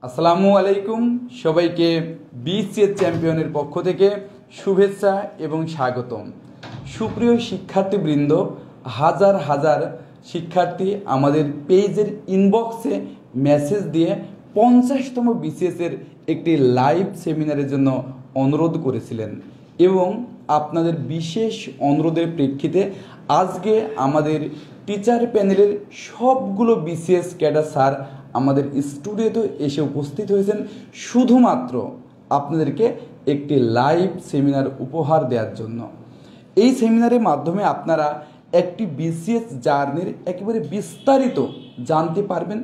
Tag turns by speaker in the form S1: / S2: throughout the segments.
S1: আসসালামু আলাইকুম সবাইকে বিসিএস চ্যাম্পিয়নের পক্ষ থেকে শুভেচ্ছা এবং স্বাগতম। সুপ্রিয় শিক্ষার্থীবৃন্দ, হাজার হাজার শিক্ষার্থী আমাদের পেজের ইনবক্সে মেসেজ দিয়ে 50তম বিসিএসের একটি লাইভ সেমিনারের জন্য অনুরোধ করেছিলেন এবং আপনাদের বিশেষ অনুরোধের প্রেক্ষিতে আজকে আমাদের টিচার প্যানেলের সবগুলো বিসিএস ক্যাডার স্যার আমাদের স্টুডিওতে এসে উপস্থিত হয়েছেন শুধুমাত্র আপনাদেরকে একটি লাইভ সেমিনার উপহার দেওয়ার জন্য। এই সেমিনারের মাধ্যমে আপনারা একটি বিসিএস জার্নির একেবারে বিস্তারিত জানতে পারবেন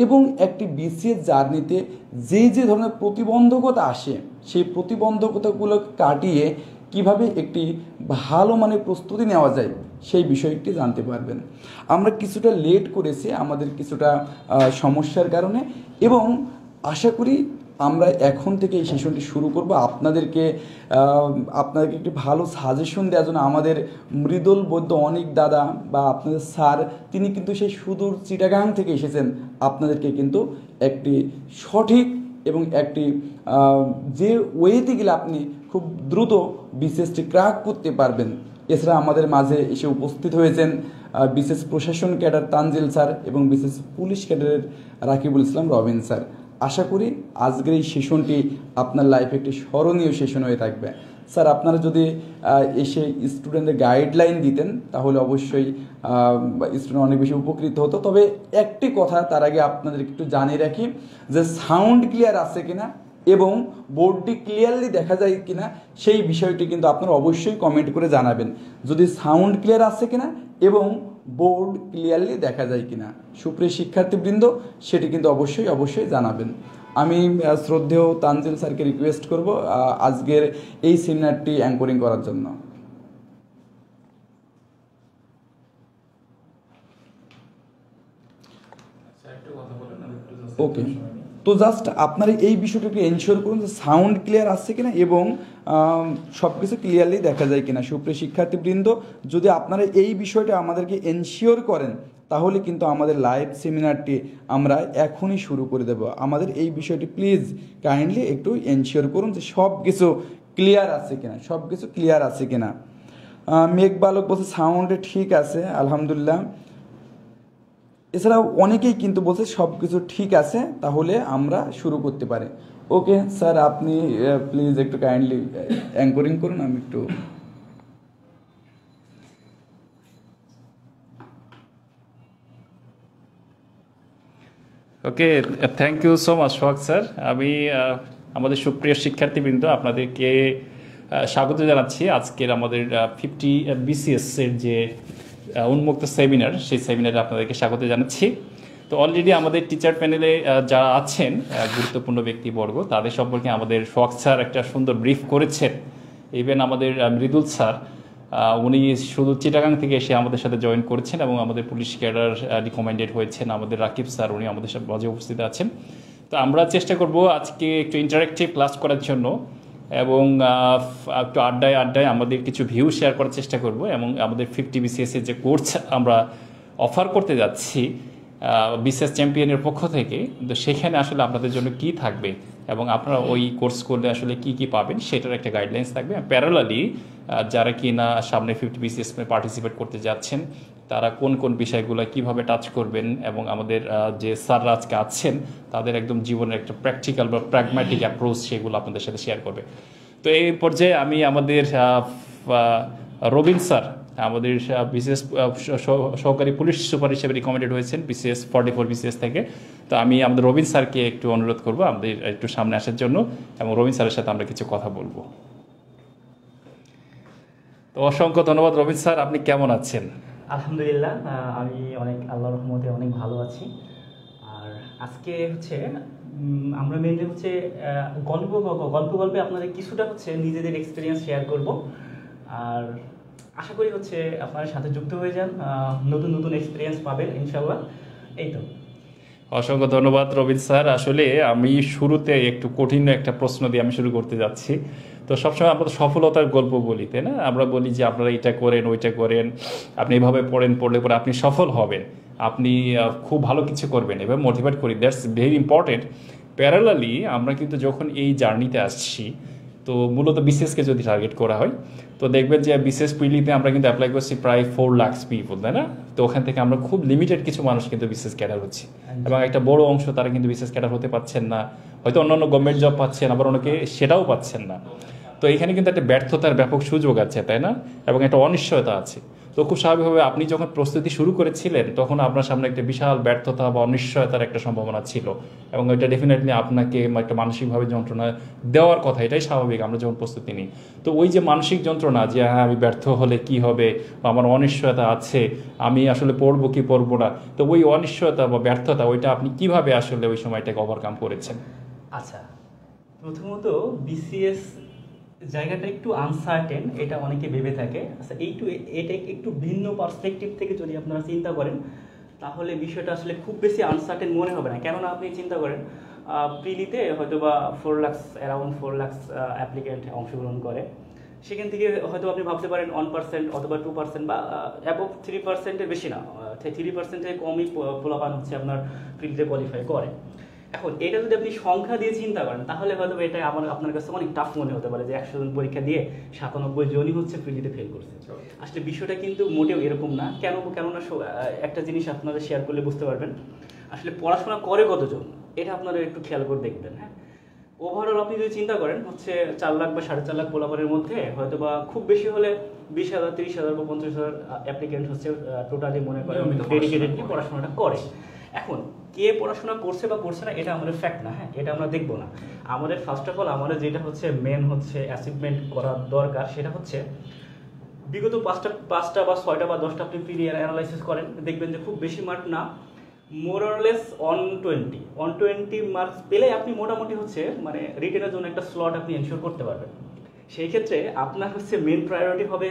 S1: এবং একটি বিসিএস জার্নিতে যে যে ধরনের প্রতিবন্ধকতা আসে সেই প্রতিবন্ধকতাগুলো কাটিয়ে কিভাবে একটি ভালো মানের প্রস্তুতি নেওয়া যায় সেই বিষয়টি জানতে পারবেন। আমরা কিছুটা লেট করেছি আমাদের কিছুটা সমস্যার কারণে এবং আশা করি আমরা এখন থেকে এই সেশনটি শুরু করব। আপনাদেরকে একটি ভালো সাজেশন দেওয়ার জন্য আমাদের মৃদুল বৈদ্য অনেক দাদা বা আপনাদের স্যার তিনি কিন্তু সেই সুদূর চিটাগাং থেকে এসেছেন আপনাদেরকে কিন্তু একটি সঠিক এবং একটি যে ওয়েতে গেলে আপনি খুব দ্রুত বিসিএসটি ক্র্যাক করতে পারবেন। এছাড়া আমাদের মাঝে এসে উপস্থিত হয়েছেন বিশেষ প্রশাসন ক্যাডার তানজিল স্যার এবং বিশেষ পুলিশ ক্যাডারের রাকিবুল ইসলাম রবিন স্যার। আশা করি আজকের এই সেশনটি আপনার লাইফে একটি স্মরণীয় সেশন হয়ে থাকবে। স্যার আপনারা যদি এসে স্টুডেন্টদের গাইডলাইন দিতেন তাহলে অবশ্যই স্টুডেন্ট অনেক বেশি উপকৃত হতো। তবে একটি কথা তার আগে আপনাদেরকে একটু জানিয়ে রাখি যে সাউন্ড ক্লিয়ার আছে কিনা এবং বোর্ডটি ক্লিয়ারলি দেখা যায় কিনা সেই বিষয়টি কিন্তু আপনারা অবশ্যই কমেন্ট করে জানাবেন। যদি সাউন্ড ক্লিয়ার আছে কিনা এবং বোর্ড ক্লিয়ারলি দেখা যায় কিনা সুপ্রিয় শিক্ষার্থীবৃন্দ সেটি কিন্তু অবশ্যই জানাবেন। আমি শ্রদ্ধেয় তানজিল স্যারকে রিকোয়েস্ট করব আজকের এই সেমিনারটি অ্যাঙ্করিং করার জন্য। ওকে, তো জাস্ট আপনারা এই বিষয়টাকে এনশিওর করুন যে সাউন্ড ক্লিয়ার আসছে কিনা এবং সব কিছু ক্লিয়ারলি দেখা যায় কিনা। সুপ্রিয় শিক্ষার্থীবৃন্দ, যদি আপনারা এই বিষয়টা আমাদেরকে এনশিওর করেন তাহলে কিন্তু আমাদের লাইভ সেমিনারটি আমরা এখনই শুরু করে দেব। আমাদের এই বিষয়টি প্লিজ কাইন্ডলি একটু এনশিওর করুন যে সব কিছু ক্লিয়ার আছে কিনা। মেঘ বালক বলছে সাউন্ডে ঠিক আছে আলহামদুলিল্লাহ। এছাড়াও অনেকেই কিন্তু বলছে সব কিছু ঠিক আছে, তাহলে আমরা শুরু করতে পারি। ওকে স্যার, আপনি প্লিজ একটু কাইন্ডলি অ্যাঙ্করিং করুন। আমি একটু
S2: okay, thank you so much Sohag sir. আমি আমাদের সুপ্রিয় শিক্ষার্থীবৃন্দ আপনাদেরকে স্বাগত জানাচ্ছি আজকের আমাদের 50 বিসিএসের যে উন্মুক্ত সেমিনার সেই সেমিনারে আপনাদেরকে স্বাগত জানাচ্ছি। তো অলরেডি আমাদের টিচার প্যানেলে যারা আছেন গুরুত্বপূর্ণ ব্যক্তিবর্গ তাদের সম্পর্কে আমাদের সোহাগ স্যার একটা সুন্দর ব্রিফ করেছেন। ইভেন আমাদের মৃদুল স্যার উনি শুধু চিটাগাং থেকে এসে আমাদের সাথে জয়েন করেছেন এবং আমাদের পুলিশ ক্যাডার রিকমেন্ডেড হয়েছেন। আমাদের রাকিব স্যার উনি আমাদের সাথে মাঝে উপস্থিত আছেন। তো আমরা চেষ্টা করব আজকে একটু ইন্টারেক্টিভ ক্লাস করার জন্য এবং একটু আড্ডায় আমাদের কিছু ভিউ শেয়ার করার চেষ্টা করব এবং আমাদের 50 বিসিএসের যে কোর্স আমরা অফার করতে যাচ্ছি বিসিএস চ্যাম্পিয়নের পক্ষ থেকে, তো সেখানে আসলে আপনাদের জন্য কি থাকবে এবং আপনারা ওই কোর্স করলে আসলে কি পাবেন সেটার একটা গাইডলাইন্স থাকবে। প্যারালালি যারা কি না সামনে 50 বিসিএস পার্টিসিপেট করতে যাচ্ছেন তারা কোন বিষয়গুলো কিভাবে টাচ করবেন এবং আমাদের যে স্যাররা আজকে আছেন তাদের একদম জীবনের একটা প্র্যাকটিক্যাল বা প্র্যাগম্যাটিক অ্যাপ্রোচ সেগুলো আপনাদের সাথে শেয়ার করবে। তো এই পর্যায়ে আমি আমাদের রবিন স্যার আমাদের বিসিএস সহকারী পুলিশ সুপার হিসেবে রিকমেন্ডেড হয়েছেন বিসিএস 44 বিসিএস থেকে। তো আমি আমাদের রবিন স্যারকে একটু অনুরোধ করবো আমাদের একটু সামনে আসার জন্য এবং রবিন স্যারের সাথে আমরা কিছু কথা বলবো। তো অসংখ্য ধন্যবাদ রবিন স্যার, আপনি কেমন আছেন?
S3: আলহামদুলিল্লাহ, আমি আল্লাহর রহমতে অনেক ভালো আছি। আর আজকে আমরা মেনলি গল্পে আপনাদের কিছুটা নিজেদের এক্সপিরিয়েন্স শেয়ার করব। আর আশা করি আপনাদের সাথে যুক্ত হয়ে যান, নতুন এক্সপিরিয়েন্স পাবেন ইনশাল্লাহ। এই তো,
S2: অসংখ্য ধন্যবাদ রবিন স্যার। আসলে আমি শুরুতে একটু কঠিন একটা প্রশ্ন দিয়ে আমি শুরু করতে যাচ্ছি। তো সবসময় আমরা সফলতার গল্প বলি, তাই না? আমরা বলি যে আপনারা এটা করেন ওইটা করেন, আপনি এভাবে পড়লে পরে আপনি সফল হবেন, আপনি খুব ভালো কিছু করবেন, এভাবে মোটিভেট করি। That's very important. প্যারালালি আমরা কিন্তু যখন এই জার্নিতে আসছি, তো মূলত বিসিএসকে যদি টার্গেট করা হয়, তো দেখবেন যে বিসিএস প্রিলিতে আমরা কিন্তু অ্যাপ্লাই করছি প্রায় 4 লাখ পিপল, তাই না? তো ওখান থেকে আমরা খুব লিমিটেড কিছু মানুষ কিন্তু বিসিএস ক্যাডার হচ্ছি, এবং একটা বড় অংশ তারা কিন্তু বিসিএস ক্যাডার হতে পারছেন না, হয়তো অন্যান্য গভর্নমেন্ট জব পাচ্ছেন, আবার অনেকে সেটাও পাচ্ছেন না। তো এখানে কিন্তু একটা ব্যর্থতার ব্যাপক সুযোগ আছে, তাই না? এবং একটা অনিশ্চয়তা আছে। তো খুব স্বাভাবিকভাবে আপনি যখন প্রস্তুতি শুরু করেছিলেন তখন আপনার সামনে একটা বিশাল ব্যর্থতা বা অনিশ্চয়তার একটা সম্ভাবনা ছিল, এবং এটা ডেফিনেটলি আপনাকে একটা মানসিকভাবে যন্ত্রণা দেওয়ার কথা, এটাই স্বাভাবিক আমরা যখন প্রস্তুতি নিই। তো ওই যে মানসিক যন্ত্রণা যে হ্যাঁ আমি ব্যর্থ হলে কি হবে, বা আমার অনিশ্চয়তা আছে, আমি আসলে পড়বো কি পড়বো না, তো ওই অনিশ্চয়তা বা ব্যর্থতা ওইটা আপনি কিভাবে আসলে ওই সময়টাকে ওভারকাম করেছেন?
S3: আচ্ছা, প্রথমত বিসিএস জায়গাটা একটু আনসার্টেন, এটা অনেকে ভেবে থাকে। আচ্ছা, এটা একটু ভিন্ন পার্সপেক্টিভ থেকে যদি আপনারা চিন্তা করেন তাহলে বিষয়টা আসলে খুব বেশি আনসার্টেন মনে হবে না। কেননা আপনি চিন্তা করেন প্রিলিতে হয়তো বা 4 লাখ, অ্যারাউন্ড 4 লাখ অ্যাপ্লিকেন্ট অংশগ্রহণ করে। সেখান থেকে হয়তো আপনি ভাবতে পারেন 1% অথবা 2% বা অ্যাবভ 3%-এর বেশি না, 3%-এর কমই পোলাপান হচ্ছে আপনার প্রিলিতে কোয়ালিফাই করে। এখন এটা যদি আপনি সংখ্যা দিয়ে চিন্তা করেন তাহলে হয়তো এটা আপনার কাছে অনেক টাফ মনে হতে পারে যে 100 জন পরীক্ষা দিয়ে 97 জনই হচ্ছে প্রিলিতে ফেল করছে। আসলে বিষয়টা কিন্তু মোটেও এরকম না। কেননা একটা জিনিস আপনারা শেয়ার করলে বুঝতে পারবেন, আসলে পড়াশোনা করে কতজন এটা আপনারা একটু খেয়াল করে দেখবেন। হ্যাঁ, ওভারঅল আপনি যদি চিন্তা করেন হচ্ছে 4 লাখ বা 4.5 লাখ পোলাপানের মধ্যে হয়তো বা খুব বেশি হলে 20,000, 30,000 বা 50,000 অ্যাপ্লিকেন্ট হচ্ছে টোটালি মনে করেন ডেডিকেটেডলি পড়াশোনাটা করে। এখন কে পড়াশোনা করছে বা করছে না এটা আমাদের ফ্যাক্ট না, হ্যাঁ, এটা আমরা দেখবো না। আমাদের ফার্স্ট অফ অল আমাদের যেটা হচ্ছে মেন হচ্ছে অ্যাচিভমেন্ট করা দরকার, সেটা হচ্ছে বিগত 5টা বা 6টা বা 10টা আপনি পিরিয়ড অ্যানালাইসিস করেন, দেখবেন যে খুব বেশি মার্ক না, মোর অর লেস 120 মার্কস পেলে আপনি মোটামুটি হচ্ছে মানে রিটেনের জন্য একটা স্লট আপনি এনশিওর করতে পারবেন। সেই ক্ষেত্রে আপনার হচ্ছে মেন প্রায়োরিটি হবে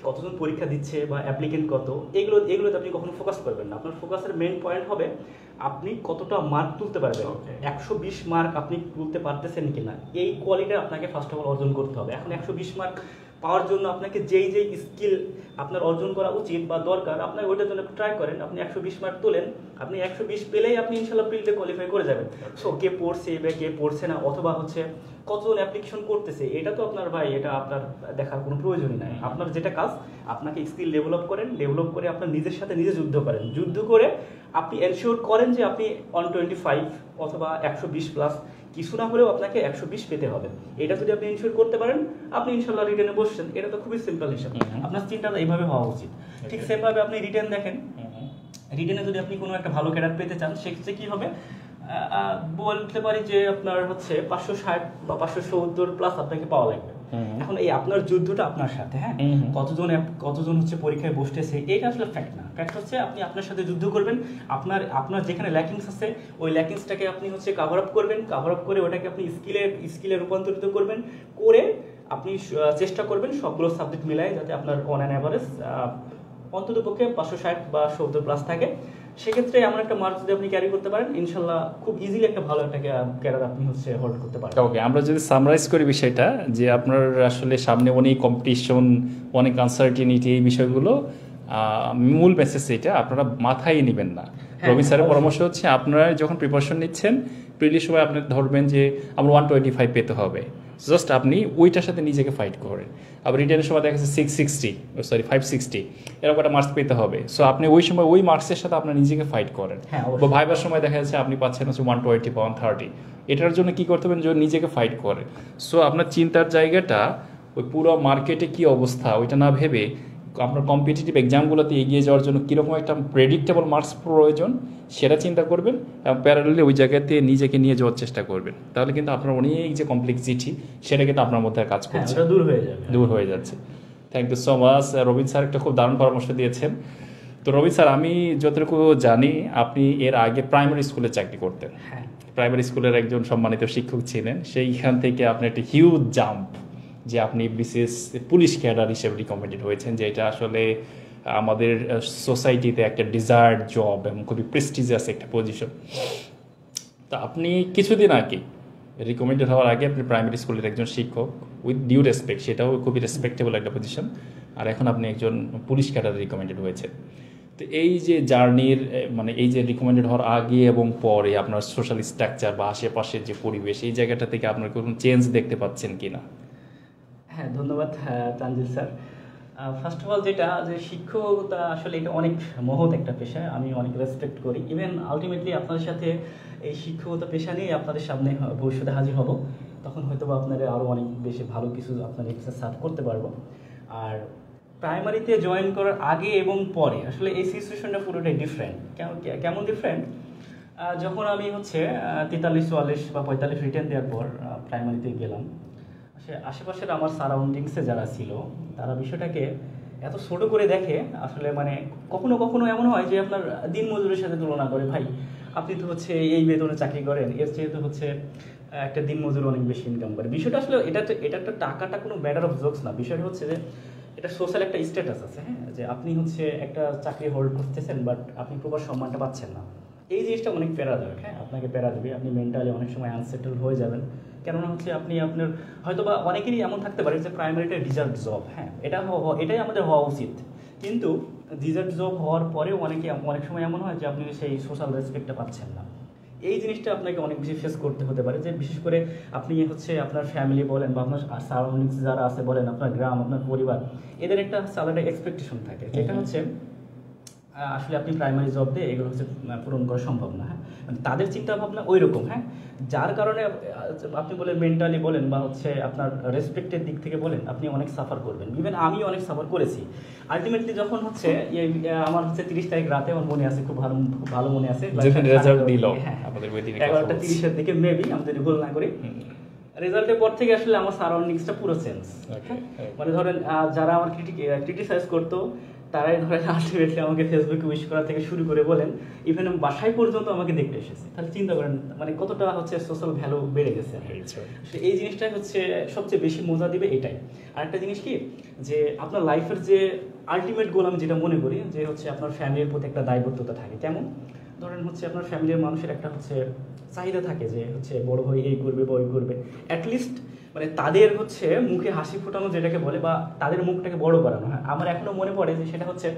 S3: কতজন পরীক্ষা দিচ্ছে বা অ্যাপ্লিকেন্ট কত, এগুলোতে আপনি কখনো ফোকাস করবেন না। আপনার ফোকাসের মেন পয়েন্ট হবে আপনি কতটা মার্ক তুলতে পারবেন, 120 মার্ক আপনি তুলতে পারতেছেন কিনা, এই কোয়ালিটি আপনাকে ফার্স্ট অফ অল অর্জন করতে হবে। এখন 120 মার্ক পাওয়ার জন্য আপনাকে যেই স্কিল আপনার অর্জন করা উচিত বা দরকার আপনার ওইটার জন্য ট্রাই করেন। আপনি 120 মার্ক তোলেন, আপনি 120 পেলেই আপনি ইনশাল্লাহ প্রিলিতে কোয়ালিফাই করে যাবেন। সো কে পড়ছে বা কে পড়ছে না, অথবা হচ্ছে কতজন অ্যাপ্লিকেশন করতেছে, এটা তো আপনার এটা আপনার দেখার কোনো প্রয়োজনই নাই। আপনার যেটা কাজ, আপনাকে স্কিল ডেভেলপ করে আপনার নিজের সাথে নিজে যুদ্ধ করেন, যুদ্ধ করে আপনি এনশিওর করেন যে আপনি 125 অথবা 120 প্লাস, কিছু না হলেও আপনাকে 120 পেতে হবে। এটা যদি আপনি এনশিওর করতে পারেন আপনি ইনশাল্লাহ রিটেনে বসছেন। এটা তো খুবই সিম্পল হিসাব। আপনার চিন্তাটা এইভাবে হওয়া উচিত। ঠিক সেমভাবে আপনি রিটেন দেখেন, রিটেনে যদি আপনি কোনো একটা ভালো ক্যাডার পেতে চান সেক্ষেত্রে কি হবে, বলতে পারি যে আপনার হচ্ছে 560 বা 570 প্লাস আপনাকে পাওয়া লাগবে। এখন এই আপনার যুদ্ধটা আপনার সাথে, হ্যাঁ, কতজন হচ্ছে পরীক্ষায় বসতেছে এটা আসলে ফ্যাক্ট না। ফ্যাক্ট হচ্ছে আপনি আপনার সাথে যুদ্ধ করবেন, আপনার যেখানে ল্যাকিংস আছে ওই ল্যাকিংসটাকে আপনি হচ্ছে কাভার আপ করবেন, কাভার আপ করে ওটাকে আপনি স্কিলে রূপান্তরিত করবেন, করে আপনি চেষ্টা করবেন সবগুলো সাবজেক্ট মিলায় যাতে আপনার অন অ্যান অ্যাভারেজ অন্ততপক্ষে 560 বা 70 প্লাস থাকে। সেক্ষেত্রে এমন একটা মার্ক যদি আপনি ক্যারি করতে পারেন ইনশাল্লাহ খুব ইজিলি একটা ভালো একটা ক্যারিয়ার আপনি হচ্ছে হোল্ড করতে পারেন।
S2: ওকে, আমরা যদি সামারাইজ করি বিষয়টা, যে আপনার আসলে সামনে অনেক কম্পিটিশন, অনেক আনসার্টিনিটি, এই বিষয়গুলো মূল মেসেজ এটা আপনারা মাথায় নেবেন না। রবি স্যারের পরামর্শ হচ্ছে আপনারা যখন প্রিপারেশন নিচ্ছেন প্রিলির সময় আপনি ধরবেন যে আমরা 125 পেতে হবে, জাস্ট আপনি ওইটার সাথে নিজেকে ফাইট করেন। আবার রিটার্নের সময় দেখা যাচ্ছে 560 এরকম একটা মার্কস পেতে হবে। সো আপনি ওই সময় ওই মার্কসের সাথে আপনার নিজেকে ফাইট করেন। বা ভাইবার সময় দেখা যাচ্ছে আপনি পাচ্ছেন হচ্ছে 120 বা 130, এটার জন্য কি করতে হবে, যে নিজেকে ফাইট করে। সো আপনার চিন্তার জায়গাটা ওই পুরো মার্কেটে কি অবস্থা ওইটা না ভেবে আপনার কম্পিটিটিভ এক্সামগুলোতে এগিয়ে যাওয়ার জন্য কীরকম একটা প্রেডিক্টেবল মার্কস প্রয়োজন সেটা চিন্তা করবেন, এবং প্যারালালি ওই জায়গাতে নিজেকে নিয়ে যাওয়ার চেষ্টা করবেন। তাহলে কিন্তু আপনার অনেক যে কমপ্লেক্সিটি সেটা কিন্তু আপনার মধ্যে কাজ করছে, দূর হয়ে যাচ্ছে। Thank you so much. Robin sir একটা খুব দারুণ পরামর্শ দিয়েছেন। তো রবিন স্যার, আমি যতটুকু জানি আপনি এর আগে প্রাইমারি স্কুলে চাকরি করতেন, প্রাইমারি স্কুলের একজন সম্মানিত শিক্ষক ছিলেন। সেইখান থেকে আপনি একটা হিউজ জাম্প, যে আপনি বিসিএস পুলিশ ক্যাডার হিসেবে রিকমেন্ডেড হয়েছেন, যে এটা আসলে আমাদের সোসাইটিতে একটা ডিজায়ার্ড জব এবং খুবই প্রেস্টিজিয়াস একটা পজিশন। তা আপনি কিছুদিন আগে রিকমেন্ডেড হওয়ার আগে আপনি প্রাইমারি স্কুলের একজন শিক্ষক, উইথ ডিউ রেসপেক্ট, সেটাও খুবই রেসপেক্টেবল একটা পজিশন, আর এখন আপনি একজন পুলিশ ক্যাডারে রিকমেন্ডেড হয়েছে। তো এই যে জার্নির মানে এই যে রিকমেন্ডেড হওয়ার আগে এবং পরে আপনার সোশ্যাল স্ট্রাকচার বা আশেপাশের যে পরিবেশ এই জায়গাটা থেকে আপনার কোনো চেঞ্জ দেখতে পাচ্ছেন কিনা?
S3: হ্যাঁ, ধন্যবাদ Tanzil sir. First of all যেটা যে শিক্ষকতা আসলে এটা অনেক মহৎ একটা পেশা, আমি অনেক রেসপেক্ট করি। ইভেন আলটিমেটলি আপনাদের সাথে এই শিক্ষকতা পেশা নিয়ে আপনাদের সামনে ভবিষ্যতে হাজির হব, তখন হয়তো বা আপনারা আরও অনেক বেশি ভালো কিছু আপনার এক্সারসাইজ সার্ভ করতে পারবো। আর প্রাইমারিতে জয়েন করার আগে এবং পরে আসলে এই সিচুয়েশনটা পুরোটাই ডিফারেন্ট। কেমন ডিফারেন্ট? যখন আমি হচ্ছে 43, 44 বা 45 রিটার্ন দেওয়ার পর প্রাইমারিতে গেলাম, আশেপাশের আমার সারাউন্ডিংসে যারা ছিল তারা বিষয়টাকে এত ছোট করে দেখে, আসলে মানে কখনো কখনো এমন হয় যে আপনার দিন মজুরের সাথে তুলনা করে, ভাই আপনি তো হচ্ছে এই বেতনে চাকরি করেন, এর চেয়ে তো হচ্ছে একটা দিন মজুর অনেক বেশি ইনকাম করে। বিষয়টা আসলে এটা একটা টাকাটা কোনো ম্যাটার অফ জোকস না, বিষয়টা হচ্ছে যে এটা সোশ্যাল একটা স্ট্যাটাস আছে, হ্যাঁ, যে আপনি হচ্ছে একটা চাকরি হোল্ড করতেছেন বাট আপনি প্রপার সম্মানটা পাচ্ছেন না। এই জিনিসটা অনেক প্যারাদায়ক, হ্যাঁ, আপনাকে প্যারা দেবে, আপনি মেন্টালি অনেক সময় আনসেটেল হয়ে যাবেন। কেননা হচ্ছে আপনি আপনার হয়তো বা অনেকেরই এমন থাকতে পারে যে প্রাইমারিটা ডিজার্ভ জব, হ্যাঁ, এটাই আমাদের হওয়া উচিত, কিন্তু ডিজার্ভ জব হওয়ার পরেও অনেক সময় এমন হয় যে আপনি সেই সোশ্যাল রেসপেক্টটা পাচ্ছেন না। এই জিনিসটা আপনাকে অনেক বেশি ফেস করতে হতে পারে, যে বিশেষ করে আপনি হচ্ছে আপনার ফ্যামিলি বলেন বা আপনার সারাউন্ডিংস যারা আছে বলেন, আপনার গ্রাম, আপনার পরিবার, এদের একটা স্যালারি এক্সপেকটেশন থাকে, যেটা হচ্ছে আসলে আপনি প্রাইমারি জব দিয়ে এগুলো হচ্ছে পূরণ করা সম্ভব না, হ্যাঁ, মানে তাদের চিন্তা ভাবনা ওই রকম, হ্যাঁ, যার কারণে আপনি বলেন মেন্টালি বলেন বা হচ্ছে আপনার রেসপেক্টের দিক থেকে বলেন, আপনি অনেক সাফার করবেন। ইভেন আমি অনেক সাফার করেছি। আলটিমেটলি যখন হচ্ছে আমার হচ্ছে 30 তারিখ রাতে, আমার মনে আছে, খুব ভালো মনে আছে,
S2: রেজাল্ট দিল
S3: হ্যাঁ,
S2: আমাদের ওই দিনে
S3: 11:30 দিকে মেবি, আমি যদি ভুল না করি। রেজাল্টের পর থেকে আসলে আমার সারাউন্ডিংসটা পুরো চেঞ্জ। মানে ধরেন যারা আমার ক্রিটিসাইজ করতো তারাই ধরেন আলটিমেটলি আমাকে ফেসবুকে উইশ করা থেকে শুরু করে বলেন, ইভেন বাসায় পর্যন্ত আমাকে দেখতে এসেছে। তাহলে চিন্তা করেন মানে কতটা হচ্ছে সোশ্যাল ভ্যালু বেড়ে গেছে। এই জিনিসটাই হচ্ছে সবচেয়ে বেশি মজা দিবে এটাই। আরেকটা জিনিস কি, যে আপনার লাইফের যে আলটিমেট গোল আমি যেটা মনে করি, যে হচ্ছে আপনার ফ্যামিলির প্রতি একটা দায়বদ্ধতা থাকে। কেমন? ধরেন হচ্ছে আপনার ফ্যামিলির মানুষের একটা হচ্ছে চাহিদা থাকে যে হচ্ছে বড় হয়ে এই করবে বা ওই করবে, অ্যাটলিস্ট মানে তাদের হচ্ছে মুখে হাসি ফোটানো যেটাকে বলে, বা তাদের মুখটাকে বড় করানো। হ্যাঁ, আমার এখনো মনে পড়ে যে সেটা হচ্ছে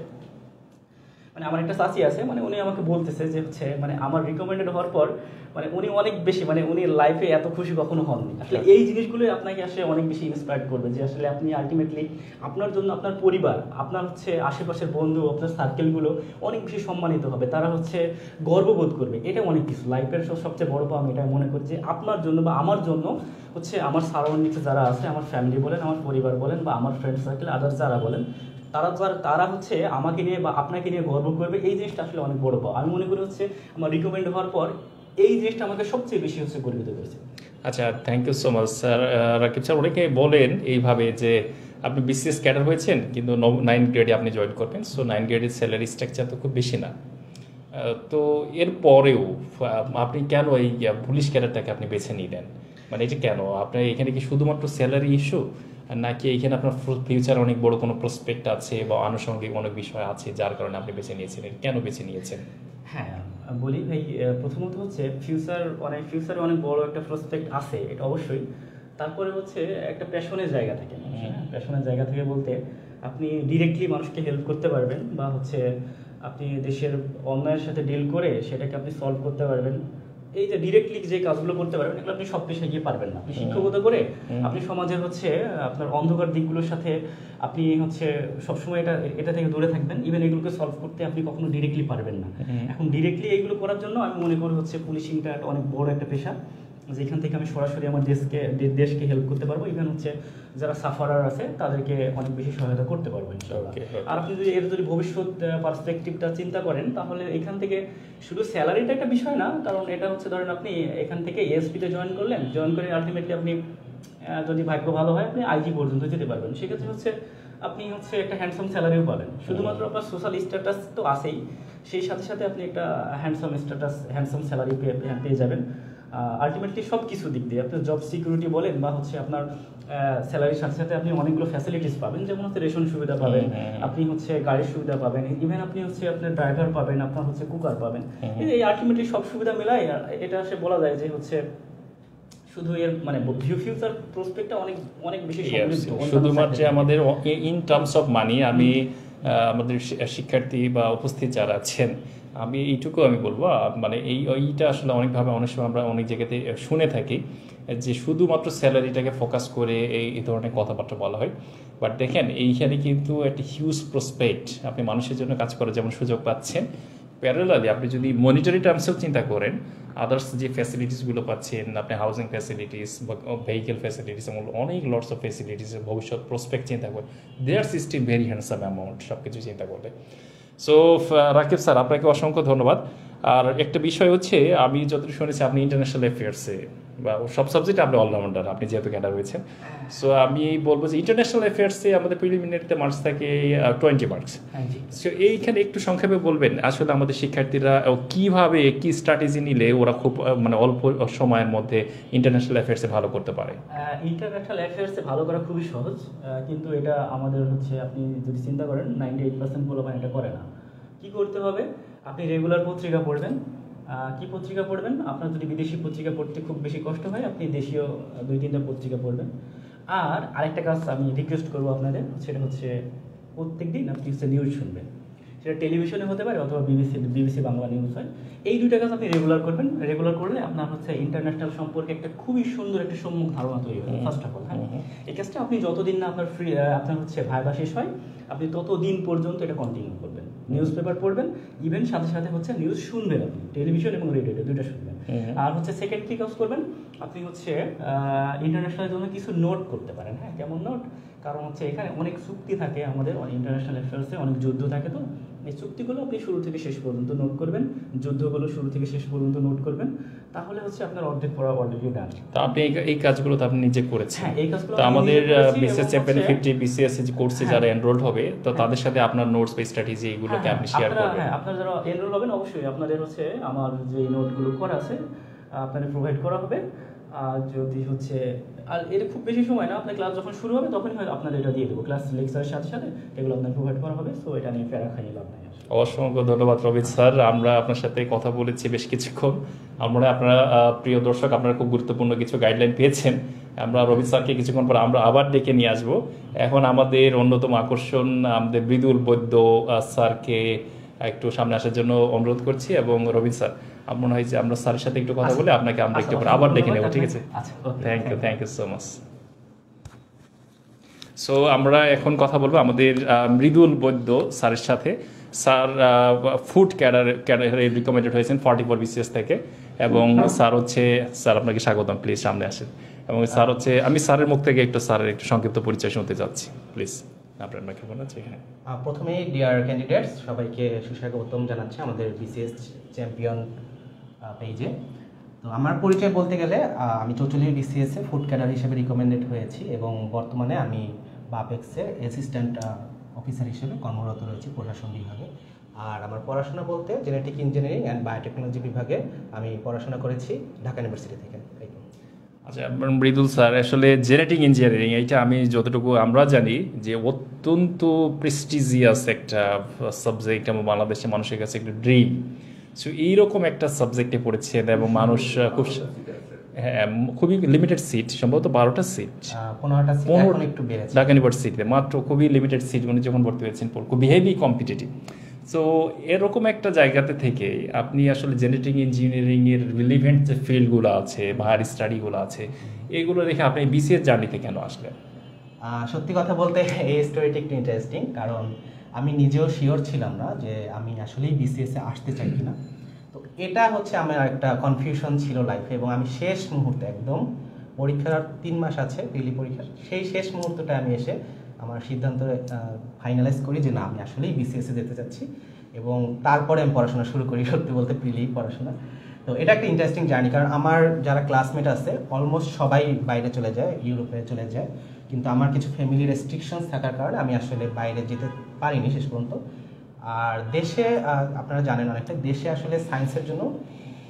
S3: মানে আমার একটা চাচি আছে, মানে উনি আমাকে বলতেছে যে হচ্ছে মানে আমার রিকমেন্ডেড হওয়ার পর মানে উনি অনেক বেশি, মানে উনি লাইফে এত খুশি কখনো হননি। আসলে এই জিনিসগুলোই আপনাকে আসলে অনেক বেশি ইন্সপায়ার করবে, যে আসলে আপনি আলটিমেটলি আপনার জন্য আপনার পরিবার, আপনার হচ্ছে আশেপাশের বন্ধু, আপনার সার্কেলগুলো অনেক বেশি সম্মানিত হবে, তারা হচ্ছে গর্ববোধ করবে। এটা অনেক কিছু লাইফের সবচেয়ে বড় পাওয়া, আমি এটা মনে করি যে আপনার জন্য বা আমার জন্য হচ্ছে আমার সারাউন্ডিংসে যারা আছে, আমার ফ্যামিলি বলেন, আমার পরিবার বলেন, বা আমার ফ্রেন্ড সার্কেল আদার্স যারা বলেন, তারা হচ্ছে আমাকে নিয়ে বা আপনাকে নিয়ে গর্ব করবে। এই জিনিসটা আসলে অনেক বড় পাওয়া। আমি মনে করি হচ্ছে আমার রিকমেন্ড হওয়ার পর এই জিনিসটা আমাকে সবচেয়ে বেশি হচ্ছে গর্বিত করেছে।
S2: আচ্ছা, thank you so much sir. Rakib sir, অনেকে বলেন এইভাবে যে আপনি বিসিএস ক্যাডার হয়েছেন কিন্তু 9 গ্রেডে আপনি জয়েন করবেন, সো 9 গ্রেডের স্যালারি স্ট্রাকচার তো খুব বেশি না। তো এর পরেও আপনি কেন এই পুলিশ ক্যাডারটাকে আপনি বেছে নিলেন? মানে এটা কেন? আপনার এখানে কি শুধুমাত্র স্যালারি ইস্যু, নাকি এখানে আপনার ফিউচার অনেক বড় কোনো প্রসপেক্ট আছে বা আনুষঙ্গিক অনেক বিষয় আছে যার কারণে আপনি বেছে নিয়েছিলেন? কেন বেছে নিয়েছেন?
S3: হ্যাঁ, বলি ভাই, প্রথমত হচ্ছে ফিউচারে অনেক বড় একটা প্রসপেক্ট আছে, এটা অবশ্যই। তারপরে হচ্ছে একটা প্যাশনের জায়গা থেকে, প্যাশনের জায়গা থেকে বলতে আপনি ডিরেক্টলি মানুষকে হেল্প করতে পারবেন, বা হচ্ছে আপনি দেশের অন্যায়ের সাথে ডিল করে সেটাকে আপনি সলভ করতে পারবেন। এই যে ডিরেক্টলি যে কাজগুলো করতে পারবেন, এগুলো আপনি সব পেশায় গিয়ে পারবেন না। আপনি শিক্ষকতা করে আপনি সমাজের হচ্ছে আপনার অন্ধকার দিকগুলোর সাথে আপনি হচ্ছে সবসময় এটা থেকে দূরে থাকবেন। ইভেন এগুলোকে সলভ করতে আপনি কখনো ডিরেক্টলি পারবেন না। এখন ডিরেক্টলি এইগুলো করার জন্য আমি মনে করি হচ্ছে পুলিশিংটা অনেক বড় একটা পেশা, যেখান থেকে আমি সরাসরি আমার দেশকে হেল্প করতে পারবো। ইভেন হচ্ছে যারা সাফারার আছে তাদেরকে অনেক বেশি সহায়তা করতে পারবো ইনশাআল্লাহ। আর আপনি যদি ভবিষ্যৎ পার্সপেক্টিভটা চিন্তা করেন, তাহলে এখান থেকে শুধু স্যালারিটা একটা বিষয় না, কারণ এটা হচ্ছে ধরেন আপনি এখান থেকে এএসপিতে জয়েন করে আলটিমেটলি আপনি যদি ভাগ্য ভালো হয় আপনি আইজি পর্যন্ত যেতে পারবেন। সেক্ষেত্রে হচ্ছে আপনি হচ্ছে একটা হ্যান্ডসাম স্যালারিও পাবেন। শুধুমাত্র আপনার সোশ্যাল স্ট্যাটাস তো আছেই, সেই সাথে সাথে আপনি একটা হ্যান্ডসাম স্যালারি পেয়ে যাবেন। আলটিমেটলি সব কিছু দিক দিয়ে আপনার জব সিকিউরিটি বলেন, বা হচ্ছে আপনার স্যালারির সাথে সাথে আপনি অনেকগুলো ফ্যাসিলিটিস পাবেন, যেমন হচ্ছে রেশন সুবিধা পাবেন, আপনি হচ্ছে গাড়ির সুবিধা পাবেন, ইভেন আপনি হচ্ছে আপনার ড্রাইভার পাবেন, আপনার হচ্ছে কুকার পাবেন। এই আলটিমেটলি সব সুবিধা মেলায় এটা সে বলা যায় যে হচ্ছে শুধু এর মানে ফিউচার প্রসপেক্টটা অনেক অনেক বেশি সমৃদ্ধ।
S2: শুধুমাত্র আমাদের ইন টার্মস অফ মানি আমি আমাদের শিক্ষার্থী বা উপস্থিত যারা আছেন, আমি এইটুকু আমি বলবো, মানে এইটা আসলে অনেকভাবে অনেক সময় আমরা অনেক জায়গাতে শুনে থাকি যে শুধুমাত্র স্যালারিটাকে ফোকাস করে এই ধরনের কথাবার্তা বলা হয়। বাট দেখেন, এইখানে কিন্তু একটা হিউজ প্রসপেক্ট, আপনি মানুষের জন্য কাজ করার যেমন সুযোগ পাচ্ছেন, প্যারালালি আপনি যদি মনিটারি টার্মসেও চিন্তা করেন, আদার্স যে ফ্যাসিলিটিসগুলো পাচ্ছেন, আপনি হাউজিং ফ্যাসিলিটিস বা ভেহিকেল ফ্যাসিলিটিস, এবং অনেক লটস অফ ফ্যাসিলিটিস, ভবিষ্যৎ প্রসপেক্ট চিন্তা করেন, দেয়ার সিস্টেম ভেরি হ্যান্ডসাম অ্যামাউন্ট সব কিছু চিন্তা করলে। সো রাকিব স্যার, আপনাকে অসংখ্য ধন্যবাদ। আর একটা বিষয় হচ্ছে, আমি যতটুকু শুনেছি আপনি ইন্টারন্যাশনাল অ্যাফেয়ার্সে বা সব সাবজেক্টে আপনি অলরাউন্ডার, আপনি যেহেতু ক্যাডার রয়েছেন। সো আমি বলবো যে ইন্টারন্যাশনাল অ্যাফেয়ার্সে আমাদের প্রিলিমিনারিতে মার্কস থাকে 20 মার্কস। সো এইখানে একটু সংক্ষেপে বলবেন আসলে আমাদের শিক্ষার্থীরা কীভাবে, কী স্ট্র্যাটেজি নিলে ওরা খুব মানে অল্প সময়ের মধ্যে ইন্টারন্যাশনাল অ্যাফেয়ার্সে ভালো করতে পারে?
S3: ইন্টারন্যাশনাল অ্যাফেয়ার্সে ভালো করা খুবই সহজ, কিন্তু এটা আমাদের হচ্ছে, আপনি যদি চিন্তা করেন 98% পোলাপান এটা করে না। কি করতে হবে? আপনি রেগুলার পত্রিকা পড়বেন। কি পত্রিকা পড়বেন? আপনার যদি বিদেশি পত্রিকা পড়তে খুব বেশি কষ্ট হয়, আপনি দেশীয় 2-3টা পত্রিকা পড়বেন। আর আরেকটা কাজ আমি রিকোয়েস্ট করবো আপনাদের, সেটা হচ্ছে প্রত্যেক দিন আপনি হচ্ছে নিউজ শুনবেন। সেটা টেলিভিশনে হতে পারে অথবা বিবিসি বাংলা নিউজ হয়। এই দুইটা কাজ আপনি রেগুলার করবেন। রেগুলার করলে আপনার হচ্ছে ইন্টারন্যাশনাল সম্পর্কে একটা খুবই সুন্দর একটা সম্মুখ ধারণা তৈরি হবে। ফার্স্ট অফ অল, হ্যাঁ, এই কাজটা আপনি যতদিন না আপনার আপনার হচ্ছে ভাইবা শেষ হয়, আপনি ততদিন পর্যন্ত এটা কন্টিনিউ করবেন। নিউজ পেপার পড়বেন, ইভেন সাথে সাথে হচ্ছে নিউজ শুনবেন, আপনি টেলিভিশন এবং রেডিওতে দুইটা শুনবেন। আর হচ্ছে সেকেন্ড কি কাজ করবেন, আপনি হচ্ছে ইন্টারন্যাশনালের জন্য কিছু নোট করতে পারেন। হ্যাঁ, কেমন নোট? কারণ হচ্ছে এখানে অনেক চুক্তি থাকে, আমাদের ইন্টারন্যাশনাল অ্যাফেয়ার্সে অনেক যুদ্ধ থাকে, তো এই চুক্তিগুলো আপনি শুরু থেকে শেষ পর্যন্ত নোট করবেন, যুদ্ধগুলো শুরু থেকে শেষ পর্যন্ত নোট করবেন, তাহলে হচ্ছে আপনার অর্ধেক পড়া অলরেডি ডান।
S2: তো আপনি এই কাজগুলো তো আপনি নিজে করেছেন।
S3: হ্যাঁ, এই কাজগুলো
S2: তো আমাদের বিসিএস চ্যাম্পিয়ন 50 বিসিএস যে কোর্সে যারা এনরোলড হবে, তো তাদের সাথে আপনার নোটস বা স্ট্র্যাটেজি এগুলোকে আপনি শেয়ার করবেন।
S3: হ্যাঁ, আপনারা যারা এনরোল হবেন অবশ্যই আপনাদের হচ্ছে আমার যে নোটগুলো করা আছে আপনাদের প্রোভাইড করা হবে। আর যদি হচ্ছে, আর এটা খুব বেশি সময় না, আপনার ক্লাস যখন শুরু হবে তখনই হয়তো আপনাদের এটা দিয়ে দেবো, ক্লাস লেকচারের সাথে সাথে এগুলো আপনার প্রোভাইড করা হবে। সো এটা নিয়ে প্যারা খাইয়ে লাভ নাই।
S2: অসংখ্য ধন্যবাদ রবিন স্যার, আমরা আপনার সাথে কথা বলেছি বেশ কিছুক্ষণ। আমরা আপনারা প্রিয় দর্শক, আপনারা খুব গুরুত্বপূর্ণ কিছু গাইডলাইন পেয়েছেন। আমরা রবিন স্যারকে কিছুক্ষণ পর আমরা আবার ডেকে নিয়ে আসবো। এখন আমাদের অন্যতম আকর্ষণ আমাদের মৃদুল বৈদ্য স্যারকে একটু সামনে আসার জন্য অনুরোধ করছি। এবং রবিন স্যার, আমার মনে হয় যে আমরা স্যারের সাথে একটু কথা বলে আপনাকে আমরা একটু আবার ডেকে নেব, ঠিক আছে? Thank you so much. So আমরা এখন কথা বলবো আমাদের মৃদুল বৈদ্য স্যারের সাথে। স্যার ফুড ক্যাডারে রিকমেন্ডেড হয়েছেন 44 বিসিএস থেকে, এবং স্যার হচ্ছে, স্যার আপনাকে স্বাগতম, প্লিজ সামনে আসেন। এবং স্যার হচ্ছে, আমি স্যারের মুখ থেকে একটু স্যারের একটু সংক্ষিপ্ত পরিচয় শুনতে যাচ্ছি, প্লিজ। আপনার মাইক্রোফোন আছে এখানে।
S4: প্রথমেই ডিয়ার ক্যান্ডিডেটস, সবাইকে সুস্বাগতম জানাচ্ছি আমাদের বিসিএস চ্যাম্পিয়ন পেজে। তো আমার পরিচয় বলতে গেলে, আমি চৌচল্লিশ বিসিএসে ফুড ক্যাডার হিসেবে রিকমেন্ডেড হয়েছি, এবং বর্তমানে আমি বাপেক্সের অ্যাসিস্ট্যান্ট অফিসার হিসেবে কর্মরত রয়েছি প্রশাসন বিভাগে। আর আমার পড়াশোনা বলতে জেনেটিক ইঞ্জিনিয়ারিং অ্যান্ড বায়োটেকনোলজি বিভাগে আমি পড়াশোনা করেছি ঢাকা ইউনিভার্সিটি থেকে।
S2: আচ্ছা, মৃদুল স্যার, আসলে জেনেটিক ইঞ্জিনিয়ারিং এইটা আমি যতটুকু আমরা জানি যে অত্যন্ত প্রেস্টিজিয়াস একটা সাবজেক্ট, এবং বাংলাদেশের মানুষের কাছে একটা ড্রিম। সো এইরকম একটা সাবজেক্টে পড়েছেন, এবং মানুষ খুব, হ্যাঁ, খুবই লিমিটেড সিট, সম্ভবত 12টা সিট,
S4: 15টা সিট এখন একটু বেড়েছে
S2: ঢাকা ইউনিভার্সিটিতে, মাত্র খুবই লিমিটেড সিট উনি যখন ভর্তি হয়েছেন, খুব হেভি কম্পিটিটিভ। সো এরকম একটা জায়গাতে থেকে আপনি আসলে জেনেটিক ইঞ্জিনিয়ারিংয়ের রিলিভেন্ট যে ফিল্ডগুলো আছে বা হায়ার স্টাডিগুলো আছে, এগুলো রেখে আপনি বিসিএস জার্নিতে কেন আসলেন?
S4: সত্যি কথা বলতে এই স্টোরিটা একটু ইন্টারেস্টিং, কারণ আমি নিজেও শিওর ছিলাম না যে আমি আসলেই বিসিএসে আসতে চাই কিনা। তো এটা হচ্ছে আমার একটা কনফিউশন ছিল লাইফে, এবং আমি শেষ মুহূর্তে, একদম পরীক্ষার 3 মাস আছে পিলি পরীক্ষার, সেই শেষ মুহূর্তটা আমি এসে আমার সিদ্ধান্ত ফাইনালাইজ করি যে না, আমি আসলেই বিসিএসে যেতে চাচ্ছি, এবং তারপরে আমি পড়াশোনা শুরু করি, সত্যি বলতে পিলি পড়াশোনা। তো এটা একটা ইন্টারেস্টিং জার্নি, কারণ আমার যারা ক্লাসমেট আছে অলমোস্ট সবাই বাইরে চলে যায়, ইউরোপে চলে যায়, কিন্তু আমার কিছু ফ্যামিলি রেস্ট্রিকশনস থাকার কারণে আমি আসলে বাইরে যেতে পারিনি শেষ পর্যন্ত। আর দেশে আপনারা জানেন অনেকটা, দেশে আসলে সায়েন্সের জন্য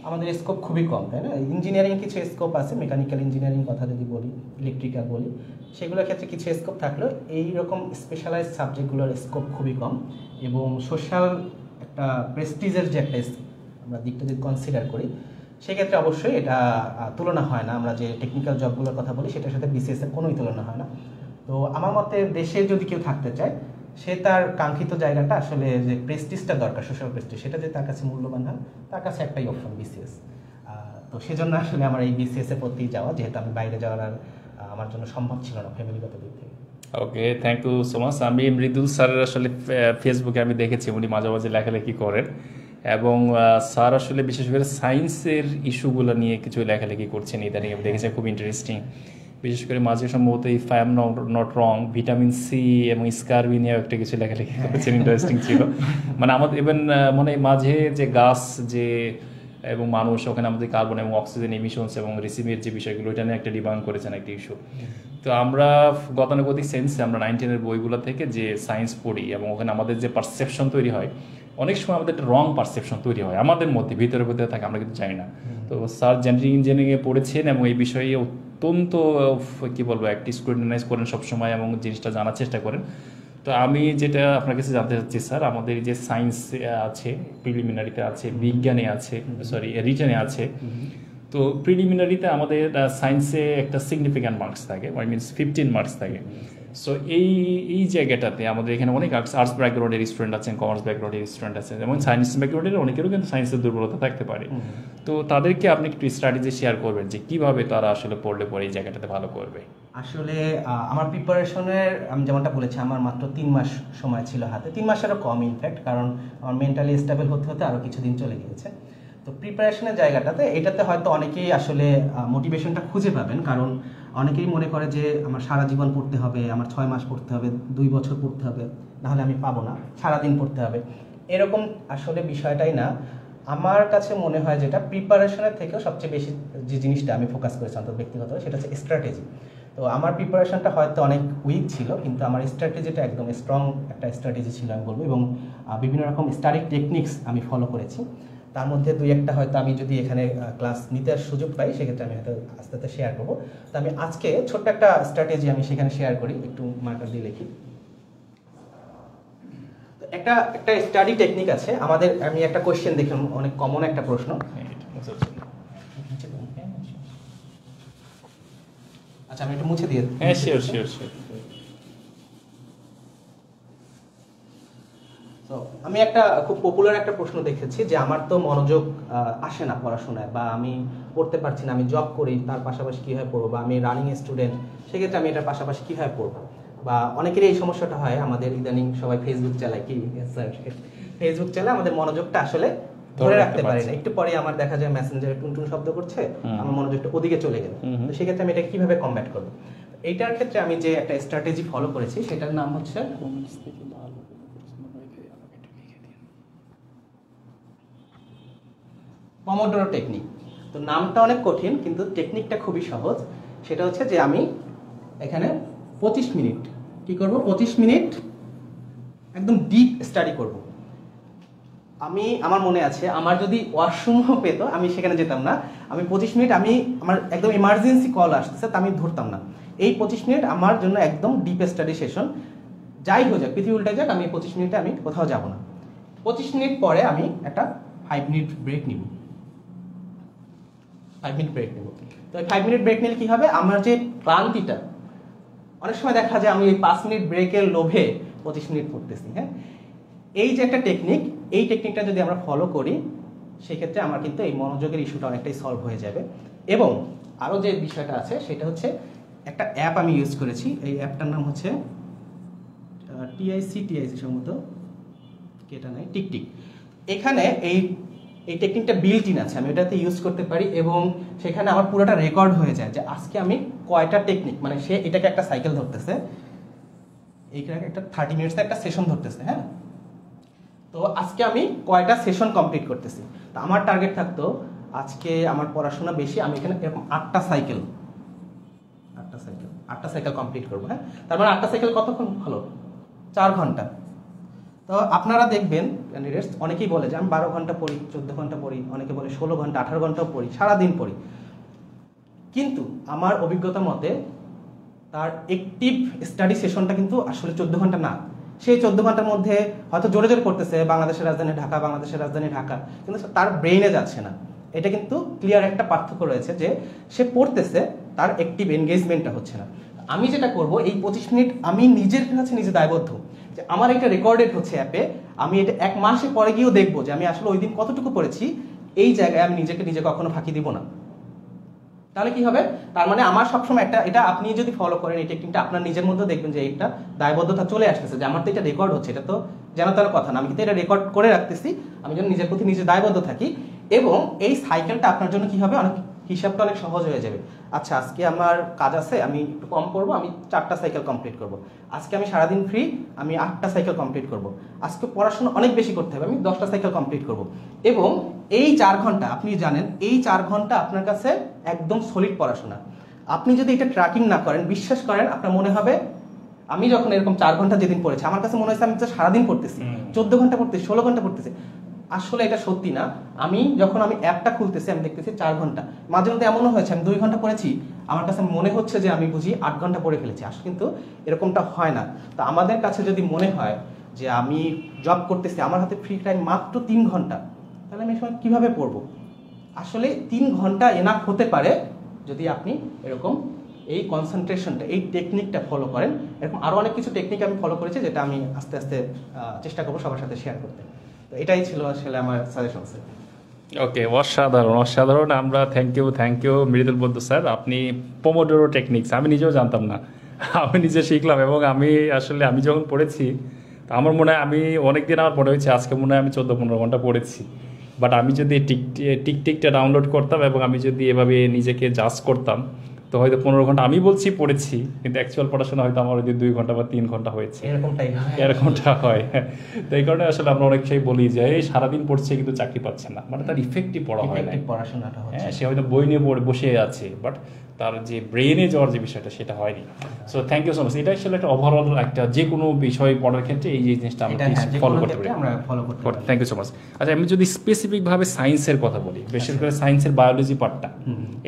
S4: আমাদের স্কোপ খুবই কম, তাই না? ইঞ্জিনিয়ারিং কিছু স্কোপ আছে, মেকানিক্যাল ইঞ্জিনিয়ারিং কথা যদি বলি, ইলেকট্রিক্যাল বলি, সেগুলোর ক্ষেত্রে কিছু স্কোপ থাকলেও এইরকম স্পেশালাইজড সাবজেক্টগুলোর স্কোপ খুবই কম। এবং সোশ্যাল একটা প্রেস্টিজের যে একটা আমরা দিকটা যদি কনসিডার করি, সেক্ষেত্রে অবশ্যই এটা তুলনা হয় না। আমরা যে টেকনিক্যাল জবগুলোর কথা বলি, সেটার সাথে বিসিএস এর কোনোই তুলনা হয় না। তো আমার মতে দেশে যদি কেউ থাকতে চায়, সে তার কাঙ্ক্ষিত জায়গাটা আসলে যে প্রেস্টিজটা দরকার, সোশ্যাল প্রেস্টিজ, সেটা যে তার কাছে মূল্যবান হয়, তার কাছে একটাই অপশন বিসিএস। তো সেজন্য আসলে আমার এই বিসিএস এর প্রতি যাওয়া, যেহেতু আমি বাইরে যাওয়ার আর আমার জন্য সম্ভব ছিল না ফ্যামিলিগত দিক থেকে।
S2: ওকে, থ্যাংক ইউ সো মাচ। আমি মৃদুল স্যারের আসলে ফেসবুকে আমি দেখেছি উনি মাঝে মাঝে লেখালেখি করেন, এবং স্যার আসলে বিশেষ করে সায়েন্সের ইস্যুগুলো নিয়ে কিছু লেখালেখি করছেন ইদানিং, আমি দেখেছি খুব ইন্টারেস্টিং। বিশেষ করে মাঝে সম্ভবত এই if I am not wrong vitamin C এবং স্কারবি নিয়েও একটা কিছু লেখালেখি করেছেন, ইন্টারেস্টিং ছিল। মানে আমাদের ইভেন মানে মাঝে যে গাছ যে এবং মানুষ, ওখানে আমাদের কার্বন এবং অক্সিজেন এমিশনস এবং রিসিভের যে বিষয়গুলো, এটা নিয়ে একটা ডিবাঙ্ক করেছেন, একটা ইস্যু। তো আমরা গতানুগতিক সেন্সে আমরা 9-10 বইগুলো থেকে যে সায়েন্স পড়ি, এবং ওখানে আমাদের যে পারসেপশন তৈরি হয়, অনেক সময় আমাদের একটা রং পারসেপশন তৈরি হয় আমাদের মধ্যে, ভিতরে ভিতরে থাকে, আমরা কিন্তু জানি না। তো স্যার জেনারেল ইঞ্জিনিয়ারিংয়ে পড়েছেন এবং এই বিষয়ে অত্যন্ত কি বলবো একটি স্ক্রুটিনাইজ করেন সবসময় এবং জিনিসটা জানার চেষ্টা করেন। তো আমি যেটা আপনার কাছে জানতে চাচ্ছি স্যার, আমাদের যে সায়েন্স আছে, প্রিলিমিনারিতে আছে, বিজ্ঞানে আছে, সরি রিটেনে আছে। তো প্রিলিমিনারিতে আমাদের সায়েন্সে একটা সিগনিফিক্যান্ট মার্কস থাকে, আই মিনস 15 মার্কস থাকে। সো এই জায়গাটাতে আমাদের এখানে অনেক আর্টস ব্যাকগ্রাউন্ডের স্টুডেন্ট আছেন, কমার্স ব্যাকগ্রাউন্ডের স্টুডেন্ট আছেন, এবং সায়েন্স ব্যাকগ্রাউন্ডের অনেকেরও কিন্তু সায়েন্সের দুর্বলতা থাকতে পারে। তো তাদেরকে আপনি একটু স্ট্র্যাটেজি শেয়ার করবেন যে কিভাবে তারা আসলে পড়লে পরে এই জায়গাটাতে ভালো করবে।
S4: আসলে আমার প্রিপারেশনের, আমি যেমনটা বলেছি, আমার মাত্র 3 মাস সময় ছিল হাতে, 3 মাসেরও কম ইনফ্যাক্ট, কারণ আমার মেন্টালি স্টেবল হতে হতে আরও কিছুদিন চলে গিয়েছে। তো প্রিপারেশনের জায়গাটাতে এটাতে হয়তো অনেকেই আসলে মোটিভেশনটা খুঁজে পাবেন, কারণ অনেকেই মনে করে যে আমার সারা জীবন পড়তে হবে, আমার 6 মাস পড়তে হবে, 2 বছর পড়তে হবে, নাহলে আমি পাবো না, সারাদিন পড়তে হবে, এরকম আসলে বিষয়টাই না। আমার কাছে মনে হয় যেটা প্রিপারেশনের থেকেও সবচেয়ে বেশি যে জিনিসটা আমি ফোকাস করেছি অন্তত ব্যক্তিগতভাবে, সেটা হচ্ছে স্ট্র্যাটেজি। তো আমার প্রিপারেশনটা হয়তো অনেক উইক ছিল, কিন্তু আমার স্ট্র্যাটেজিটা একদম স্ট্রং একটা স্ট্র্যাটেজি ছিল আমি বলবো, এবং বিভিন্ন রকম স্টাডি টেকনিক্স আমি ফলো করেছি। তার মধ্যে 2-1টা হয়তো আমি যদি এখানে ক্লাস নিতে সুযোগ পাই, সেক্ষেত্রে আমি হয়তো আস্তে আস্তে শেয়ার করবো। তো আমি আজকে ছোট্ট একটা স্ট্র্যাটেজি আমি সেখানে শেয়ার করি, একটু মার্কার দিয়ে লিখি। একটা স্টাডি টেকনিক আছে আমাদের, আমি একটা কোয়েশ্চেন দেখলাম, অনেক কমন একটা প্রশ্ন। আচ্ছা, আমি একটু মুছে দিয়ে।
S2: হ্যাঁ, শিওর শিওর শিওর।
S4: তো আমি একটা খুব পপুলার একটা প্রশ্ন দেখেছি যে আমার তো মনোযোগ আসে না পড়াশোনায়, বা আমি পড়তে পারছি না, আমি জব করি, তার পাশাপাশি কীভাবে পড়বো, বা আমি রানিং স্টুডেন্ট, সেক্ষেত্রে আমি এটার পাশাপাশি কীভাবে পড়বো। বা অনেকেরই এই সমস্যাটা হয়, আমাদের ইদানিং সবাই ফেসবুক চালায়, কি স্যার ফেসবুক চালায়, আমাদের মনোযোগটা আসলে ধরে রাখতে পারি না, একটু পরে আমার দেখা যায় মেসেঞ্জারে টুনটুন শব্দ করছে, আমার মনোযোগটা ওদিকে চলে গেল। তো সেক্ষেত্রে আমি এটা কিভাবে কমব্যাট করবো, এইটার ক্ষেত্রে আমি যে একটা স্ট্র্যাটেজি ফলো করেছি সেটার নাম হচ্ছে পমোডোরো টেকনিক। তো নামটা অনেক কঠিন, কিন্তু টেকনিকটা খুবই সহজ। সেটা হচ্ছে যে আমি এখানে 25 মিনিট কি করব, 25 মিনিট একদম ডিপ স্টাডি করব। আমার মনে আছে, আমার যদি ওয়াশরুমও পেতো আমি সেখানে যেতাম না। আমি 25 মিনিট, আমার একদম ইমার্জেন্সি কল আসতেছে, তা আমি ধরতাম না। এই 25 মিনিট আমার জন্য একদম ডিপ স্টাডি সেশন। যাই হয়ে যাক, পৃথিবী উল্টে যাক, আমি 25 মিনিটে আমি কোথাও যাব না। 25 মিনিট পরে আমি একটা 5 মিনিট ব্রেক নিব। 5 মিনিট ব্রেক নেব। তো 5 মিনিট ব্রেক নিলে কি হবে, আমার যে ক্লান্তিটা, অনেক সময় দেখা যায় আমি এই 5 মিনিট ব্রেকের লোভে 25 মিনিট পড়তেছি। হ্যাঁ, এই যে একটা টেকনিক, এই টেকনিকটা যদি আমরা ফলো করি, সেক্ষেত্রে আমার কিন্তু এই মনোযোগের ইস্যুটা অনেকটাই সলভ হয়ে যাবে। এবং আরও যে বিষয়টা আছে সেটা হচ্ছে, একটা অ্যাপ আমি ইউজ করেছি, এই অ্যাপটার নাম হচ্ছে টিআইসি সম্ভবত, কেটা নাই, টিকটিক। এখানে এই টেকনিকটা বিল্ট ইন আছে, আমি এটাতে ইউজ করতে পারি, এবং সেখানে আমার পুরোটা রেকর্ড হয়ে যায় যে আজকে আমি কয়টা টেকনিক, মানে সে এটাকে একটা সাইকেল ধরতেছে, এইখানে একটা 30 মিনিটসে একটা সেশন ধরতেছে। হ্যাঁ, তো আজকে আমি কয়টা সেশন কমপ্লিট করতেছি। তো আমার টার্গেট থাকতো, আজকে আমার পড়াশোনা বেশি, আমি এখানে এরকম 8টা সাইকেল কমপ্লিট করবো। হ্যাঁ, তার মানে 8টা সাইকেল কতক্ষণ হলো, 4 ঘন্টা। তো আপনারা দেখবেন ক্যান্ডিডেটস অনেকেই বলে যে আমি 12 ঘন্টা পড়ি, 14 ঘন্টা পড়ি, অনেকে বলে 16 ঘন্টা, 18 ঘন্টাও পড়ি, সারাদিন পড়ি। কিন্তু আমার অভিজ্ঞতা মতে তার অ্যাক্টিভ স্টাডি সেশনটা কিন্তু আসলে 14 ঘন্টা না। সেই 14 ঘন্টার মধ্যে হয়তো জোরে জোরে পড়তেছে, বাংলাদেশের রাজধানী ঢাকা, কিন্তু তার ব্রেইনে যাচ্ছে না। এটা কিন্তু ক্লিয়ার একটা পার্থক্য রয়েছে, যে সে পড়তেছে, তার অ্যাক্টিভ এনগেজমেন্টটা হচ্ছে না। আমি যেটা করব, এই 25 মিনিট আমি নিজের কাছে নিজে দায়বদ্ধ যে আমার এটা রেকর্ডেড হচ্ছে অ্যাপে, আমি এটা 1 মাসে পরে গিয়েও দেখবো যে আমি আসলে ওই দিন কতটুকু পড়েছি, এই জায়গায় আমি নিজে কখনো ফাঁকি দিব না। তাহলে কি হবে, তার মানে আমার সবসময় একটা, এটা আপনি যদি ফলো করেন এই টেকনিকটা, আপনার নিজের মধ্যে দেখবেন যে একটা দায়বদ্ধতা চলে আসতেছে যে আমার তো এটা রেকর্ড হচ্ছে, এটা তো যেন তার কথা না, আমি কিন্তু এটা রেকর্ড করে রাখতেছি, আমি যেন নিজের প্রতি নিজে দায়বদ্ধ থাকি। এবং এই সাইকেলটা আপনার জন্য কি হবে, অনেক হিসাবটা অনেক সহজ হয়ে যাবে। আচ্ছা আজকে আমার কাজ আছে, আমি একটু কম করবো, আমি 4টা সাইকেল কমপ্লিট করব। আজকে আমি সারাদিন ফ্রি, আমি 8টা সাইকেল কমপ্লিট করব। আজকে পড়াশোনা অনেক বেশি করতে হবে, আমি 10টা সাইকেল কমপ্লিট করব। এবং এই 4 ঘন্টা, আপনি জানেন এই 4 ঘন্টা আপনার কাছে একদম সলিড পড়াশোনা। আপনি যদি এটা ট্র্যাকিং না করেন, বিশ্বাস করেন আপনার মনে হবে, আমি যখন এরকম 4 ঘন্টা যেদিন পড়েছি আমার কাছে মনে হয়েছে আমি তো সারাদিন পড়তেছি, 14 ঘন্টা পড়তেছি, 16 ঘন্টা পড়তেছি। আসলে এটা সত্যি না। আমি যখন অ্যাপটা খুলতেছি আমি দেখতেছি 4 ঘন্টা, মাঝে মধ্যে এমনও হয়েছে আমি 2 ঘন্টা পড়েছি, আমার কাছে মনে হচ্ছে যে আমি বুঝি 8 ঘন্টা পড়ে ফেলেছি। আসলে কিন্তু এরকমটা হয় না। তো আমাদের কাছে যদি মনে হয় যে আমি জব করতেছি, আমার হাতে ফ্রি টাইম মাত্র 3 ঘন্টা, তাহলে আমি সময় কীভাবে পড়বো? আসলে 3 ঘন্টা এনাফ হতে পারে যদি আপনি এরকম এই কনসেন্ট্রেশনটা, এই টেকনিকটা ফলো করেন। এরকম আরও অনেক কিছু টেকনিক আমি ফলো করেছি, যেটা আমি আস্তে আস্তে চেষ্টা করবো সবার সাথে শেয়ার করতে। তো এটাই ছিল আসলে আমার সাজেশন।
S2: ওকে, অসাধারণ। আমরা থ্যাংক ইউ মৃদুল বন্ধু স্যার, আপনি পোমোডোরো টেকনিক্স আমি নিজেও জানতাম না, আমি নিজে শিখলাম। এবং আমি যখন পড়েছি আমার মনে হয়, আমি অনেকদিন আমার মনে হয়েছে আজকে মনে হয় আমি 14-15 ঘন্টা পড়েছি। বাট আমি যদি টিকটিকটা ডাউনলোড করতাম এবং আমি যদি এভাবে নিজেকে জাজ করতাম, তো হয়তো 15 ঘন্টা আমি বলছি পড়েছি, কিন্তু অ্যাকচুয়াল পড়াশোনা হয়তো আমার ওই 2 ঘন্টা বা 3 ঘন্টা হয়েছে, এরকমটা হয়। তো এই কারণে আসলে আমরা অনেক সময় বলি যে এই সারাদিন পড়ছে কিন্তু চাকরি পাচ্ছে না, মানে তার ইফেক্টিভ পড়া হয় না,
S4: পড়াশোনাটা হচ্ছে।
S2: হ্যাঁ, সে হয়তো বই নিয়ে বসে আছে, বাট তার যে ব্রেনে যাওয়ার যে বিষয়টা সেটা হয়নি। So thank you so much. এটা আসলে একটা ওভারঅল একটা যে কোনো বিষয় পড়ার ক্ষেত্রে এই জিনিসটা আমরা ফলো করতে পারি। Thank you so much. আচ্ছা, আমি যদি স্পেসিফিকভাবে সায়েন্সের কথা বলি, বিশেষ করে সায়েন্সের বায়োলজি পার্টটা,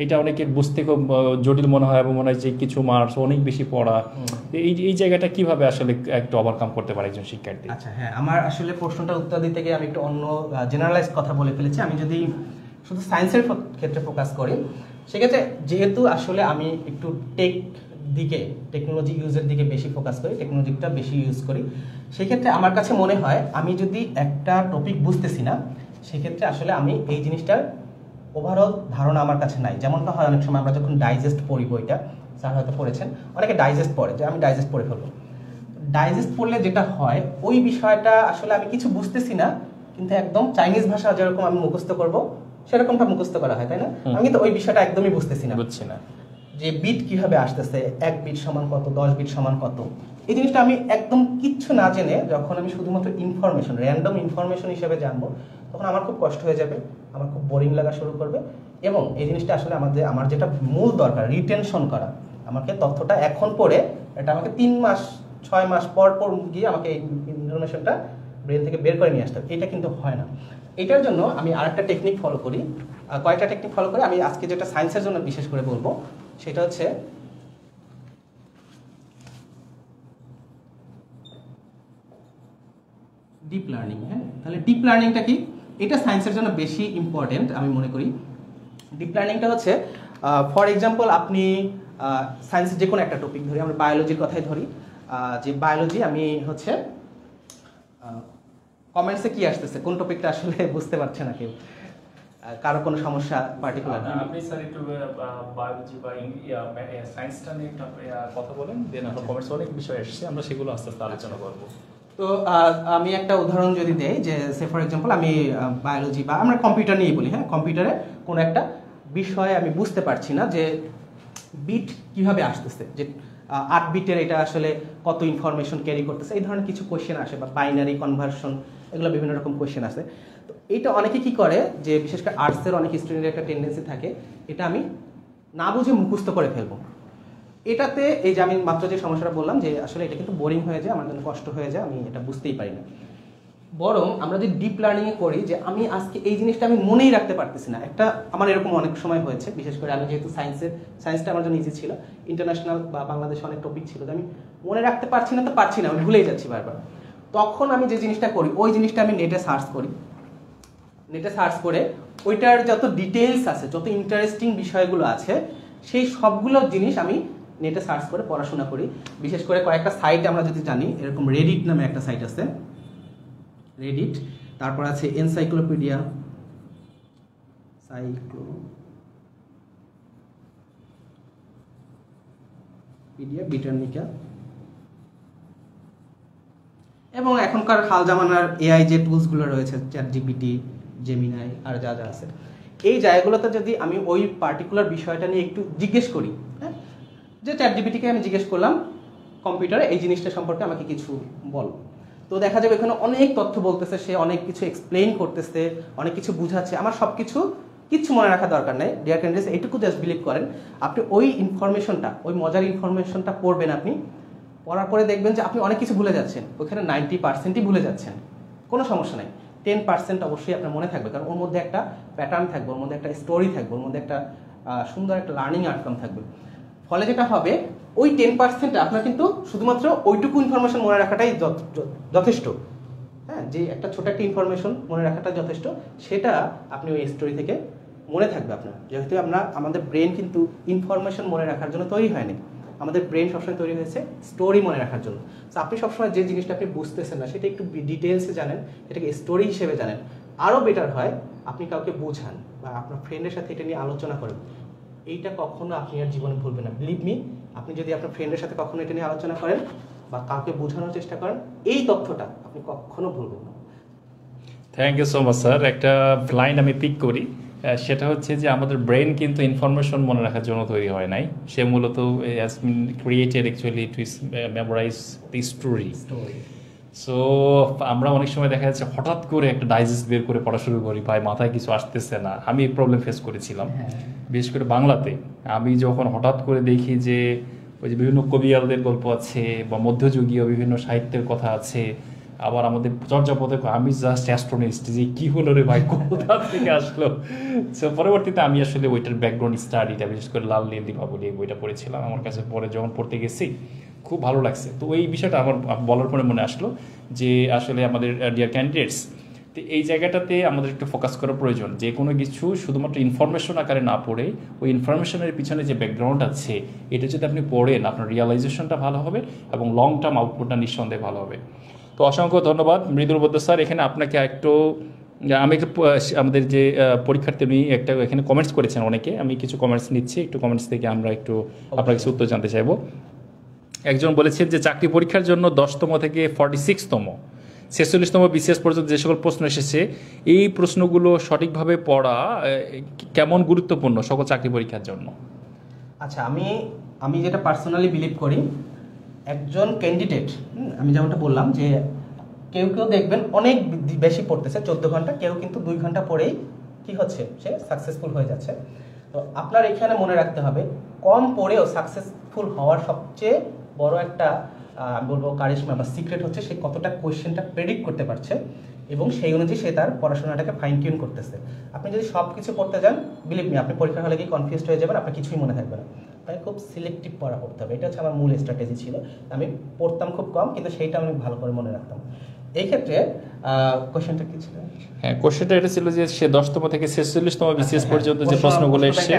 S2: এটা অনেকের বুঝতে খুব জটিল মনে হয় এবং মনে হয় যে কিছু মার্কস অনেক বেশি পড়া, এই জায়গাটা কিভাবে আসলে একটু ওভারকাম করতে পারে একজন শিক্ষার্থী?
S4: আচ্ছা হ্যাঁ, আমার আসলে প্রশ্নটার উত্তর দিতে গিয়ে আমি একটু অন্য জেনারেলাইজ কথা বলে ফেলেছি। আমি যদি শুধু সায়েন্সের ক্ষেত্রে ফোকাস করি, সেক্ষেত্রে যেহেতু আসলে আমি একটু টেকনোলজি ইউজের দিকে বেশি ফোকাস করি, টেকনোলজিটা বেশি ইউজ করি, সেক্ষেত্রে আমার কাছে মনে হয় আমি যদি একটা টপিক বুঝতেছি না, সেক্ষেত্রে আসলে আমি এই জিনিসটার ওভারঅল ধারণা আমার কাছে নাই। যেমনটা হয় অনেক সময় আমরা যখন ডাইজেস্ট পড়ি, বইটা স্যার হয়তো পড়েছেন, অনেকে ডাইজেস্ট পড়ে যে আমি ডাইজেস্ট পড়ে ফেলবো। ডাইজেস্ট পড়লে যেটা হয়, ওই বিষয়টা আসলে আমি কিছু বুঝতেছি না, কিন্তু একদম চাইনিজ ভাষা যেরকম আমি মুখস্থ করব সেরকমটা মুখস্থ করা হয়, তাই না? আমি কিন্তু ওই বিষয়টা একদমই বুঝছি না, যে বিট কিভাবে আসতেছে, 1 বিট সমান কত, 10 বিট সমান কত, এই জিনিসটা আমি একদম কিচ্ছু না জেনে যখন আমি শুধুমাত্র ইনফরমেশন, র্যান্ডম ইনফরমেশন হিসেবে জানবো, তখন আমার খুব কষ্ট হয়ে যাবে, আমার খুব বোরিং লাগা শুরু করবে। এবং এই জিনিসটা আসলে আমার যেটা মূল দরকার, রিটেনশন করা, আমাকে তথ্যটা এখন পড়ে এটা আমাকে 3 মাস 6 মাস পর গিয়ে আমাকে এই ইনফরমেশনটা ব্রেন থেকে বের করে নিয়ে আসতে হবে, এটা কিন্তু হয় না। এটার জন্য আমি আরেকটা টেকনিক ফলো করি, কয়েকটা টেকনিক ফলো করে আমি আজকে যেটা সায়েন্সের জন্য বিশেষ করে বলবো, সেটা হচ্ছে ডিপ লার্নিং। হ্যাঁ, তাহলে ডিপ লার্নিংটা কি? এটা সায়েন্সের জন্য বেশি ইম্পর্টেন্ট আমি মনে করি। ডিপ লার্নিংটা হচ্ছে, ফর এক্সাম্পল আপনি সায়েন্সের যে কোনো একটা টপিক ধরি, আমরা বায়োলজির কথাই ধরি, যে বায়োলজি আমি হচ্ছে কমেন্টসে কি আসতেছে, কোন টপিকটা আসলে বুঝতে পারছে না কেউ, কারো কোনো সমস্যা পার্টিকুলার?
S2: আপনি স্যার একটু বায়োলজি বা সায়েন্সটা নিয়ে একটু কথা বলেন, দেন আমরা কমেন্টস অনেক বিষয় এসেছে, আমরা সেগুলো আস্তে আস্তে আলোচনা করবো।
S4: তো আমি একটা উদাহরণ যদি দেই, যে সে ফর এক্সাম্পল আমি বায়োলজি বা আমরা কম্পিউটার নিয়ে বলি, হ্যাঁ, কম্পিউটারে কোনো একটা বিষয়ে আমি বুঝতে পারছি না যে বিট কিভাবে আসতেছে, যে 8 বিটের এটা আসলে কত ইনফরমেশন ক্যারি করতেছে, এই ধরনের কিছু কোয়েশ্চেন আসে, বা বাইনারি কনভার্সন, এগুলো বিভিন্ন রকম কোয়েশ্চেন আসে। তো এইটা অনেকে কি করে, যে বিশেষ করে আর্টসের অনেক স্টুডেন্টের একটা টেন্ডেন্সি থাকে, এটা আমি না বুঝে মুখস্থ করে ফেলবো। এটাতে এই যে আমি মাত্র যে সমস্যাটা বললাম, যে আসলে এটা কিন্তু বোরিং হয়ে যায়, আমার জন্য কষ্ট হয়ে যায়, আমি এটা বুঝতেই পারি না। বরং আমরা যদি ডিপ লার্নিংয়ে করি, যে আমি আজকে এই জিনিসটা আমি মনেই রাখতে পারতেছি না, একটা আমার এরকম অনেক সময় হয়েছে, বিশেষ করে আমি যেহেতু সায়েন্সটা আমার জন্য ইজি ছিল, ইন্টারন্যাশনাল বা বাংলাদেশে অনেক টপিক ছিল, আমি মনে রাখতে পারছি না, আমি ভুলেই যাচ্ছি বারবার। তখন আমি যে জিনিসটা করি, ওই জিনিসটা আমি নেটে সার্চ করে ওইটার যত ডিটেলস আছে, যত ইন্টারেস্টিং বিষয়গুলো আছে, সেই সবগুলো জিনিস আমি নেটে সার্চ করে পড়াশোনা করি। বিশেষ করে কয়েকটা সাইট আমরা যদি জানি, এরকম রেডিট নামে একটা সাইট আছে, রেডিট, তারপর আছে এনসাইক্লোপিডিয়া, ব্রিটানিকা, এবং এখনকার হাল জামানার এআই যে টুলসগুলো রয়েছে, ChatGPT, জেমিনাই আর যা যা আছে, এই জায়গাগুলোতে যদি আমি ওই পার্টিকুলার বিষয়টা নিয়ে একটু জিজ্ঞেস করি, হ্যাঁ, যে ChatGPT-কে আমি জিজ্ঞেস করলাম কম্পিউটারে এই জিনিসটা সম্পর্কে আমাকে কিছু বল, তো দেখা যাবে এখানে অনেক তথ্য বলতেছে, সে অনেক কিছু এক্সপ্লেইন করতেছে, অনেক কিছু বুঝাচ্ছে। আমার সব কিচ্ছু মনে রাখা দরকার নেই ডিয়ার ক্যান্ডিডেটস, এইটুকু জাস্ট বিলিভ করেন, আপনি ওই ইনফরমেশনটা, ওই মজার ইনফরমেশনটা পড়বেন, আপনি পড়ার পরে দেখবেন যে আপনি অনেক কিছু ভুলে যাচ্ছেন, ওখানে 90%ই ভুলে যাচ্ছেন, কোনো সমস্যা নাই, 10% অবশ্যই আপনার মনে থাকবে, কারণ ওর মধ্যে একটা প্যাটার্ন থাকবে, ওর মধ্যে একটা স্টোরি থাকবে, ওর মধ্যে একটা সুন্দর একটা লার্নিং আউটকাম থাকবে। ফলে যেটা হবে, ওই 10% আপনার কিন্তু শুধুমাত্র ওইটুকু ইনফরমেশন মনে রাখাটাই যথেষ্ট। হ্যাঁ, যে একটা ছোট একটা ইনফরমেশন মনে রাখাটা যথেষ্ট, সেটা আপনি ওই স্টোরি থেকে মনে থাকবে আপনার। যেহেতু আমাদের ব্রেন কিন্তু ইনফরমেশন মনে রাখার জন্য তৈরি হয়নি, আমাদের ব্রেন সবসময় তৈরি হয়েছে স্টোরি মনে রাখার জন্য। তো আপনি সবসময় যে জিনিসটা আপনি বুঝতেছেন না, সেটা একটু ডিটেলসে জানেন, এটাকে স্টোরি হিসেবে জানেন। আরও বেটার হয় আপনি কাউকে বোঝান বা আপনার ফ্রেন্ডের সাথে এটা নিয়ে আলোচনা করেন, এইটা কখনো আপনি আর জীবনে ভুলবেন না। বিলিভ মি, আপনি যদি আপনার ফ্রেন্ডের সাথে কখনো এটা নিয়ে আলোচনা করেন বা কাউকে বোঝানোর চেষ্টা করেন, এই তথ্যটা আপনি কখনো ভুলবেন না।
S2: Thank you so much sir. একটা লাইন আমি পিক করি, সেটা হচ্ছে যে আমাদের ব্রেন কিন্তু ইনফরমেশন মনে রাখার জন্য তৈরি হয় নাই, সে মূলত has been created actually to memorize the story. So আমরা অনেক সময় দেখা যাচ্ছে হঠাৎ করে একটা ডাইজেস্ট বের করে পড়া শুরু করি, ভাই মাথায় কিছু আসতেছে না। আমি এই প্রবলেম ফেস করেছিলাম, বিশেষ করে বাংলাতে। আমি যখন হঠাৎ করে দেখি যে ওই যে বিভিন্ন কবিয়ালদের গল্প আছে বা মধ্যযুগীয় বিভিন্ন সাহিত্যের কথা আছে, আবার আমাদের চর্যাপদে আমি জাস্ট অ্যাস্ট্রোনিস্ট, যে কী হলো রে ভাই, কোথা থেকে আসলো। সো পরবর্তীতে আমি আসলে ওইটার ব্যাকগ্রাউন্ড স্টাডিটা, বিশেষ করে লাল নীল দীপাবলি, এই বইটা পড়েছিলাম। আমার কাছে পরে যখন পড়তে গেছি খুব ভালো লাগছে। তো ওই বিষয়টা আমার বলার পরে মনে আসলো যে আসলে আমাদের ডিয়ার ক্যান্ডিডেটস, তো এই জায়গাটাতে আমাদের একটু ফোকাস করা প্রয়োজন। যে কোনো কিছু শুধুমাত্র ইনফরমেশন আকারে না পড়ে, ওই ইনফরমেশনের পিছনে যে ব্যাকগ্রাউন্ড আছে, এটা যদি আপনি পড়েন, আপনার রিয়ালাইজেশনটা ভালো হবে এবং লং টার্ম আউটপুটটা নিঃসন্দেহে ভালো হবে। তো অসংখ্য ধন্যবাদ মৃদুল বৈদ্য স্যার। এখানে আপনাকে আমি একটু আমাদের যে পরীক্ষার্থী উনি একটা এখানে কমেন্টস করেছেন অনেকে, আমি কিছু কমেন্টস নিচ্ছি, একটু কমেন্টস থেকে আমরা একটু আপনার কিছু উত্তর জানতে চাইবো। একজন বলেছেন যে চাকরি পরীক্ষার জন্য 10তম থেকে 46তম 46তম বিসিএস পর্যন্ত যে সকল প্রশ্ন এসেছে, এই প্রশ্নগুলো সঠিকভাবে পড়া কেমন গুরুত্বপূর্ণ সকল চাকরি পরীক্ষার জন্য?
S4: আচ্ছা, আমি যেটা পার্সোনালি বিলিভ করি, একজন ক্যান্ডিডেট, আমি যেমনটা বললাম যে কেউ দেখবেন অনেক বেশি পড়তেছে 14 ঘন্টা, কেউ কিন্তু 2 ঘন্টা পরেই কি হচ্ছে, সে সাকসেসফুল হয়ে যাচ্ছে। তো আপনার এখানে মনে রাখতে হবে, কম পড়েও সাকসেসফুল হওয়ার সবচেয়ে বড় একটা আমি বলবো কারিশমা বা সিক্রেট হচ্ছে সে কতটা কোয়েশ্চেনটা প্রেডিক্ট করতে পারছে এবং সেই অনুযায়ী সে তার পড়াশোনাটাকে ফাইন টিউন করতেছে। আপনি যদি সব কিছু পড়তে যান, বিলিভ মি, আপনি পরীক্ষা হলে গিয়ে কনফিউজড হয়ে যাবেন, আপনার কিছুই মনে থাকবে না। তাই খুব সিলেক্টিভ পড়া পড়তে হবে, এটা হচ্ছে আমার মূল স্ট্র্যাটেজি ছিল। আমি পড়তাম খুব কম, কিন্তু সেইটা আমি ভালো করে মনে রাখতাম। এই ক্ষেত্রে কোয়েশ্চেনটা কি ছিল?
S2: হ্যাঁ, কোয়েশ্চেনটা এটা ছিল যে সে 10তম থেকে 46তম বিসিএস পর্যন্ত যে প্রশ্নগুলো এসেছে,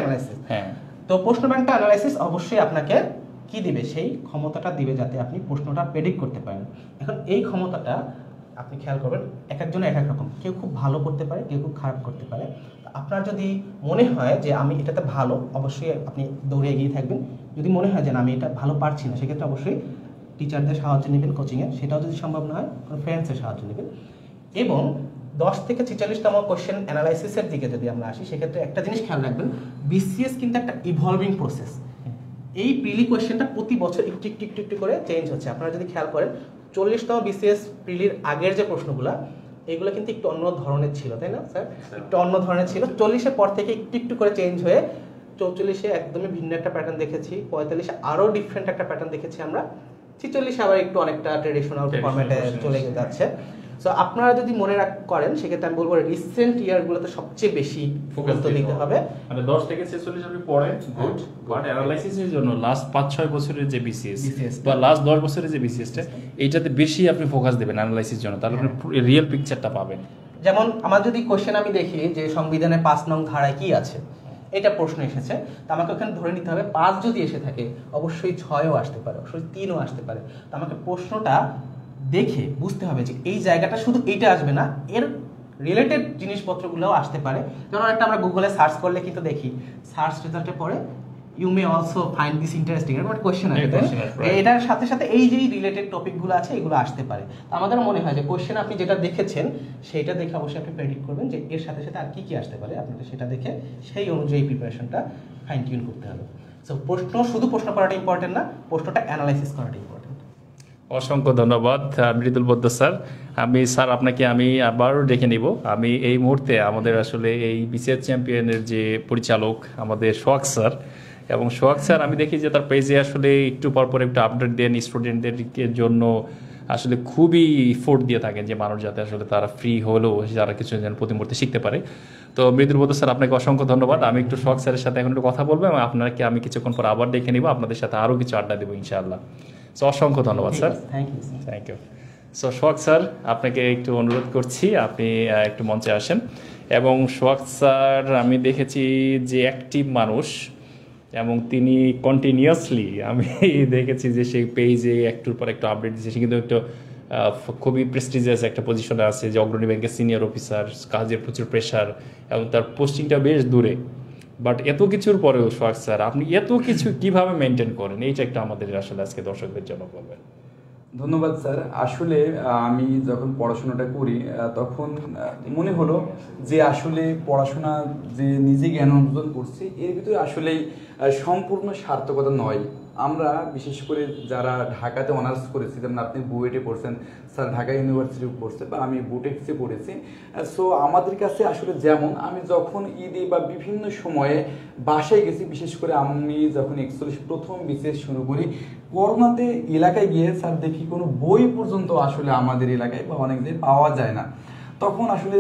S2: হ্যাঁ, তো
S4: প্রশ্ন ব্যাংকটা অ্যানালাইসিস অবশ্যই আপনাকে কি দিবে, সেই ক্ষমতাটা দিবে যাতে আপনি প্রশ্নটা প্রেডিক্ট করতে পারেন। এখন এই ক্ষমতাটা আপনি খেয়াল করবেন, এক একজনের এক এক রকম, কেউ খুব ভালো করতে পারে, কেউ খুব খারাপ করতে পারে। আপনার যদি মনে হয় যে আমি এটাতে ভালো, অবশ্যই আপনি দৌড়ে এগিয়ে থাকবেন। যদি মনে হয় যে আমি এটা ভালো পারছি না, সেক্ষেত্রে অবশ্যই টিচারদের সাহায্য নেবেন কোচিংয়ে, সেটাও যদি সম্ভব না হয় কোনো ফ্রেন্ডসের সাহায্য নেবেন। এবং 10 থেকে 46তম কোশ্চেন অ্যানালাইসিসের দিকে যদি আমরা আসি, সেক্ষেত্রে একটা জিনিস খেয়াল রাখবেন, বিসিএস কিন্তু একটা ইভলভিং প্রসেস। এই প্রিলি কোয়েশ্চেনটা প্রতি বছর একটু একটু একটু একটু করে চেঞ্জ হচ্ছে। আপনারা যদি খেয়াল করেন, 40তম বিসিএস প্রিলির আগের যে প্রশ্নগুলো, এগুলো কিন্তু একটু অন্য ধরনের ছিল, তাই না স্যার? একটু অন্য ধরনের ছিল। 40-এর পর থেকে একটু একটু করে চেঞ্জ হয়ে 44-এ একদমই ভিন্ন একটা প্যাটার্ন দেখেছি, 45-এ আরও ডিফারেন্ট একটা প্যাটার্ন দেখেছি আমরা, 46-এ আবার একটু অনেকটা ট্রেডিশনাল ফরম্যাটে চলে যাচ্ছে। সো আপনারা যদি মনে করেন, সেক্ষেত্রে আমি বলবো রিসেন্ট ইয়ারগুলোতে সবচেয়ে বেশি ফোকাস দিতে হবে।
S2: মানে 10 থেকে 46 আপনি পড়েন, গুড, বাট অ্যানালাইসিসের জন্য লাস্ট 5-6 বছরের যে বিসিএস বা লাস্ট 10 বছরের যে বিসিএসটা, এইটাতে বেশি আপনি ফোকাস দেবেন অ্যানালাইসিসের জন্য, তাহলে আপনি রিয়েল পিকচারটা পাবেন।
S4: যেমন আমার যদি কোশ্চেন আমি দেখি যে সংবিধানের 5 নং ধারায় কি আছে, এটা প্রশ্ন এসেছে, তো আমাকে ওখানে ধরে নিতে হবে 5 যদি এসে থাকে অবশ্যই 6ও আসতে পারে, অবশ্যই 3ও আসতে পারে। তো আমাকে প্রশ্নটা দেখে বুঝতে হবে যে এই জায়গাটা শুধু এইটা আসবে না, এর রিলেটেড জিনিসপত্রগুলোও আসতে পারে। যেমন একটা আমরা গুগলে সার্চ করলে কিন্তু দেখি সার্চ রেজাল্টে পরে you may also find this interesting, এরকম একটা কোয়েশ্চেন আসবে। এটার সাথে সাথে এই যে রিলেটেড টপিকগুলো আছে এগুলো আসতে পারে। তো আমাদের মনে হয় যে কোয়েশ্চেন আপনি যেটা দেখেছেন সেইটা দেখে অবশ্যই আপনি প্রেডিক্ট করবেন যে এর সাথে সাথে আর কি কি আসতে পারে, আপনাকে সেটা দেখে সেই অনুযায়ী প্রিপারেশনটা ফাইন টিউন করতে হবে। সো শুধু প্রশ্ন করাটা ইম্পর্টেন্ট না, প্রশ্নটা অ্যানালাইসিস করাটা ইম্পর্টেন্ট।
S2: অসংখ্য ধন্যবাদ মৃদুল বদ্দ স্যার। স্যার আপনাকে আমি আবারও ডেকে নিব। আমি এই মুহূর্তে আমাদের আসলে এই বিসিএস চ্যাম্পিয়নের যে পরিচালক আমাদের সোহাগ স্যার, এবং সোহাগ স্যার আমি দেখি যে তার পেজে আসলে একটু পরপর একটু আপডেট দেন স্টুডেন্টদের জন্য, আসলে খুবই ইফোর্ট দিয়ে থাকেন যে মানুষ যাতে আসলে তারা ফ্রি হলেও যারা কিছু যেন প্রতি মুহূর্তে শিখতে পারে। তো মৃদুল বদ্দ স্যার আপনাকে অসংখ্য ধন্যবাদ। আমি একটু সোহাগ স্যারের সাথে এখন একটু কথা বলবো এবং আপনাকে আমি কিছুক্ষণ পর আবার ডেকে নিব, আপনাদের সাথে আরও কিছু আড্ডা দেবো ইনশাআল্লাহ। সো অসংখ্য ধন্যবাদ sir. Thank you. So Sohag sir আপনাকে একটু অনুরোধ করছি আপনি একটু মঞ্চে আসেন। এবং সোহাগ স্যার আমি দেখেছি যে অ্যাক্টিভ মানুষ, এবং তিনি কন্টিনিউয়াসলি আমি দেখেছি যে সেই পেজে একটুর পর একটু আপডেট দিচ্ছে। সে কিন্তু একটু খুবই প্রেস্টিজিয়াস একটা পজিশনে আছে, যে অগ্রণী ব্যাংকের সিনিয়র অফিসার, কাজের প্রচুর প্রেশার এবং তার পোস্টিংটা বেশ দূরে। বাট এত কিছুর পরেও সোহাগ স্যার আপনি এত কিছু কিভাবে মেনটেন করেন, এইটা একটা আমাদের আসলে আজকে দর্শকদের জন্য বলবেন।
S1: ধন্যবাদ স্যার। আসলে আমি যখন পড়াশোনাটা করি তখন মনে হলো যে আসলে পড়াশোনা যে নিজে জ্ঞান অর্জন করছি এর ভিতরে আসলেই সম্পূর্ণ সার্থকতা নয়। আমরা বিশেষ করে যারা ঢাকাতে অনার্স করেছি, যেমন আপনি বুয়েটে পড়ছেন, স্যার ঢাকা ইউনিভার্সিটি পড়ছে, বা আমি বুটেক্সে পড়েছি। সো আমাদের কাছে আসলে যেমন আমি যখন ঈদে বা বিভিন্ন সময়ে বাসায় গেছি, বিশেষ করে আমি যখন 41 প্রথম বিসিএস শুরু করি, করোনাতে এলাকায় গিয়ে স্যার দেখি কোনো বই পর্যন্ত আসলে আমাদের এলাকায় বা অনেক জায়গায় পাওয়া যায় না। তখন আসলে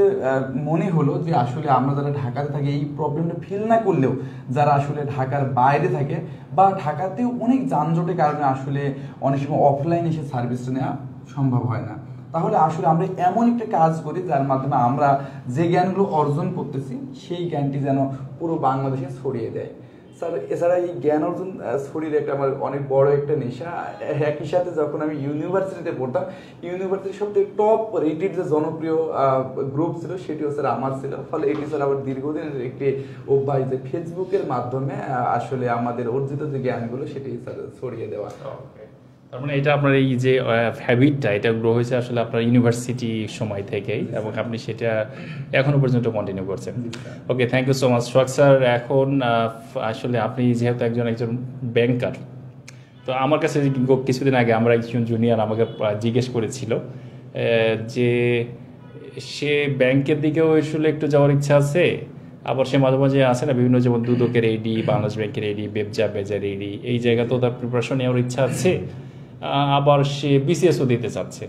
S1: মনে হলো যে আসলে আমরা যারা ঢাকাতে থাকি এই প্রবলেমটা ফিল না করলেও যারা আসলে ঢাকার বাইরে থাকে বা ঢাকাতেও অনেক যানজটের কারণে আসলে অনেক সময় অফলাইন এসে সার্ভিসটা নেওয়া সম্ভব হয় না, তাহলে আসলে আমরা এমন একটা কাজ করি যার মাধ্যমে আমরা যে জ্ঞানগুলো অর্জন করতেছি সেই জ্ঞানটি যেন পুরো বাংলাদেশে ছড়িয়ে দেয়। স্যার এছাড়া এই জ্ঞান অর্জন ছড়িয়ে একটা আমার অনেক বড় একটা নেশা। একই সাথে যখন আমি ইউনিভার্সিটিতে পড়তাম, ইউনিভার্সিটির সবথেকে টপ রেটেড যে জনপ্রিয় গ্রুপ ছিল সেটিও স্যার আমার ছিল। ফলে এটি স্যার আমার দীর্ঘদিনের একটি অভ্যাস যে ফেসবুকের মাধ্যমে আসলে আমাদের অর্জিত যে জ্ঞানগুলো সেটি স্যার ছড়িয়ে দেওয়া।
S2: তার মানে এটা আপনার এই যে হ্যাবিটটা এটা গ্রো হয়েছে আসলে আপনার ইউনিভার্সিটি সময় থেকেই, এবং আপনি সেটা এখনো পর্যন্ত কন্টিনিউ করছেন। Okay, thank you so much Sohag sir. এখন আসলে আপনি যেহেতু একজন ব্যাংকার, তো আমার কাছে কিছুদিন আগে আমরা একজন জুনিয়র আমাকে জিজ্ঞেস করেছিল যে সে ব্যাংকের দিকেও আসলে একটু যাওয়ার ইচ্ছা আছে, আবার সে মাঝে মাঝে আছে না বিভিন্ন, যেমন দুদকের এডি, বাংলাদেশ ব্যাংকের এডি, বেজার এডি, এই জায়গাতেও তার প্রিপারেশন নেওয়ার ইচ্ছা আছে, আবার সে বিসিএসও দিতে চাচ্ছে।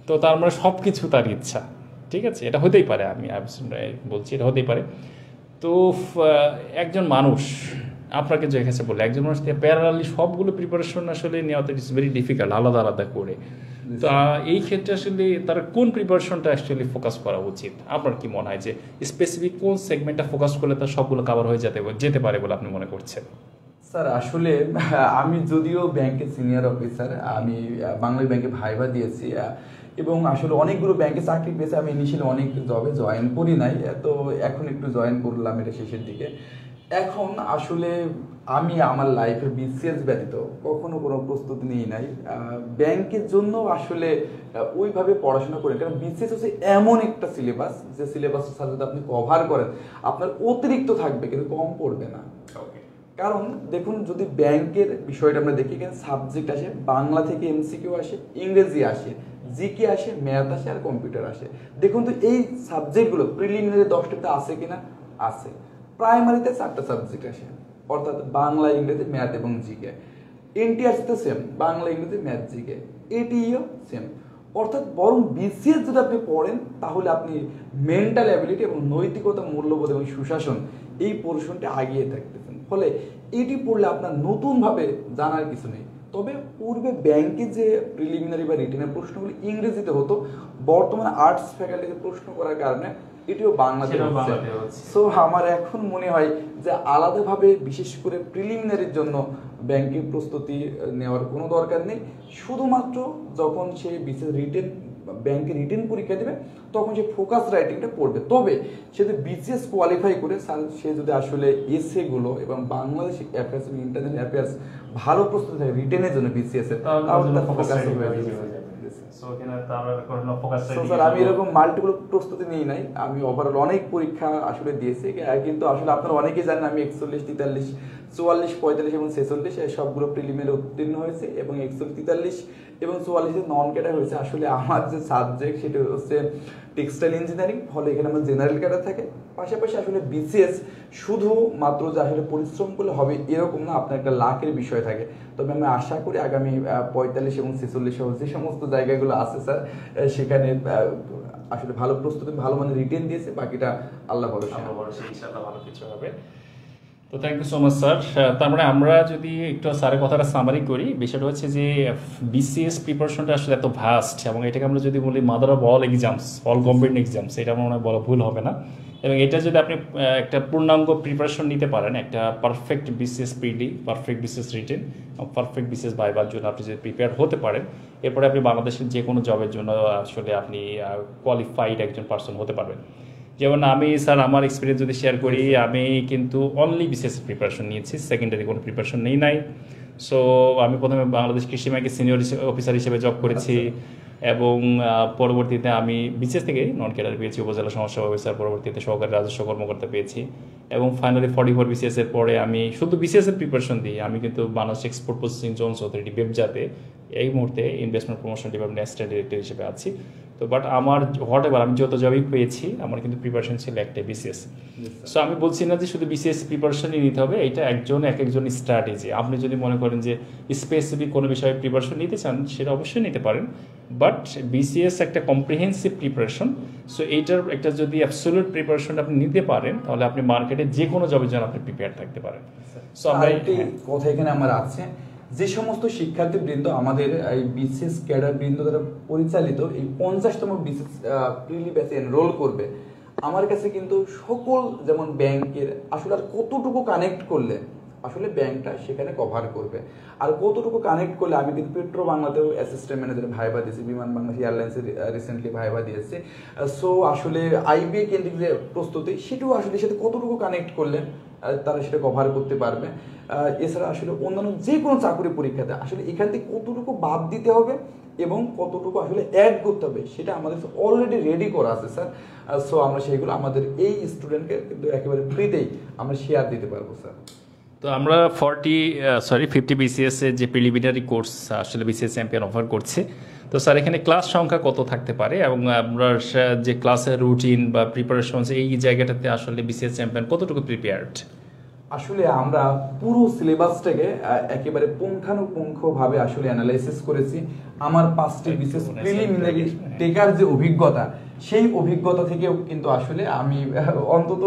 S2: তো তার মানে সব কিছু তার ইচ্ছা, ঠিক আছে, এটা হতেই পারে, আমি বলছি এটা হতেই পারে। তো একজন মানুষ আপনাকে যে কাছে বলে একজন মানুষ প্যারালালি সবগুলো প্রিপারেশন আসলে নেওয়াতে ইটস ভেরি ডিফিকাল্ট আলাদা আলাদা করে। তা এই ক্ষেত্রে আসলে তার কোন প্রিপারেশনটা অ্যাকচুয়ালি ফোকাস করা উচিত? আপনার কি মনে হয় যে স্পেসিফিক কোন সেগমেন্টটা ফোকাস করলে তার সবগুলো কভার হয়ে যেতে পারে বলে আপনি মনে করছেন?
S1: স্যার আসলে আমি যদিও ব্যাংকের সিনিয়র অফিসার, আমি বাংলাদেশ ব্যাংকে ভাইভা দিয়েছি এবং আসলে অনেকগুলো ব্যাংকে চাকরি পেয়েছে। আমি ইনিশিয়ালি অনেক জবে জয়েন করি নাই, তো এখন একটু জয়েন করলাম এটা শেষের দিকে। এখন আসলে আমি আমার লাইফের বিসিএস ব্যতীত কখনো কোনো প্রস্তুতি নিই নাই ব্যাংকের জন্য। আসলে ওইভাবে পড়াশোনা করি, কারণ বিসিএস হচ্ছে এমন একটা সিলেবাস যে সিলেবাসের সাথে যদি আপনি কভার করেন আপনার অতিরিক্ত থাকবে কিন্তু কম পড়বে না। কারণ দেখুন, যদি ব্যাংকের বিষয়টা আমরা দেখি, এখানে সাবজেক্ট আসে বাংলা থেকে এমসিকিউ আসে, ইংরেজি আসে, জিকে আসে, ম্যাথ আসে আর কম্পিউটার আসে। দেখুন তো এই সাবজেক্টগুলো প্রিলিমিনারি 10টাতে আছে কিনা? আছে। প্রাইমারিতে 4টা সাবজেক্ট আসে, অর্থাৎ বাংলা, ইংরেজি, ম্যাথ এবং জিকে। এনটিআরসিতে সেম, বাংলা, ইংরেজি, ম্যাথ, জিকে। এটিও সেম। অর্থাৎ বরং বিসিএস যদি আপনি পড়েন তাহলে আপনি মেন্টাল অ্যাবিলিটি এবং নৈতিকতা, মূল্যবোধ এবং সুশাসন এই পোর্শনটা আগিয়ে থাকতেছেন। ফলে এটি পড়লে আপনার নতুনভাবে জানার কিছু নেই। তবে পূর্বে ব্যাংকে যে প্রিলিমিনারি বা রিটেনের প্রশ্নগুলি ইংরেজিতে হতো, বর্তমানে আর্টস ফ্যাকাল্টিতে প্রশ্ন করার কারণে এটিও বাংলাতে
S2: সেটাও
S1: হচ্ছে।
S2: বাংলাতে হচ্ছে।
S1: সো আমার এখন মনে হয় যে আলাদাভাবে বিশেষ করে প্রিলিমিনারির জন্য ব্যাংকের প্রস্তুতি নেওয়ার কোনো দরকার নেই। শুধুমাত্র যখন সে বিশেষ রিটেন ব্যাংকে রিটেন পরীক্ষা দেবে তখন সে ফোকাস রাইটিংটা পড়বে। তবে সে যদি বিসিএস কোয়ালিফাই করে সে যদি আসলে এসএগুলো এবং বাংলাদেশ অ্যাফেয়ার্স এবং ইন্টারন্যাশনাল অ্যাফেয়ার্স ভালো প্রস্তুতি থাকে রিটেনের জন্য বিসিএস এর, তাহলে তার ফোকাস হয়ে যাবে।
S2: সো এখানে তো আমরা কোনো ফোকাস
S1: So, স্যার আমি এরকম মাল্টিপল প্রস্তুতি নিই নাই, আমি ওভারঅল অনেক পরীক্ষা আসলে দিয়েছি, কিন্তু আসলে আপনারা অনেকেই জানেন আমি 41, 43, 44, 45 এবং 46 এই সবগুলো প্রিলিমিনারি উত্তীর্ণ হয়েছে এবং 41, 43 এবং 44 নন ক্যাডার হয়েছে। আসলে আমার যে সাবজেক্ট সেটা হচ্ছে টেক্সটাইল ইঞ্জিনিয়ারিং, ফলে এখানে আমার জেনারেল ক্যাডার থাকে। পাশাপাশি আসলে বিসিএস শুধুমাত্র যে আসলে পরিশ্রম করলে হবে এরকম না, আপনার একটা লাকের বিষয় থাকে। তবে আমি আশা করি আগামী 45 এবং 46 সহ যে সমস্ত জায়গাগুলো আছে স্যার সেখানে আসলে ভালো প্রস্তুতি ভালো মানে রিটেন দিয়েছে, বাকিটা আল্লাহ ভরসা।
S2: ইনশাআল্লাহ ভালো কিছু হবে। তো thank you so much sir. তার মানে আমরা যদি একটু স্যারের কথাটা সামারি করি, বিষয়টা হচ্ছে যে বিসিএস প্রিপারেশনটা আসলে এত ভাস্ট এবং এটাকে আমরা যদি বলি mother of all exams, all combined exams, এটা আমার মনে হয় বলা ভুল হবে না। এবং এটা যদি আপনি একটা পূর্ণাঙ্গ প্রিপারেশন নিতে পারেন, একটা perfect BCS PD, perfect BCS written, perfect BCS ভাইবার জন্য আপনি যদি প্রিপেয়ার হতে পারেন, এরপরে আপনি বাংলাদেশের যে কোনো জবের জন্য আসলে আপনি কোয়ালিফাইড একজন পার্সন হতে পারবেন। যেমন আমি স্যার আমার এক্সপিরিয়েন্স যদি শেয়ার করি, আমি কিন্তু অনলি বিসিএস প্রিপারেশন নিয়েছি, সেকেন্ডারি কোনো প্রিপারেশন নেই নাই। সো আমি প্রথমে বাংলাদেশ কৃষি ব্যাংকে সিনিয়র অফিসার হিসেবে জব করেছি এবং পরবর্তীতে আমি বিসিএস থেকে নন ক্যাডার পেয়েছি, উপজেলা সমস্যা অফিসার, পরবর্তীতে সহকারী রাজস্ব কর্মকর্তা পেয়েছি এবং ফাইনালি 44 বিসিএস এর পরে আমি শুধু বিসিএস এর প্রিপারেশন দিই। আমি কিন্তু Bangladesh export processing zones authority বেবজাতে এই মুহূর্তে investment promotion department assistant director হিসেবে আছি। তো বাট আমার হোয়াট এভার আমি যত জবই পেয়েছি আমার কিন্তু প্রিপারেশন ছিল একটাই বিসিএস। সো আমি বলছি না যে শুধু বিসিএস প্রিপারেশনই নিতে হবে, এটা একজন স্ট্র্যাটেজি। আপনি যদি মনে করেন যে স্পেসিফিক কোনো বিষয়ে প্রিপারেশন নিতে চান সেটা অবশ্যই নিতে পারেন, বাট বিসিএস একটা কম্প্রিহেন্সিভ প্রিপারেশন। সো এইটার একটা যদি অ্যাবসলিউট প্রিপারেশন আপনি নিতে পারেন তাহলে আপনি মার্কেটে যে কোনো জবের জন্য আপনি প্রিপেয়ার থাকতে পারেন। সো আমরা
S1: একটি কথা এখানে আমার আছে, যে সমস্ত শিক্ষার্থীবৃন্দ আমাদের এই বিসিএস ক্যাডার বৃন্দ দ্বারা পরিচালিত এই 50তম বিসিএস প্রিলি ব্যাচে এনরোল করবে, আমার কাছে কিন্তু সকল যেমন ব্যাংকের আসলে আর কতটুকু কানেক্ট করলে আসলে ব্যাংকটা সেখানে কভার করবে, আর কতটুকু কানেক্ট করলে আমি কিন্তু পেট্রো বাংলাতেও অ্যাসিস্ট্যান্ট ম্যানেজার ভাইবা দিয়েছি, বিমান বাংলাদেশ এয়ারলাইন্সের রিসেন্টলি ভাইবা দিয়েছে। সো আসলে আইবিএ কেন্দ্রিক যে প্রস্তুতি সেটাও আসলে সাথে কতটুকু কানেক্ট করলে তারা সেটা কভার করতে পারবে। এছাড়া আসলে অন্যান্য যে কোনো চাকরি পরীক্ষাতে আসলে এখান থেকে কতটুকু বাদ দিতে হবে এবং কতটুকু আসলে অ্যাড করতে হবে সেটা আমাদের অলরেডি রেডি করা আছে স্যার। সো আমরা সেইগুলো আমাদের এই স্টুডেন্টকে কিন্তু একেবারে ফ্রিতেই আমরা শেয়ার দিতে পারবো স্যার।
S2: তো আমরা 50 বিসিএস এর যে প্রিলিমিনারি কোর্স আসলে বিসিএস চ্যাম্পিয়ন অফার করছে। তো স্যার এখানে ক্লাস সংখ্যা কত থাকতে পারে এবং আমরা যে ক্লাসের রুটিন বা প্রিপারেশন এই জায়গাটাতে আসলে বিসিএস চ্যাম্পিয়ন কতটুকু প্রিপেয়ার্ড?
S1: আসলে আমরা পুরো সিলেবাসটাকে একেবারে পুঙ্খানুপুঙ্খভাবে আসলে অ্যানালাইসিস করেছি। আমার 5টি বিশেষ প্রিলিমিনারি টেকার যে অভিজ্ঞতা, সেই অভিজ্ঞতা থেকেও কিন্তু আসলে আমি অন্তত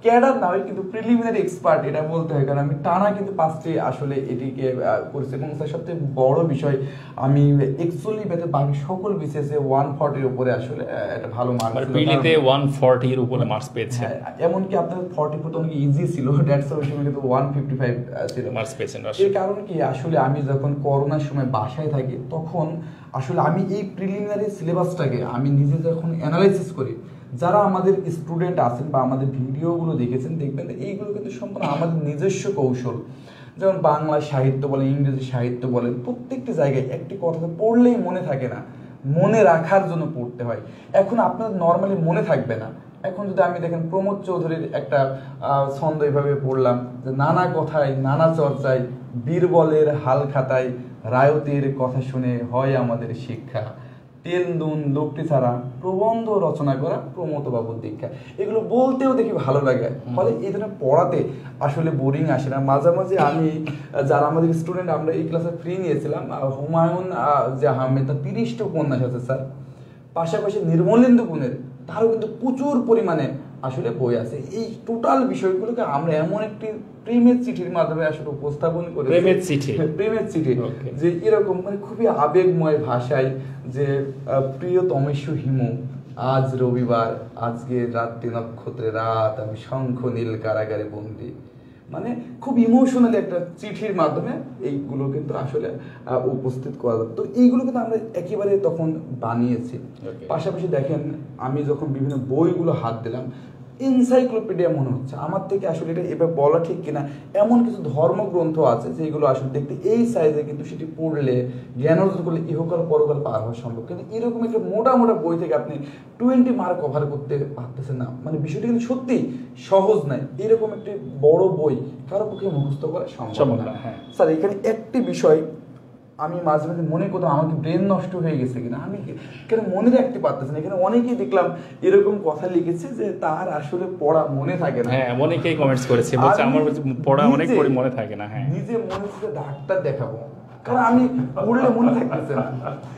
S1: ক্যাডার না হয় কিন্তু প্রিলিমিনারি এক্সপার্ট এটা বলতে হয়, কারণ আমি টানা কিন্তু 5টি আসলে এটিকে করেছি এবং স্যার সবচেয়ে বড় বিষয় আমি অ্যাকচুয়ালি বাকি সকল বিশেষে 140-এর উপরে আসলে একটা ভালো মার্কস ছিল।
S2: প্রিলিতে 140-এর উপরে মার্কস পেয়েছে,
S1: এমনকি আপনার 44 তো অনেক ইজি ছিল, দ্যাটস ওয়াই কিন্তু 155 ছিল
S2: মার্কস পেয়েছেন।
S1: এর কারণ কি আসলে আমি যখন করোনার সময় বাসায় থাকি তখন আসলে আমি এই প্রিলিমিনারি সিলেবাসটাকে আমি নিজে যখন অ্যানালাইসিস করি, যারা আমাদের স্টুডেন্ট আছেন বা আমাদের ভিডিওগুলো দেখেছেন দেখবেন এইগুলো কিন্তু সম্পূর্ণ আমাদের নিজস্ব কৌশল। যেমন বাংলা সাহিত্য বলেন, ইংরেজি সাহিত্য বলেন, প্রত্যেকটি জায়গায় একটি কথা পড়লেই মনে থাকে না, মনে রাখার জন্য পড়তে হয়। এখন আপনার নর্মালি মনে থাকবে না। এখন যদি আমি দেখেন প্রমোদ চৌধুরীর একটা ছন্দ এইভাবে পড়লাম যে নানা কথায় নানা চর্চায় বীরবলের হাল খাতায় রায়তের কথা শুনে হয় আমাদের শিক্ষা, তেল নুন লোকটি ছাড়া প্রবন্ধ রচনা করা প্রমোদ বাবুর দীক্ষা। এগুলো বলতেও দেখি ভালো লাগে, ফলে এই ধরনের পড়াতে আসলে বোরিং আসে না। মাঝে মাঝে আমি যারা আমাদের স্টুডেন্ট আমরা এই ক্লাসে ফ্রি নিয়েছিলাম, হুমায়ুন যে আহমেদ তার 30টা উপন্যাস আছে স্যার, পাশাপাশি নির্মলেন্দু গুণের তারও কিন্তু প্রচুর পরিমাণে আসলে বই আছে। এই টোটাল বিষয়গুলোকে আমরা এমন একটি প্রেমের চিঠির মাধ্যমে আসলে উপস্থাপন করি, প্রেমের চিঠি যে এরকম মানে খুবই আবেগময় ভাষায় যে প্রিয়তমেষু হিমু আজ রবিবার, আজকে রাত্রি নক্ষত্রে রাত, আমি শঙ্খ নীল কারাগারে বন্দি। মানে খুব ইমোশনাল একটা চিঠির মাধ্যমে এইগুলো কিন্তু আসলে উপস্থিত করা যায়। তো এইগুলো কিন্তু আমরা একেবারে তখন বানিয়েছি। পাশাপাশি দেখেন, আমি যখন বিভিন্ন বইগুলো হাত দিলাম, এনসাইক্লোপিডিয়া মনে হচ্ছে আমার থেকে। আসলে এটা এবার বলা ঠিক কিনা, এমন কিছু ধর্মগ্রন্থ আছে যেগুলো আসলে দেখতে এই সাইজে, কিন্তু সেটি পড়লে জ্ঞান অর্জন করলে ইহকাল পরকাল পার হওয়া সম্ভব। কিন্তু এরকম একটা মোটা মোটা বই থেকে আপনি 20 মার্ক কভার করতে পারতেছেন না, মানে বিষয়টা কিন্তু সত্যি সহজ নয়। এরকম একটি বড় বই কারো পক্ষে মুখস্থ করা সম্ভব না। স্যার, এখানে একটি বিষয় আমি মাঝে মাঝে মনে করতাম, আমাকে ব্রেন নষ্ট হয়ে গেছে কিনা, আমি কেন মনে রাখতে পারতেছি না। এখানে অনেকেই দেখলাম এরকম কথা লিখেছে যে তার আসলে পড়া মনে থাকে না।
S2: হ্যাঁ, অনেকেই কমেন্টস করেছে, বলছে আমার পড়া অনেক পড়ি মনে থাকে না। হ্যাঁ,
S1: নিজে মনে হচ্ছে ডাক্তার দেখাবো, কারণ আমি পড়লে মনে থাকতেছে না,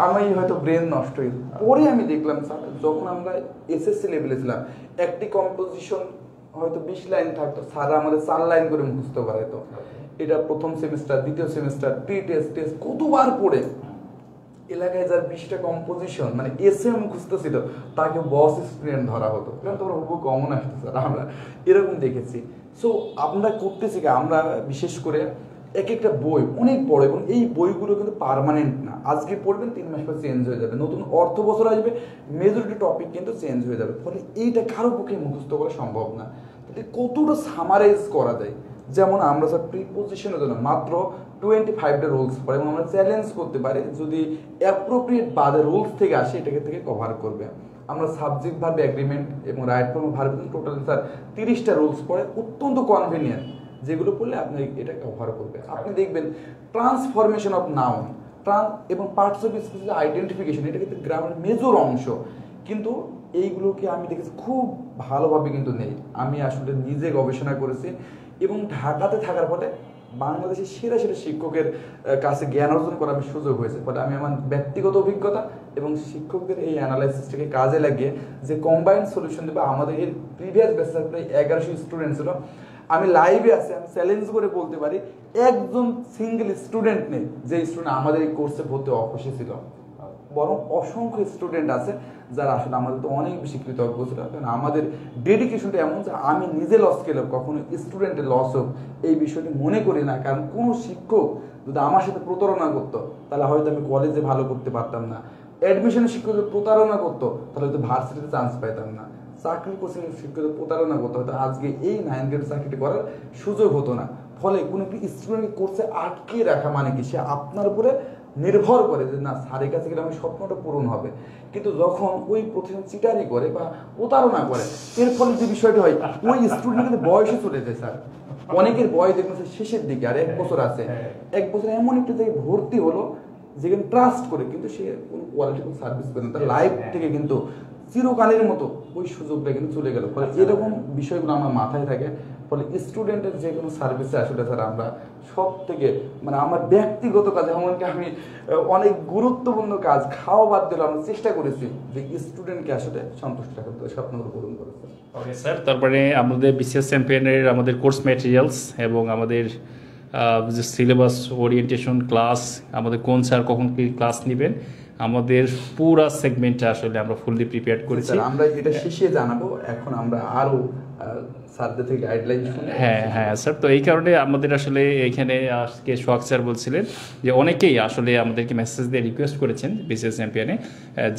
S1: আমি হয়তো ব্রেন নষ্ট হয়ে। পরে আমি দেখলাম স্যার, যখন আমরা এসএসসি লেভেলে ছিলাম, একটি কম্পোজিশন হয়তো 20 লাইন থাকতো, স্যার আমাদের 4 লাইন করে মুখস্থ করাইতো। এটা প্রথম সেমিস্টার, দ্বিতীয় সেমিস্টার, প্রি টেস্ট, টেস্ট কতবার পড়ে। এলাকায় যার 20টা কম্পোজিশন মানে এসে মুখস্থ ছিল, তাকে বস স্টুডেন্ট ধরা হতো, কারণ তোমরা খুব কমন আসতো স্যার, আমরা এরকম দেখেছি। সো আমরা করতেছি কি, আমরা বিশেষ করে এক একটা বই অনেক বড়, এবং এই বইগুলো কিন্তু পার্মানেন্ট না। আজকে পড়বেন, 3 মাস পর চেঞ্জ হয়ে যাবে, নতুন অর্থ বছর আসবে, মেজরিটি টপিক কিন্তু চেঞ্জ হয়ে যাবে। ফলে এইটা কারো পক্ষে মুখস্থ করা সম্ভব না। তাহলে কতটা সামারাইজ করা যায়, যেমন আমরা স্যার প্রিপোজিশনের জন্য মাত্র 25টা রুলস পড়ে, এবং আমরা চ্যালেঞ্জ করতে পারি যদি অ্যাপ্রোপ্রিয়েট বাদে রুলস থেকে আসে, এটাকে থেকে কভার করবে। আমরা সাবজেক্ট ভার্ব এগ্রিমেন্ট এবং right form verb total sir 30টা রুলস পড়ে, অত্যন্ত কনভিনিয়েন্ট, যেগুলো পড়লে আপনি এটা কভার করবে। আপনি দেখবেন ট্রান্সফরমেশন অফ নাউন এবং পার্টস অফ স্পিচ আইডেন্টিফিকেশন, এটা কিন্তু গ্রামারের মেজর অংশ, কিন্তু এইগুলোকে আমি দেখেছি খুব ভালোভাবে কিন্তু নেই। আমি আসলে নিজে গবেষণা করেছি, এবং ঢাকাতে থাকার ফলে বাংলাদেশের সেরা সেরা শিক্ষকের কাছে জ্ঞান অর্জন করার সুযোগ হয়েছে। ফলে আমি আমার ব্যক্তিগত অভিজ্ঞতা এবং শিক্ষকদের এই অ্যানালাইসিসটাকে কাজে লাগিয়ে যে কম্বাইন্ড সলিউশন দেবো। আমাদের এর প্রিভিয়াস ব্যাচে প্রায় 1100 স্টুডেন্ট ছিল, আমি লাইভে আছি, আমি চ্যালেঞ্জ করে বলতে পারি একজন সিঙ্গেল স্টুডেন্ট নেই যে স্টুডেন্ট আমাদের এই কোর্সে ভর্তি অখুশি ছিল, বরং অসংখ্য স্টুডেন্ট আছে যারা আসলে আমাদের তো অনেক বেশি কৃতজ্ঞ ছিল। কারণ আমাদের ডেডিকেশনটা এমন যে আমি নিজে লস খেলাম, কখনো স্টুডেন্টের লস হোক এই বিষয়টি মনে করি না। কারণ কোনো শিক্ষক যদি আমার সাথে প্রতারণা করতো, তাহলে হয়তো আমি কলেজে ভালো করতে পারতাম না। অ্যাডমিশনের শিক্ষক যদি প্রতারণা করতো, তাহলে হয়তো ভার্সিটিতে চান্স পাইতাম না। চাকরি কোচিং শিক্ষক প্রতারণা করতো, হয়তো আজকে এই 9 গ্রেড চাকরিটি করার সুযোগ হতো না। ফলে কোনো একটি স্টুডেন্টকে কোর্সে আটকে রাখা মানে কি, সে আপনার উপরে নির্ভর করে যে না স্যারের কাছে গেলে আমার স্বপ্নটা পূরণ হবে। কিন্তু যখন ওই প্রতিষ্ঠান চিটারি করে বা প্রতারণা করে, এর ফলে যে বিষয়টা হয়, ওই স্টুডেন্টের বয়সে চলে যায় স্যার। অনেকের বয়স দেখবেন শেষের দিকে, আর 1 বছর আছে, 1 বছর এমন একটা জায়গায় ভর্তি হলো যেখানে ট্রাস্ট করে, কিন্তু সে কোনো কোয়ালিটিফুল সার্ভিস পেল না, তার লাইফ থেকে কিন্তু চিরকালের মতো ওই সুযোগটা কিন্তু চলে গেল। ফলে এরকম বিষয়গুলো আমার মাথায় থাকে। ফলে স্টুডেন্টের যে কোনো সার্ভিসে আসলে স্যার আমরা সব থেকে মানে আমার ব্যক্তিগত কাজ, এমনকি আমি অনেক গুরুত্বপূর্ণ কাজ খাওয়া বাদ দিলে আমরা চেষ্টা করেছি যে স্টুডেন্টকে আসলে সন্তুষ্ট রাখতে, স্বপ্নগুলো পূরণ করেছে।
S2: ওকে স্যার, তারপরে আমাদের বিসিএস চ্যাম্পিয়নের আমাদের কোর্স ম্যাটেরিয়ালস এবং আমাদের যে সিলেবাস, ওরিয়েন্টেশন ক্লাস, আমাদের কোন স্যার কখন কি ক্লাস নেবেন, আমাদের পুরা সেগমেন্টটা আসলে আমরা ফুললি প্রিপেয়ার করেছি।
S1: আমরা এটা শেষে জানাবো, এখন আমরা আরো স্যারদের থেকে গাইডলাইন শুনে।
S2: হ্যাঁ স্যার, তো এই কারণে আমাদের আসলে এখানে আজকে সোহাগ স্যার বলছিলেন যে অনেকেই আসলে আমাদেরকে মেসেজ দিয়ে রিকোয়েস্ট করেছেন বিসিএস চ্যাম্পিয়নে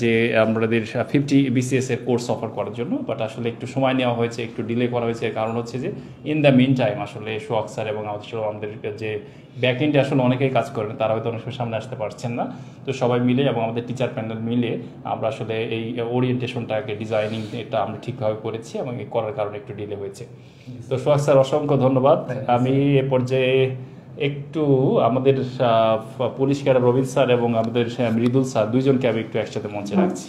S2: যে আমাদের 50 বিসিএস এর কোর্স অফার করার জন্য, বাট আসলে একটু সময় নেওয়া হয়েছে, একটু ডিলে করা হয়েছে। কারণ হচ্ছে যে ইন দ্য মিন টাইম আসলে সোহাগ স্যার এবং আমাদের যে ব্যাক এন্ডে আসলে অনেকেই কাজ করেন, তারা হয়তো অনেক সময় সামনে আসতে পারছেন না। তো সবাই মিলে এবং আমাদের টিচার প্যানেল মিলে আমরা আসলে এই ওরিয়েন্টেশনটাকে ডিজাইনিং এটা আমরা ঠিকভাবে করেছি, এবং এই করার কারণে একটু ডিলে হয়েছে। তো সোহাগ স্যার অসংখ্য ধন্যবাদ। আমি এ পর্যায়ে একটু আমাদের পুলিশ ক্যাডার রবিন স্যার এবং আমাদের মৃদুল স্যার দুইজনকে আমি একটু একসাথে মঞ্চে রাখছি।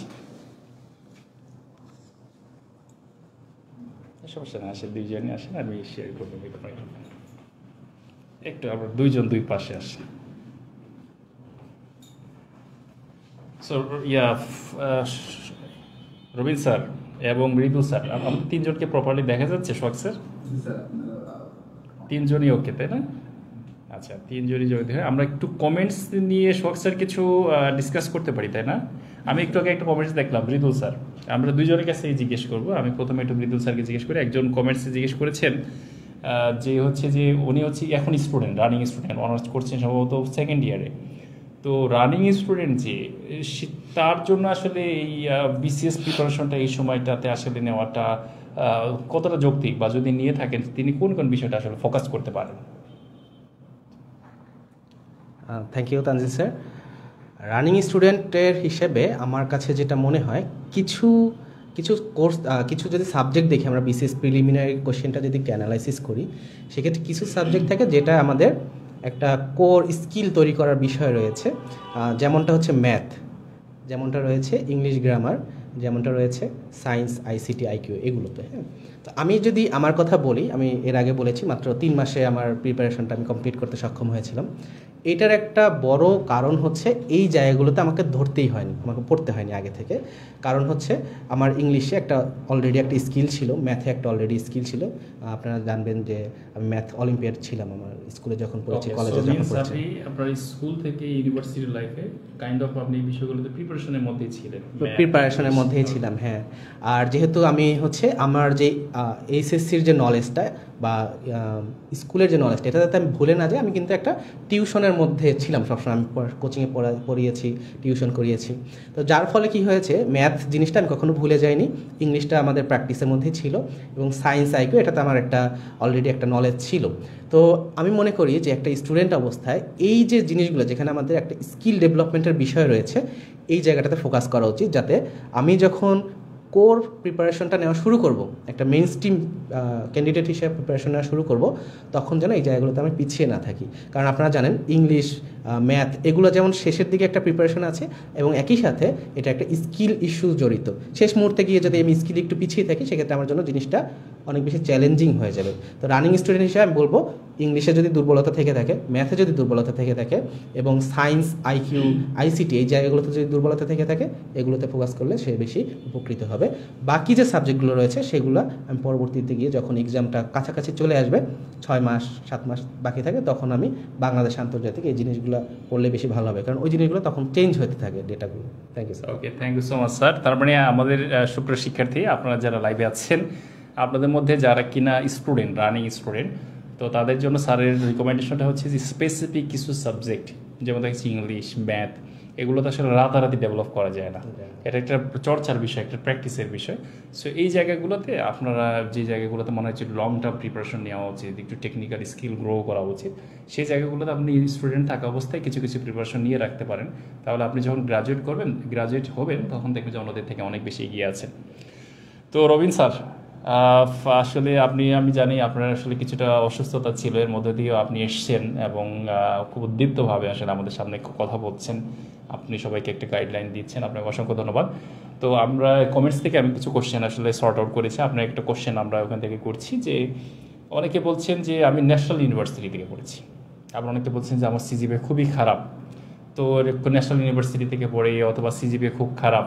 S2: সমস্যা না, আসে দুইজনই আসেন, আমি শেয়ার করবো একটু, আমরা দুইজন দুই পাশে আসি। সো রবিন স্যার এবং মৃদুল স্যার, আমাদের তিনজনকে প্রপারলি দেখা যাচ্ছে সোহাগ স্যার? তিনজনই ওকে, তাই না? আচ্ছা, 3 জনই যোগ দিতে হয়। আমরা একটু কমেন্টস নিয়ে সোহাগ স্যার কিছু ডিসকাস করতে পারি, তাই না? আমি একটু আগে একটা কমেন্টস দেখলাম, মৃদুল স্যার। আমরা দুজনের কাছেই জিজ্ঞেস করবো। আমি প্রথমে একটু মৃদুল স্যারকে জিজ্ঞেস করি। একজন কমেন্টসে জিজ্ঞেস করেছেন যে হচ্ছে যে উনি হচ্ছে এখন স্টুডেন্ট, রানিং স্টুডেন্ট, অনার্স করছেন সম্ভবত সেকেন্ড ইয়ারে। তো রানিং স্টুডেন্ট যে তার জন্য আসলে এই বিসিএস প্রিপারেশনটা এই সময়টাতে আসলে নেওয়াটা কতটা যৌক্তিক, বা যদি নিয়ে থাকেন তিনি কোন কোন বিষয়টা আসলে ফোকাস করতে পারেন?
S4: Thank you Tanjil sir. Running স্টুডেন্টের হিসেবে আমার কাছে যেটা মনে হয়, কিছু কিছু কোর্স কিছু যদি সাবজেক্ট দেখি আমরা বিসিএস প্রিলিমিনারি কোশ্চেনটা যদি অ্যানালাইসিস করি, সেক্ষেত্রে কিছু সাবজেক্ট থাকে যেটা আমাদের একটা কোর স্কিল তৈরি করার বিষয় রয়েছে। যেমনটা হচ্ছে ম্যাথ, যেমনটা রয়েছে ইংলিশ গ্রামার, যেমনটা রয়েছে সায়েন্স, আইসিটি, আইকিউ, এগুলোতে। হ্যাঁ, তো আমি যদি আমার কথা বলি, আমি এর আগে বলেছি মাত্র 3 মাসে আমার প্রিপারেশনটা আমি কমপ্লিট করতে সক্ষম হয়েছিলাম। এটার একটা বড় কারণ হচ্ছে এই জায়গাগুলোতে আমাকে ধরতেই হয়নি, আমাকে পড়তে হয়নি আগে থেকে। কারণ হচ্ছে আমার ইংলিশে অলরেডি একটা স্কিল ছিল, ম্যাথে একটা অলরেডি স্কিল ছিল। আপনারা জানবেন যে আমি ম্যাথ অলিম্পিয়াড ছিলাম আমার স্কুলে যখন পড়েছি, কলেজে যখন পড়েছি।
S2: আপনার স্কুল থেকে ইউনিভার্সিটি লাইফে কাইন্ড অফ আপনি এই বিষয়গুলোতে প্রিপারেশনের মধ্যেই ছিলেন?
S4: প্রিপারেশনের মধ্যেই ছিলাম, হ্যাঁ। আর যেহেতু আমি হচ্ছে আমার যে এইচএসসির যে নলেজটা বা স্কুলের যে নলেজটা, এটা যাতে আমি ভুলে না যাই, আমি কিন্তু একটা টিউশনের মধ্যে ছিলাম সবসময়। আমি কোচিংয়ে পড়িয়েছি, টিউশন করিয়েছি। তো যার ফলে কি হয়েছে, ম্যাথ জিনিসটা আমি কখনো ভুলে যাইনি। ইংলিশটা আমাদের প্র্যাকটিসের মধ্যেই ছিল, এবং সায়েন্স, আইকিউ, এটাতে আমার একটা অলরেডি একটা নলেজ ছিল। তো আমি মনে করি যে একটা স্টুডেন্ট অবস্থায় এই যে জিনিসগুলো, যেখানে আমাদের একটা স্কিল ডেভেলপমেন্টের বিষয় রয়েছে, এই জায়গাটাতে ফোকাস করা উচিত, যাতে আমি যখন কোর প্রিপারেশনটা নেওয়া শুরু করব, একটা মেইন স্ট্রিম ক্যান্ডিডেট হিসেবে প্রিপারেশন নেওয়া শুরু করব, তখন যেন এই জায়গাগুলোতে আমি পিছিয়ে না থাকি। কারণ আপনারা জানেন ইংলিশ, ম্যাথ, এগুলো যেমন শেষের দিকে একটা প্রিপারেশন আছে, এবং একই সাথে এটা একটা স্কিল ইস্যু জড়িত। শেষ মুহূর্তে গিয়ে যদি আমি স্কিল একটু পিছিয়ে থাকি, সেক্ষেত্রে আমার জন্য জিনিসটা অনেক বেশি চ্যালেঞ্জিং হয়ে যাবে। তো রানিং স্টুডেন্ট হিসেবে আমি বলবো, ইংলিশে যদি দুর্বলতা থেকে থাকে, ম্যাথে যদি দুর্বলতা থেকে থাকে, এবং সায়েন্স, আইকিউ, আইসিটি, এই জায়গাগুলোতে যদি দুর্বলতা থেকে থাকে, এগুলোতে ফোকাস করলে সে বেশি উপকৃত হবে। বাকি যে সাবজেক্টগুলো রয়েছে সেগুলো আমি পরবর্তীতে গিয়ে যখন এক্সামটা কাছাকাছি চলে আসবে, 6 মাস 7 মাস বাকি থাকে, তখন আমি বাংলাদেশ আন্তর্জাতিক এই জিনিসগুলো পড়লে বেশি ভালো হবে, কারণ ওই জিনিসগুলো তখন চেঞ্জ হতে থাকে ডেটাগুলো। Thank you sir.
S2: Okay, thank you so much sir. তার মানে আমাদের সুপ্রিয় শিক্ষার্থী, আপনারা যারা লাইভে আছেন, আপনাদের মধ্যে যারা কিনা স্টুডেন্ট, রানিং স্টুডেন্ট, তো তাদের জন্য স্যারের রিকমেন্ডেশনটা হচ্ছে যে স্পেসিফিক কিছু সাবজেক্ট, যেমন দেখছি ইংলিশ, ম্যাথ, এগুলো তো আসলে রাতারাতি ডেভেলপ করা যায় না। এটা একটা চর্চার বিষয়, একটা প্র্যাকটিসের বিষয়। সো এই জায়গাগুলোতে আপনারা যে জায়গাগুলোতে মনে হচ্ছে লং টার্ম প্রিপারেশন নেওয়া উচিত, একটু টেকনিক্যাল স্কিল গ্রো করা উচিত, সেই জায়গাগুলোতে আপনি স্টুডেন্ট থাকা অবস্থায় কিছু কিছু প্রিপারেশন নিয়ে রাখতে পারেন। তাহলে আপনি যখন গ্রাজুয়েট হবেন, তখন দেখবেন যে অন্যদের থেকে অনেক বেশি এগিয়ে আছেন। তো রবিন স্যার, আসলে আমি জানি আপনার আসলে কিছুটা অসুস্থতা ছিল, এর মধ্যে দিয়েও আপনি এসছেন এবং খুব উদ্দীপ্তভাবে আসলে আমাদের সামনে কথা বলছেন। আপনি সবাইকে একটা গাইডলাইন দিচ্ছেন, আপনাকে অসংখ্য ধন্যবাদ। তো আমরা কমেন্টস থেকে আমি কিছু কোশ্চেন আসলে সর্ট আউট করেছি। আপনার একটা কোশ্চেন আমরা ওখান থেকে করছি যে অনেকে বলছেন যে আমি ন্যাশনাল ইউনিভার্সিটি থেকে পড়েছি, আবার অনেকে বলছেন যে আমার সিজিপিএ খুবই খারাপ। তো ন্যাশনাল ইউনিভার্সিটি থেকে পড়ে অথবা সিজিপিএ খুব খারাপ,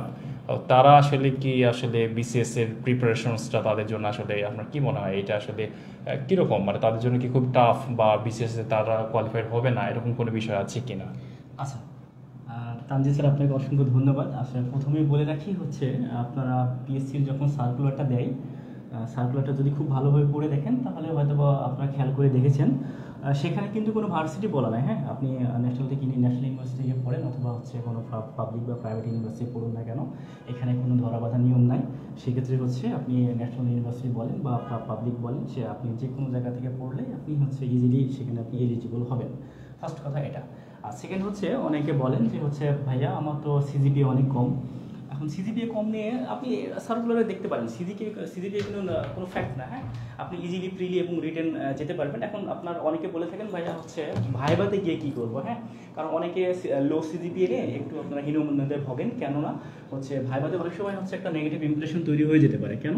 S2: তারা আসলে বিসিএস এর প্রিপারেশনসটা তাদের জন্য আসলে আপনার কি মনে হয়, এটা আসলে কীরকম, মানে তাদের জন্য কি খুব টাফ, বা বিসিএস এ তারা কোয়ালিফাইড হবে না, এরকম কোনো বিষয় আছে কি না?
S3: আচ্ছা, তানজিদ স্যার, আপনাকে অসংখ্য ধন্যবাদ। আসলে প্রথমেই বলে রাখি হচ্ছে, আপনারা পিএসসির যখন সার্কুলারটা দেয়, সার্কুলারটা যদি খুব ভালোভাবে পড়ে দেখেন, তাহলে হয়তো আপনারা খেয়াল করে দেখেছেন, সেখানে কিন্তু কোনো ভার্সিটি বলা নাই। হ্যাঁ, আপনি ন্যাশনাল ইউনিভার্সিটি থেকে পড়েন অথবা হচ্ছে কোনো পাবলিক বা প্রাইভেট ইউনিভার্সিটি পড়ুন না কেন, এখানে কোনো ধরা বাঁধা নিয়ম নাই। সেক্ষেত্রে হচ্ছে আপনি ন্যাশনাল ইউনিভার্সিটি বলেন বা পাবলিক বলেন, সে আপনি যে কোনো জায়গা থেকে পড়লে আপনি হচ্ছে ইজিলি সেখানে আপনি এলিজিবল হবেন। ফার্স্ট কথা এটা। আর সেকেন্ড হচ্ছে, অনেকে বলেন যে হচ্ছে ভাইয়া আমার তো সিজিপিএ অনেক কম। এখন সিজিপিএ কম নিয়ে আপনি সার্কুলারে দেখতে পারেন, সিজিপিএ কোনো ফ্যাক্ট না। হ্যাঁ, আপনি ইজিলি প্রিলি এবং রিটেন যেতে পারবেন। এখন আপনার অনেকে বলে থাকেন ভাইয়া হচ্ছে ভাইবাতে গিয়ে কী করবো। হ্যাঁ, কারণ অনেকে লো সিজিপিএ নিয়ে একটু আপনারা হীনমন্যতায় ভোগেন, কেননা হচ্ছে ভাইবাতে অনেক সময় হচ্ছে একটা নেগেটিভ ইমপ্রেশন তৈরি হয়ে যেতে পারে। কেন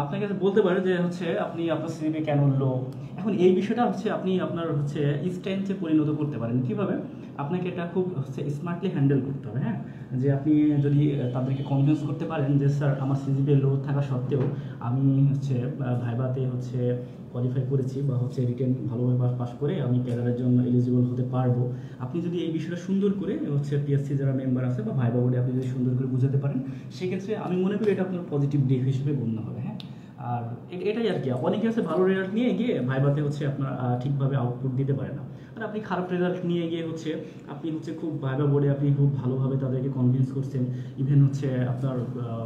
S3: আপনাকে বলতে পারে যে হচ্ছে আপনি আপনার সিজিপিএ কেন লো। এখন এই বিষয়টা হচ্ছে আপনি আপনার হচ্ছে স্ট্রেংথে পরিণত করতে পারেন। কীভাবে? আপনাকে এটা খুব হচ্ছে স্মার্টলি হ্যান্ডেল করতে হবে। হ্যাঁ, যে আপনি যদি তাদেরকে কনভিন্স করতে পারেন যে স্যার আমার সিজিপিএ লো থাকা সত্ত্বেও আমি হচ্ছে ভাইবাতে হচ্ছে কোয়ালিফাই করেছি বা হচ্ছে রিটেন ভালোভাবে পাস করে আমি ক্যাডারের জন্য এলিজিবল হতে পারবো। আপনি যদি এই বিষয়টা সুন্দর করে হচ্ছে পিএসসি যারা মেম্বার আছে বা ভাইবা বোর্ডে আপনি যদি সুন্দর করে বুঝাতে পারেন, সেক্ষেত্রে আমি মনে করি এটা আপনার পজিটিভ দিক হিসেবে গণ্য হবে। হ্যাঁ, আর এটাই আর কি। অনেকে আছে ভালো রেজাল্ট নিয়ে গিয়ে ভাইবাতে হচ্ছে আপনার ঠিকভাবে আউটপুট দিতে পারে না, আর আপনি খারাপ রেজাল্ট নিয়ে গিয়ে হচ্ছে আপনি হচ্ছে খুব ভাইবা বোর্ডে আপনি খুব ভালোভাবে তাদেরকে কনভিন্স করছেন, ইভেন হচ্ছে আপনার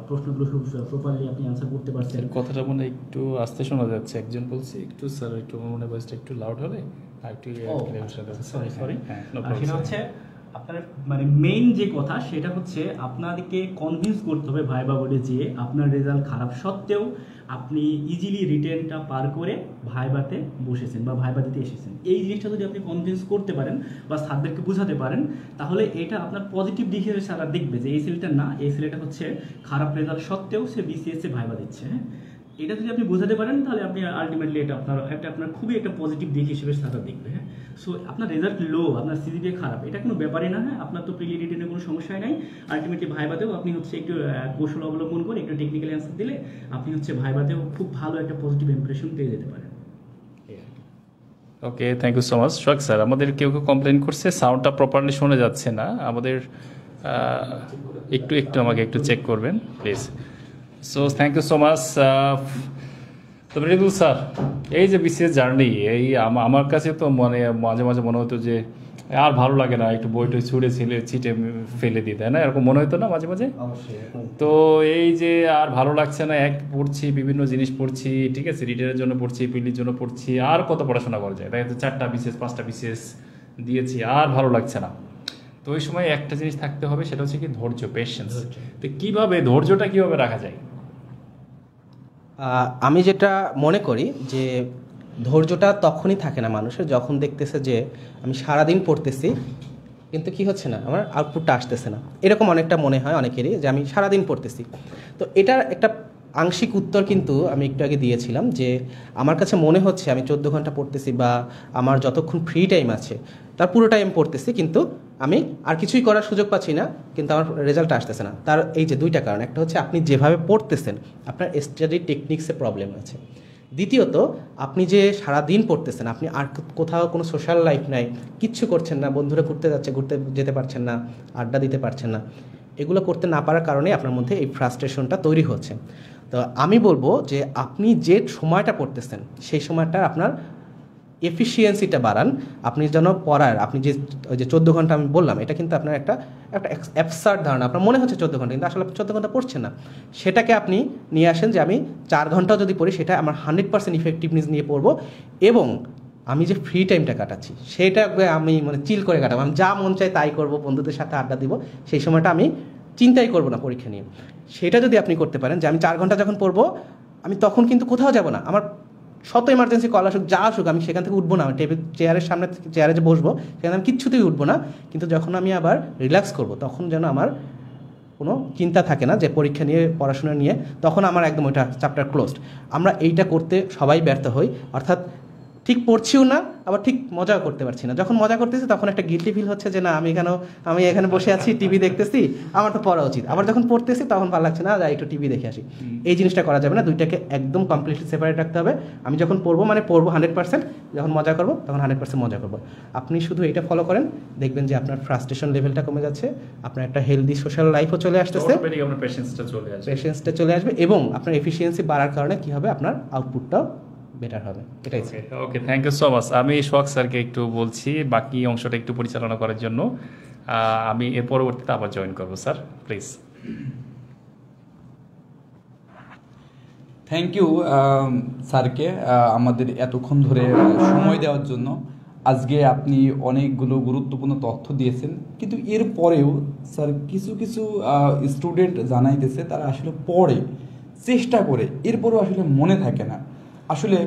S3: প্রশ্নগুলো খুব প্রপারলি আপনি আনসার করতে পারছেন।
S2: কথাটা মনে একটু আস্তে শোনা যাচ্ছে, একজন বলছে একটু স্যার একটু মনে ভয়েসটা একটু লাউড হলে আর একটু
S3: সরি সেটা হচ্ছে আপনার মানে মেইন যে কথা সেটা হচ্ছে আপনাদেরকে কনভিন্স করতে হবে ভাইবা বোর্ডে যেয়ে আপনার রেজাল্ট খারাপ সত্ত্বেও আপনি ইজিলি রিটেনটা পার করে ভাইবাতে বসেছেন বা ভাইবা দিতে এসেছেন। এই জিনিসটা যদি আপনি কনভিন্স করতে পারেন বা স্যারদেরকে বোঝাতে পারেন, তাহলে এটা আপনার পজিটিভ দিক হিসেবে স্যাররা দেখবে যে এই ছেলেটা না, এই ছেলেটা হচ্ছে খারাপ রেজাল্ট সত্ত্বেও সে বিসিএস এ ভাইবা দিচ্ছে। হ্যাঁ, এটা যদি আপনি বোঝাতে পারেন তাহলে আপনি আলটিমেটলি এটা আপনার খুবই একটা পজিটিভ দিক হিসেবে স্যাররা দেখবে। হ্যাঁ, সো আপনার রেজাল্ট লো, আপনার সিজিপিএ খারাপ, এটা কোনো ব্যাপারই না। হ্যাঁ, আপনার তো প্রিলি রিটেনে কোনো সমস্যাই নাই। আলটিমেটলি ভাইবাতেও আপনি হচ্ছে একটু কৌশল অবলম্বন করে একটু টেকনিক্যাল অ্যান্সার দিলে আপনি হচ্ছে ভাইবাতেও খুব ভালো একটা পজিটিভ ইমপ্রেশন পেয়ে যেতে পারেন।
S2: Okay, thank you so much. Sohag sir, আমাদের কেউ কেউ কমপ্লেন করছে সাউন্ডটা প্রপারলি শোনা যাচ্ছে না, আমাদের একটু আমাকে একটু চেক করবেন please. So thank you so much. তো মৃদুল স্যার, এই যে বিসিএস জার্নি, এই আমার কাছে তো মাঝে মাঝে মনে হতো যে আর ভালো লাগে না, একটু বইটা ছিটে ফেলে দিই, তাই না? এরকম মনে হতো না মাঝে মাঝে? তো এই যে আর ভালো লাগছে না, পড়ছি বিভিন্ন জিনিস পড়ছি, ঠিক আছে, রিটেনের জন্য পড়ছি, পিলির জন্য পড়ছি, আর কত পড়াশোনা করা যায়, দেখা যাচ্ছে 4টা বিসিএস 5টা বিসিএস দিয়েছি, আর ভালো লাগছে না। তো ওই সময় একটা জিনিস থাকতে হবে, সেটা হচ্ছে কি ধৈর্য, পেশেন্স। তো ধৈর্যটা কিভাবে রাখা যায়?
S4: আমি যেটা মনে করি যে ধৈর্যটা তখনই থাকে না মানুষের, যখন দেখতেছে যে আমি সারাদিন পড়তেছি কিন্তু কি হচ্ছে না, আমার আউটপুটটা আসতেছে না। এরকম অনেকটা মনে হয় অনেকেরই যে আমি সারাদিন পড়তেছি। তো এটার একটা আংশিক উত্তর কিন্তু আমি একটু আগে দিয়েছিলাম যে আমার কাছে মনে হচ্ছে আমি 14 ঘন্টা পড়তেছি বা আমার যতক্ষণ ফ্রি টাইম আছে তার পুরো টাইম পড়তেছি, কিন্তু আমি আর কিছুই করার সুযোগ পাচ্ছি না, কিন্তু আমার রেজাল্ট আসতেছে না। তার এই যে 2টা কারণ, একটা হচ্ছে আপনি যেভাবে পড়তেছেন আপনার স্টাডি টেকনিক্সে প্রবলেম আছে, দ্বিতীয়ত আপনি যে সারাদিন পড়তেছেন, আপনি আর কোথাও কোনো সোশ্যাল লাইফ নাই, কিচ্ছু করছেন না, বন্ধুরা ঘুরতে যেতে পারছেন না, আড্ডা দিতে পারছেন না, এগুলো করতে না পারার কারণে আপনার মধ্যে এই ফ্রাস্ট্রেশনটা তৈরি হচ্ছে। তো আমি বলবো যে আপনি যে সময়টা পড়তেছেন সেই সময়টা আপনার এফিসিয়েন্সিটা বাড়ান। আপনি যেন পড়ার, আপনি যে ওই যে 14 ঘন্টা আমি বললাম, এটা কিন্তু আপনার একটা অ্যাবসার্ড ধারণা, আপনার মনে হচ্ছে 14 ঘন্টা, কিন্তু আসলে 14 ঘন্টা পড়ছেন না। সেটাকে আপনি নিয়ে আসেন যে আমি 4 ঘন্টাও যদি পড়ি সেটা আমার 100% ইফেক্টিভনেস নিয়ে পড়বো, এবং আমি যে ফ্রি টাইমটা কাটাচ্ছি সেটা আমি মানে চিল করে কাটাবো, আমি যা মন চাই তাই করবো, বন্ধুদের সাথে আড্ডা দিব, সেই সময়টা আমি চিন্তাই করবো না পরীক্ষা নিয়ে। সেটা যদি আপনি করতে পারেন যে আমি 4 ঘন্টা যখন পড়বো আমি তখন কিন্তু কোথাও যাব না, আমার শত এমার্জেন্সি কল আসুক যা আসুক আমি সেখান থেকে উঠবো না, আমি চেয়ারের সামনে চেয়ারে যে বসবো সেখানে আমি কিচ্ছুতেই উঠবো না, কিন্তু যখন আমি আবার রিল্যাক্স করবো তখন যেন আমার কোনো চিন্তা থাকে না যে পরীক্ষা নিয়ে পড়াশোনা নিয়ে, তখন আমার একদম ওইটা চ্যাপ্টার ক্লোজড। আমরা এইটা করতে সবাই ব্যর্থ হই, অর্থাৎ ঠিক পড়ছিও না আবার ঠিক মজাও করতে পারছি না। যখন মজা করতেছি তখন একটা গিল্টি ফিল হচ্ছে যে না আমি এখানে বসে আছি, টিভি দেখতেছি, আমার তো পড়া উচিত। আবার যখন পড়তেছি তখন ভালো লাগছে না, যাই একটু টিভি দেখে আসি। এই জিনিসটা করা যাবে না, দুইটাকে একদম কমপ্লিটলি সেপারেট রাখতে হবে। আমি যখন পড়বো 100%, যখন মজা করবো তখন 100% মজা করবো। আপনি শুধু এটা ফলো করেন, দেখবেন যে আপনার ফ্রাস্ট্রেশন লেভেলটা কমে যাচ্ছে, আপনার একটা হেলদি সোশ্যাল লাইফও চলে আসতেছে, পেশেন্সটা চলে আসবে, এবং আপনার এফিসিয়েন্সি বাড়ার কারণে কি হবে, আপনার আউটপুটটাও বেটার হবে। এটাই।
S2: ওকে, থ্যাংক ইউ সো মাচ। আমি সোহাগ স্যারকে একটু বলছি বাকি অংশটা একটু পরিচালনা করার জন্য, আমি এর পরবর্তীতে আবার জয়েন করবো। Sir please.
S1: থ্যাংক ইউ স্যারকে আমাদের এতক্ষণ ধরে সময় দেওয়ার জন্য। আজকে আপনি অনেকগুলো গুরুত্বপূর্ণ তথ্য দিয়েছেন, কিন্তু এর পরেও স্যার কিছু স্টুডেন্ট জানাইতেছে তারা আসলে পড়ে, চেষ্টা করে, এরপরেও আসলে মনে থাকে না। আসলে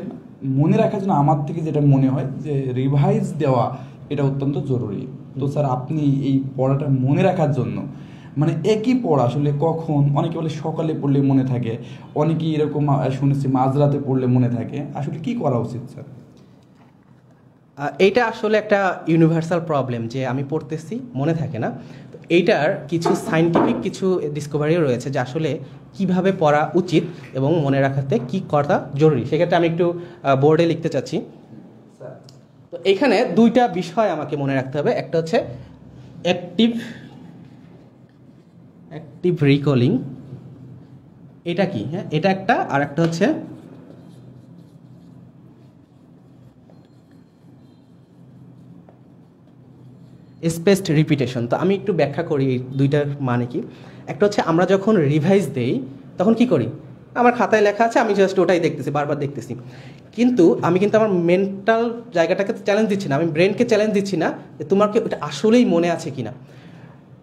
S1: মনে রাখার জন্য আমার থেকে যেটা মনে হয় যে রিভাইজ দেওয়া এটা অত্যন্ত জরুরি। তো স্যার আপনি এই পড়াটা মনে রাখার জন্য, মানে একই পড়া আসলে কখন, অনেকে বলে সকালে পড়লে মনে থাকে, অনেকেই এরকম শুনেছি মাঝরাতে পড়লে মনে থাকে, আসলে কি করা উচিত স্যার?
S4: এইটা আসলে একটা ইউনিভার্সাল প্রবলেম যে আমি পড়তেছি মনে থাকে না। তো এইটার কিছু সায়েন্টিফিক কিছু ডিসকভারিও রয়েছে যে আসলে কিভাবে পড়া উচিত এবং মনে রাখাতে কি করা জরুরি। সেক্ষেত্রে আমি একটু বোর্ডে লিখতে চাচ্ছি। তো এইখানে দুইটা বিষয় আমাকে মনে রাখতে হবে, একটা হচ্ছে অ্যাক্টিভ রিকলিং, এটা কি, হ্যাঁ এটা একটা, আর একটা হচ্ছে স্পেসড রিপিটেশন। তো আমি একটু ব্যাখ্যা করি এই দুইটার মানে কি। একটা হচ্ছে আমরা যখন রিভাইজ দেই তখন কি করি, আমার খাতায় লেখা আছে, আমি জাস্ট ওটাই দেখতেছি, বারবার দেখতেছি, কিন্তু আমি কিন্তু আমার মেন্টাল জায়গাটাকে চ্যালেঞ্জ দিচ্ছি না, আমি ব্রেনকে চ্যালেঞ্জ দিচ্ছি না যে তোমার কি ওটা আসলেই মনে আছে কিনা।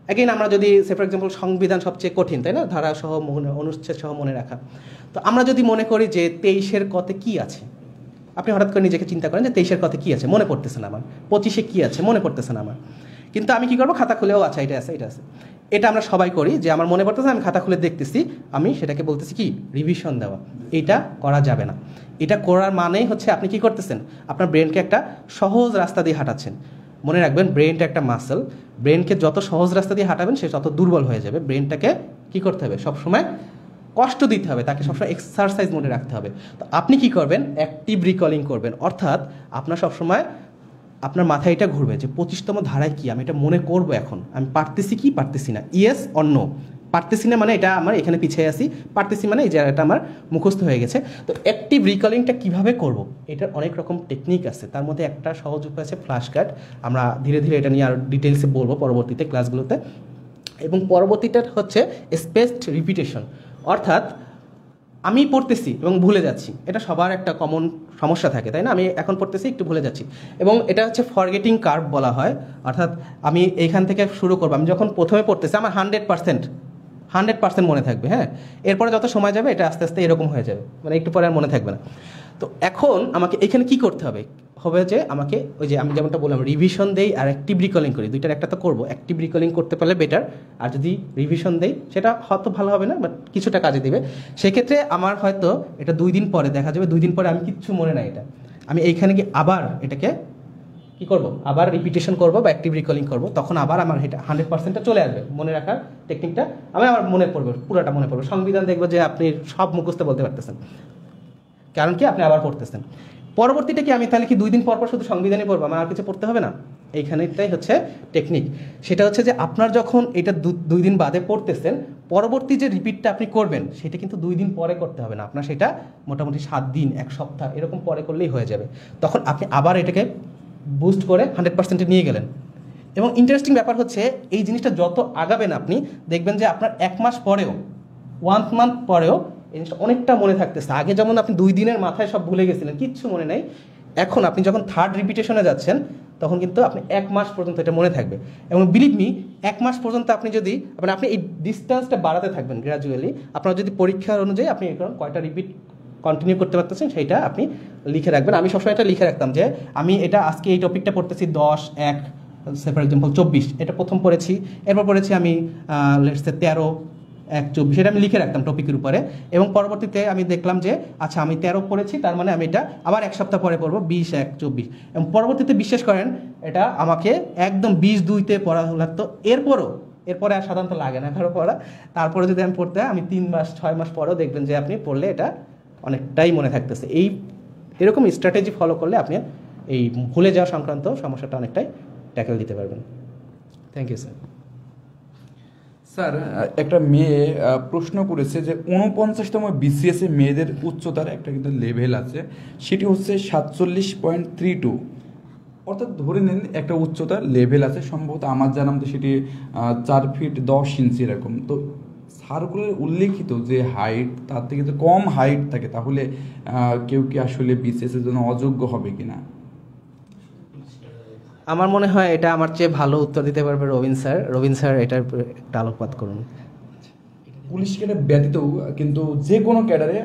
S4: অ্যাগেন আমরা যদি সে ফর এক্সাম্পল সংবিধান সবচেয়ে কঠিন, তাই না, ধারা সহ অনুচ্ছেদ সহ মনে রাখা। তো আমরা যদি মনে করি যে 23-এর কতে কি আছে, আপনি হঠাৎ করে নিজেকে চিন্তা করেন যে 23-এর কতে কি আছে, মনে পড়তেছে না আমার, 25-এ কি আছে মনে পড়তেছে না আমার, কিন্তু আমি কি করবো, খাতা খুলেও আচ্ছা এটা আছে এটা আছে। এটা আমরা সবাই করি যে আমার মনে পড়তেছে, আমি খাতা খুলে দেখতেছি, আমি সেটাকে বলতেছি কি রিভিশন দেওয়া। এটা করা যাবে না। এটা করার মানেই হচ্ছে আপনি কি করতেছেন, আপনার ব্রেনকে একটা সহজ রাস্তা দিয়ে হাঁটাচ্ছেন। মনে রাখবেন ব্রেনটা একটা মাসেল, ব্রেনকে যত সহজ রাস্তা দিয়ে হাঁটাবেন সে তত দুর্বল হয়ে যাবে। ব্রেনটাকে কি করতে হবে, সবসময় কষ্ট দিতে হবে, তাকে সবসময় এক্সারসাইজ মোডে রাখতে হবে। তো আপনি কি করবেন, অ্যাক্টিভ রিকলিং করবেন, অর্থাৎ আপনার সবসময় আপনার মাথায় এটা ঘুরবে যে 25তম ধারায় কি, আমি এটা মনে করব, এখন আমি পারতেছি কি পারতেছি না, ইয়েস অর নো। পারতেছি না মানে এটা আমার এখানে পিছিয়ে আসি, পারতেছি মানে এই জায়গাটা আমার মুখস্থ হয়ে গেছে। তো অ্যাক্টিভ রিকলিংটা কিভাবে করব, এটার অনেক রকম টেকনিক আছে, তার মধ্যে একটা সহজ উপায় আছে ফ্ল্যাশ কার্ড। আমরা ধীরে ধীরে এটা নিয়ে আরও ডিটেলসে বলবো পরবর্তীতে ক্লাসগুলোতে। এবং পরবর্তীটা হচ্ছে স্পেসড রিপিটেশন, অর্থাৎ আমি পড়তেছি এবং ভুলে যাচ্ছি, এটা সবার একটা কমন সমস্যা থাকে, তাই না, আমি এখন পড়তেছি একটু ভুলে যাচ্ছি, এবং এটা হচ্ছে ফরগেটিং কার্ভ বলা হয়। অর্থাৎ আমি এইখান থেকে শুরু করবো, আমি যখন প্রথমে পড়তেছি আমার 100% মনে থাকবে, হ্যাঁ, এরপরে যত সময় যাবে এটা আস্তে আস্তে এরকম হয়ে যাবে, মানে একটু পরে আর মনে থাকবে না। তো এখন আমাকে এখানে কি করতে হবে, যে আমাকে ওই যে আমি যেমনটা বললাম রিভিশন দেই আর অ্যাক্টিভ রিকলিং করি, দুইটার একটা তো করবো। অ্যাক্টিভ রিকলিং করতে পারলে বেটার, আর যদি রিভিশন দেই সেটা হয়তো ভালো হবে না, বাট কিছুটা কাজে দেবে। সেক্ষেত্রে আমার হয়তো এটা 2 দিন পরে দেখা যাবে, 2 দিন পরে আমি কিচ্ছু মনে নাই, এটা আমি এইখানে গিয়ে আবার এটাকে কি করব, আবার রিপিটেশন করব বা অ্যাক্টিভ রিকলিং করব, তখন আবার আমার এটা 100%টা চলে আসবে, মনে রাখার টেকনিকটা আমি আমার মনে পড়বে, পুরোটা মনে পড়বে। সংবিধান দেখবো যে আপনি সব মুখস্থ বলতে পারতেছেন, কারণ কি আপনি আবার পড়তেছেন। পরবর্তীটা কি আমি তাহলে কি 2 দিন পর পর শুধু সংবিধানই পড়বো, আমার আর কিছু পড়তে হবে না? এইখানেটাই হচ্ছে টেকনিক। সেটা হচ্ছে যে আপনার যখন এটা 2 দিন বাদে পড়তেছেন, পরবর্তী যে রিপিটটা আপনি করবেন সেটা কিন্তু 2 দিন পরে করতে হবে না, আপনার সেটা মোটামুটি 7 দিন 1 সপ্তাহ এরকম পরে করলেই হয়ে যাবে। তখন আপনি আবার এটাকে বুস্ট করে 100%-এ নিয়ে গেলেন। এবং ইন্টারেস্টিং ব্যাপার হচ্ছে এই জিনিসটা যত আগাবেন আপনি দেখবেন যে আপনার 1 মাস পরেও, 1 মান্থ পরেও এই জিনিসটা অনেকটা মনে থাকতেছে। আগে যেমন আপনি 2 দিনের মাথায় সব ভুলে গেছিলেন, কিচ্ছু মনে নেই, এখন আপনি যখন 3rd রিপিটেশনে যাচ্ছেন তখন কিন্তু আপনি 1 মাস পর্যন্ত এটা মনে থাকবে। এবং বিলিভ মি 1 মাস পর্যন্ত আপনি যদি আপনি এই ডিস্টেন্সটা বাড়াতে থাকবেন গ্র্যাজুয়ালি, আপনার যদি পরীক্ষার অনুযায়ী আপনি কয়টা রিপিট কন্টিনিউ করতে পারতেছেন সেইটা আপনি লিখে রাখবেন। আমি সবসময় এটা লিখে রাখতাম যে আমি এটা আজকে এই টপিকটা পড়তেছি 10-1 ফর এক্সাম্পল 24, এটা প্রথম পড়েছি, এরপর পড়েছি আমি লেটস সে 13-1-24, এটা আমি লিখে রাখতাম টপিকের উপরে। এবং পরবর্তীতে আমি দেখলাম যে আচ্ছা আমি 13 পড়েছি, তার মানে আমি এটা আবার 1 সপ্তাহ পরে পড়বো 20-1-24। এবং পরবর্তীতে বিশ্বাস করেন এটা আমাকে একদম 20-2-তে পড়া লাগতো। এরপরে আর সাধারণত লাগে না কারো পড়া। তারপরে যদি আমি পড়তে আমি 3 মাস 6 মাস পরেও দেখবেন যে আপনি পড়লে এটা অনেকটাই মনে থাকতেছে। এরকম স্ট্র্যাটেজি ফলো করলে আপনি এই ভুলে যাওয়া সংক্রান্ত সমস্যাটা অনেকটাই ট্যাকেল দিতে পারবেন। Thank you sir.
S1: স্যার একটা মেয়ে প্রশ্ন করেছে যে 49তম বিসিএসে মেয়েদের উচ্চতার একটা কিন্তু লেভেল আছে, সেটি হচ্ছে 47.32, অর্থাৎ ধরে নেন একটা উচ্চতার লেভেল আছে, সম্ভবত আমার জানা মতো সেটি 4 ফিট 10 ইঞ্চি এরকম। তো সার্কুলার উল্লেখিত যে হাইট তার থেকে যদি কম হাইট থাকে তাহলে কেউ কি আসলে বিসিএস এর জন্য অযোগ্য হবে কিনা?
S4: আমার মনে হয় এটা আমার চেয়ে ভালো উত্তর দিতে পারবে রবিন স্যার। রবিন স্যার এটার একটা আলোকপাত করুন।
S1: পুলিশ ক্যাডার ব্যতীতও কিন্তু যে কোনো ক্যাডারে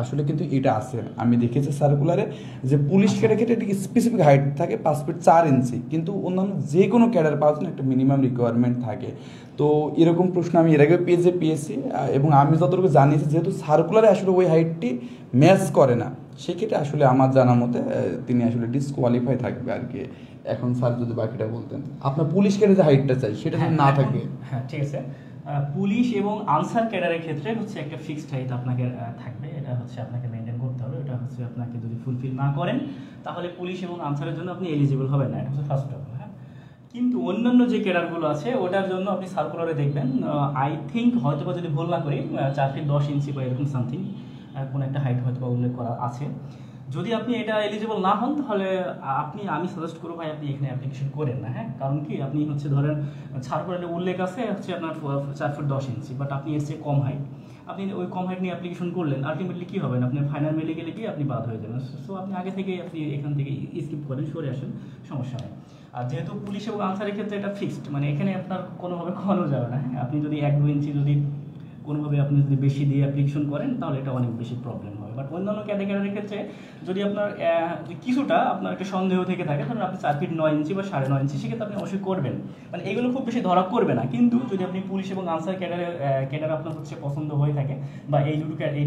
S1: আসলে কিন্তু এটা আছে। আমি দেখেছি সার্কুলারে যে পুলিশ ক্যাডার ক্ষেত্রে একটি স্পেসিফিক হাইট থাকে 5 ফিট 4 ইঞ্চি, কিন্তু অন্যান্য যে কোনো ক্যাডার পাওয়ার জন্য একটা মিনিমাম রিকোয়ারমেন্ট থাকে। তো এরকম প্রশ্ন আমি এর আগে পেয়েছি এবং আমি যতটুকু জানিয়েছি যেহেতু সার্কুলারে আসলে ওই হাইটটি ম্যাচ করে না, সেক্ষেত্রে আসলে আমার জানা মতে তিনি আসলে ডিসকোয়ালিফাই থাকবে আর কি। এখন স্যার যদি বাকিটা বলতেন, আপনার পুলিশ ক্যাডারে যে হাইটটা চাই সেটা যদি না থাকে।
S3: হ্যাঁ, ঠিক আছে। পুলিশ এবং আনসার ক্যাডারের ক্ষেত্রে হচ্ছে একটা ফিক্সড হাইট আপনাকে থাকবে, এটা হচ্ছে আপনাকে মেনটেন করতে হবে। এটা হচ্ছে আপনাকে যদি ফুলফিল না করেন তাহলে পুলিশ এবং আনসারের জন্য আপনি এলিজিবল হবেন না, এটা হচ্ছে ফার্স্ট অফ। হ্যাঁ, কিন্তু অন্যান্য যে ক্যাডারগুলো আছে ওটার জন্য আপনি সার্কুলারে দেখবেন, আই থিঙ্ক হয়তো বা যদি ভুল না করি 4 ফিট 10 ইঞ্চি বা এরকম সামথিং কোনো একটা হাইট হয়তো বা উল্লেখ করা আছে। যদি আপনি এটা এলিজিবল না হন তাহলে আমি সাজেস্ট করবো ভাই আপনি এখানে অ্যাপ্লিকেশন করেন না। হ্যাঁ, কারণ কি আপনি হচ্ছে ধরেন সার্কুলারে উল্লেখ আছে হচ্ছে আপনার 4 ফিট 10 ইঞ্চি, বাট আপনি এর চেয়ে কম হাইট, আপনি ওই কম হাইট নিয়ে অ্যাপ্লিকেশন করলেন, আলটিমেটলি কী হবেন, আপনার ফাইনাল মেডিকেলে গিয়ে আপনি বাদ হয়ে যাবেন। সো আপনি আগে থেকে আপনি এখান থেকে স্কিপ করেন, সরে আসেন, সমস্যা নেই। আর যেহেতু পুলিশ এবং আনসারের ক্ষেত্রে এটা ফিক্সড, মানে এখানে আপনার কোনোভাবে কমানো যাবে না। হ্যাঁ, আপনি যদি 1-2 ইঞ্চি যদি কোনোভাবে আপনি যদি বেশি দিয়ে অ্যাপ্লিকেশন করেন তাহলে এটা অনেক বেশি প্রবলেম হবে। বাট অন্যান্য ক্যাটাগরির ক্ষেত্রে যদি আপনার কিছুটা আপনার একটা সন্দেহ থেকে থাকে, ধরুন আপনি 4 ফিট 9 ইঞ্চি বা 9.5 ইঞ্চি, সেক্ষেত্রে আপনি অবশ্যই করবেন, মানে এগুলো খুব বেশি ধরা করবে না। কিন্তু যদি আপনি পুলিশ এবং আনসার ক্যাডার আপনার হচ্ছে পছন্দ হয়ে থাকে বা এই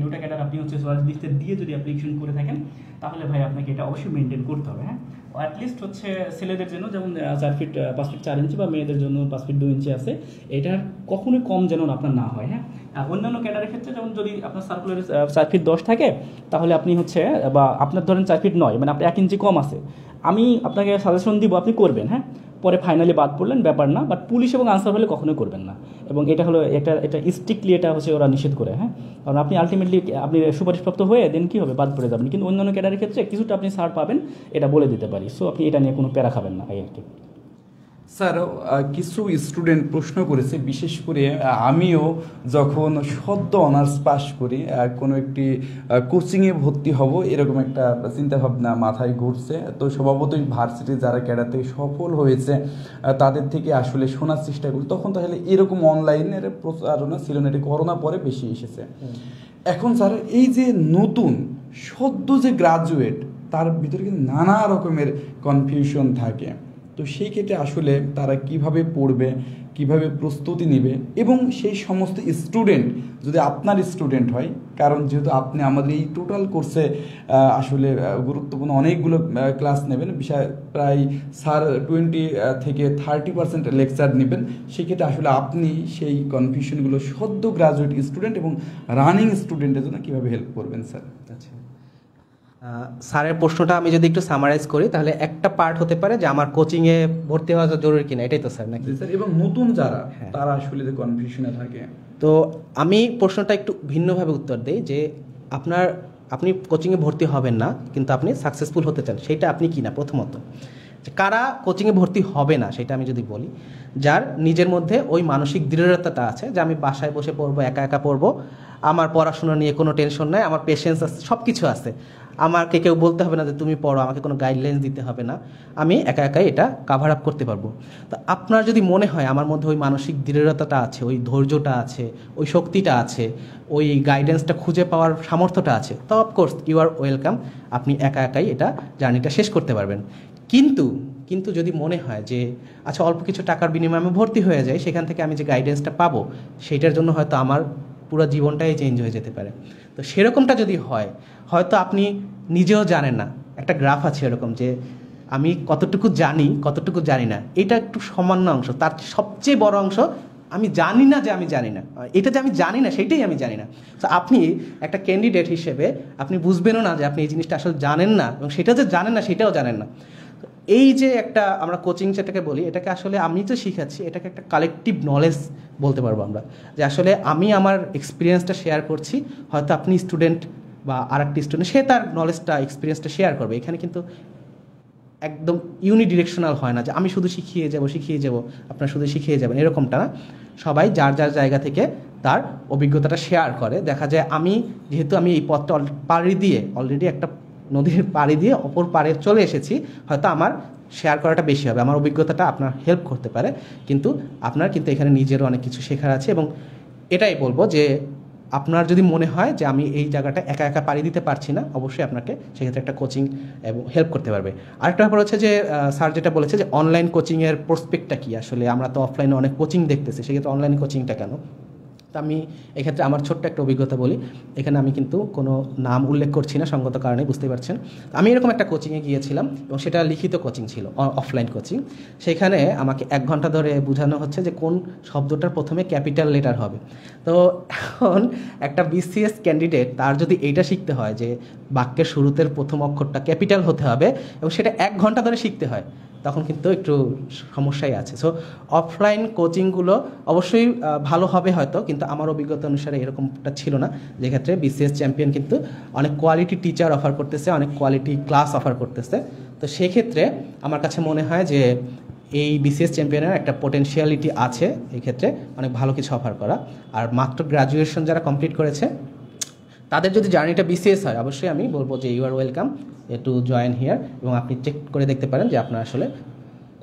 S3: দুটো ক্যাডার আপনি হচ্ছে চয়েস লিস্টে দিয়ে যদি অ্যাপ্লিকেশন করে থাকেন তাহলে ভাই আপনাকে এটা অবশ্যই মেনটেন করতে হবে। হ্যাঁ, অ্যাটলিস্ট হচ্ছে ছেলেদের জন্য যেমন 5 ফিট 4 ইঞ্চি বা মেয়েদের জন্য 5 ফিট 2 ইঞ্চি আছে, এটার কখনোই কম যেন আপনার না হয়। হ্যাঁ, অন্যান্য ক্যাডারের ক্ষেত্রে যেমন যদি আপনার সার্কুলারে 4 ফিট 10 থাকে তাহলে আপনি হচ্ছে বা আপনার ধরেন 4 ফিট 9, মানে আপনার 1 ইঞ্চি কম আছে, আমি আপনাকে সাজেশন দিব আপনি করবেন। হ্যাঁ, পরে ফাইনালি বাদ পড়লেন ব্যাপার না, বাট পুলিশ এবং আনসার হলে কখনোই করবেন না। এবং এটা হলো এটা স্ট্রিক্টলি এটা হচ্ছে ওরা নিষেধ করে। হ্যাঁ, কারণ আপনি আলটিমেটলি আপনি সুপারিশপ্রাপ্ত হয়ে দেন কী হবে, বাদ পড়ে যাবেন। কিন্তু অন্যান্য ক্যাডারের ক্ষেত্রে কিছুটা আপনি ছাড় পাবেন, এটা বলে দিতে পারি। সো আপনি এটা নিয়ে কোনো প্যারা খাবেন না এই আর কি।
S1: স্যার, কিছু স্টুডেন্ট প্রশ্ন করেছে, বিশেষ করে আমিও যখন সদ্য অনার্স পাস করি কোনো একটি কোচিংয়ে ভর্তি হব এরকম একটা চিন্তাভাবনা মাথায় ঘুরছে। তো স্বভাবতই ভার্সিটি যারা ক্যাডারতে সফল হয়েছে তাদের থেকে আসলে শোনার চেষ্টা করি, তখন তাহলে এরকম অনলাইনের প্রচারণা ছিল না, এটি করোনা পরে বেশি এসেছে। এখন স্যার এই যে নতুন সদ্য যে গ্রাজুয়েট তার ভিতরে কিন্তু নানা রকমের কনফিউশন থাকে, তো সেই ক্ষেত্রে আসলে তারা কিভাবে পড়বে, কিভাবে প্রস্তুতি নেবে, এবং সেই সমস্ত স্টুডেন্ট যদি আপনার স্টুডেন্ট হয়, কারণ যেহেতু আপনি আমাদের এই টোটাল কোর্সে আসলে গুরুত্বপূর্ণ অনেকগুলো ক্লাস নেবেন, বিষয় প্রায় স্যার 20 থেকে 30% লেকচার নেবেন, সেক্ষেত্রে আসলে আপনি সেই কনফিউশনগুলো সদ্য গ্রাজুয়েট স্টুডেন্ট এবং রানিং স্টুডেন্টের জন্য কীভাবে হেল্প করবেন স্যার?
S4: আচ্ছা, স্যারের প্রশ্নটা আমি যদি একটু সামারাইজ করি তাহলে একটা পার্ট হতে পারে যে আমার কোচিংয়ে ভর্তি হওয়া জরুরি কিনা, এটাই তো স্যার নাকি?
S1: স্যার, এবং নতুন যারা তারা আসলে যে কনফিউশনে থাকে।
S4: তো আমি প্রশ্নটা একটু ভিন্নভাবে উত্তর দিই যে আপনি কোচিংয়ে ভর্তি হবেন না কিন্তু আপনি সাকসেসফুল হতে চান, সেটা আপনি কিনা। প্রথমত কারা কোচিংয়ে ভর্তি হবে না সেটা আমি যদি বলি, যার নিজের মধ্যে ওই মানসিক দৃঢ়তাটা আছে যে আমি বাসায় বসে পড়বো, একা একা পড়বো, আমার পড়াশোনা নিয়ে কোনো টেনশন নাই, আমার পেশেন্স আছে, সব কিছু আছে, আমাকে কেউ বলতে হবে না যে তুমি পড়ো, আমাকে কোনো গাইডলাইন দিতে হবে না, আমি একা একাই এটা কাভার আপ করতে পারবো। তো আপনার যদি মনে হয় আমার মধ্যে ওই মানসিক দৃঢ়তাটা আছে, ওই ধৈর্যটা আছে, ওই শক্তিটা আছে, ওই গাইডেন্সটা খুঁজে পাওয়ার সামর্থ্যটা আছে, তো অফকোর্স ইউ আর ওয়েলকাম, আপনি একা একাই এটা জার্নিটা শেষ করতে পারবেন। কিন্তু যদি মনে হয় যে আচ্ছা অল্প কিছু টাকার বিনিময়ে আমি ভর্তি হয়ে যাই, সেখান থেকে আমি যে গাইডেন্সটা পাবো সেইটার জন্য হয়তো আমার পুরো জীবনটাই চেঞ্জ হয়ে যেতে পারে, তো সেরকমটা যদি হয়, হয়তো আপনি নিজেও জানেন না, একটা গ্রাফ আছে এরকম যে আমি কতটুকু জানি না, এটা একটু সামান্য অংশ, তার সবচেয়ে বড় অংশ আমি জানি না যে আমি জানি না, এটা যে আমি জানি না সেটাই আমি জানি না। তো আপনি একটা ক্যান্ডিডেট হিসেবে আপনি বুঝবেনও না যে আপনি এই জিনিসটা আসলে জানেন না, এবং সেটা যে জানেন না সেটাও জানেন না। এই যে একটা আমরা কোচিং যেটাকে বলি, এটাকে আসলে আমি তো শিখাচ্ছি, এটাকে একটা কালেকটিভ নলেজ বলতে পারবো আমরা, যে আসলে আমি আমার এক্সপিরিয়েন্সটা শেয়ার করছি, হয়তো আপনি স্টুডেন্ট বা আর একটি স্টুডেন্ট সে তার নলেজটা এক্সপিরিয়েন্সটা শেয়ার করবে। এখানে কিন্তু একদম ইউনিডিরেকশনাল হয় না যে আমি শুধু শিখিয়ে যাব আপনারা শুধু শিখিয়ে যাবেন, এরকমটা না। সবাই যার যার জায়গা থেকে তার অভিজ্ঞতাটা শেয়ার করে। দেখা যায় যেহেতু আমি এই পথটা পাড়ি দিয়ে অলরেডি একটা নদীর পাড়ি দিয়ে অপর পাড়ে চলে এসেছি, হয়তো আমার শেয়ার করাটা বেশি হবে, আমার অভিজ্ঞতাটা আপনার হেল্প করতে পারে, কিন্তু আপনার কিন্তু এখানে নিজেরও অনেক কিছু শেখার আছে। এবং এটাই বলবো যে আপনার যদি মনে হয় যে আমি এই জায়গাটা একা একা পাড়ি দিতে পারছি না, অবশ্যই আপনাকে সেক্ষেত্রে একটা কোচিং এবং হেল্প করতে পারবে। আরেকটা ব্যাপার হচ্ছে যে স্যার যেটা বলেছে যে অনলাইন কোচিংয়ের প্রসপেক্টটা কী, আসলে আমরা তো অফলাইনে অনেক কোচিং দেখতেছি, সেক্ষেত্রে অনলাইন কোচিংটা কেন? তো আমি এক্ষেত্রে আমার ছোট্ট একটা অভিজ্ঞতা বলি। এখানে আমি কিন্তু কোনো নাম উল্লেখ করছি না, সঙ্গত কারণে, বুঝতে পারছেন। আমি এরকম একটা কোচিংয়ে গিয়েছিলাম এবং সেটা লিখিত কোচিং ছিল, অফলাইন কোচিং। সেখানে আমাকে 1 ঘন্টা ধরে বোঝানো হচ্ছে যে কোন শব্দটার প্রথমে ক্যাপিটাল লেটার হবে। তো এখন একটা বিসিএস ক্যান্ডিডেট, তার যদি এইটা শিখতে হয় যে বাক্যের শুরুতের প্রথম অক্ষরটা ক্যাপিটাল হতে হবে এবং সেটা 1 ঘন্টা ধরে শিখতে হয়, তখন কিন্তু একটু সমস্যাই আছে। সো অফলাইন কোচিংগুলো অবশ্যই ভালো হবে হয়তো, কিন্তু আমার অভিজ্ঞতা অনুসারে এরকমটা ছিল না, যেক্ষেত্রে বিসিএস চ্যাম্পিয়ন কিন্তু অনেক কোয়ালিটি টিচার অফার করতেছে, অনেক কোয়ালিটি ক্লাস অফার করতেছে। তো সেক্ষেত্রে আমার কাছে মনে হয় যে এই বিসিএস চ্যাম্পিয়নের একটা পোটেনশিয়ালিটি আছে এই ক্ষেত্রে অনেক ভালো কিছু অফার করা। আর মাত্র গ্র্যাজুয়েশন যারা কমপ্লিট করেছে তাদের যদি জার্নিটা বিসিএস হয়, অবশ্যই আমি বলবো যে you are welcome to join here, এবং আপনি চেক করে দেখতে পারেন যে আপনার আসলে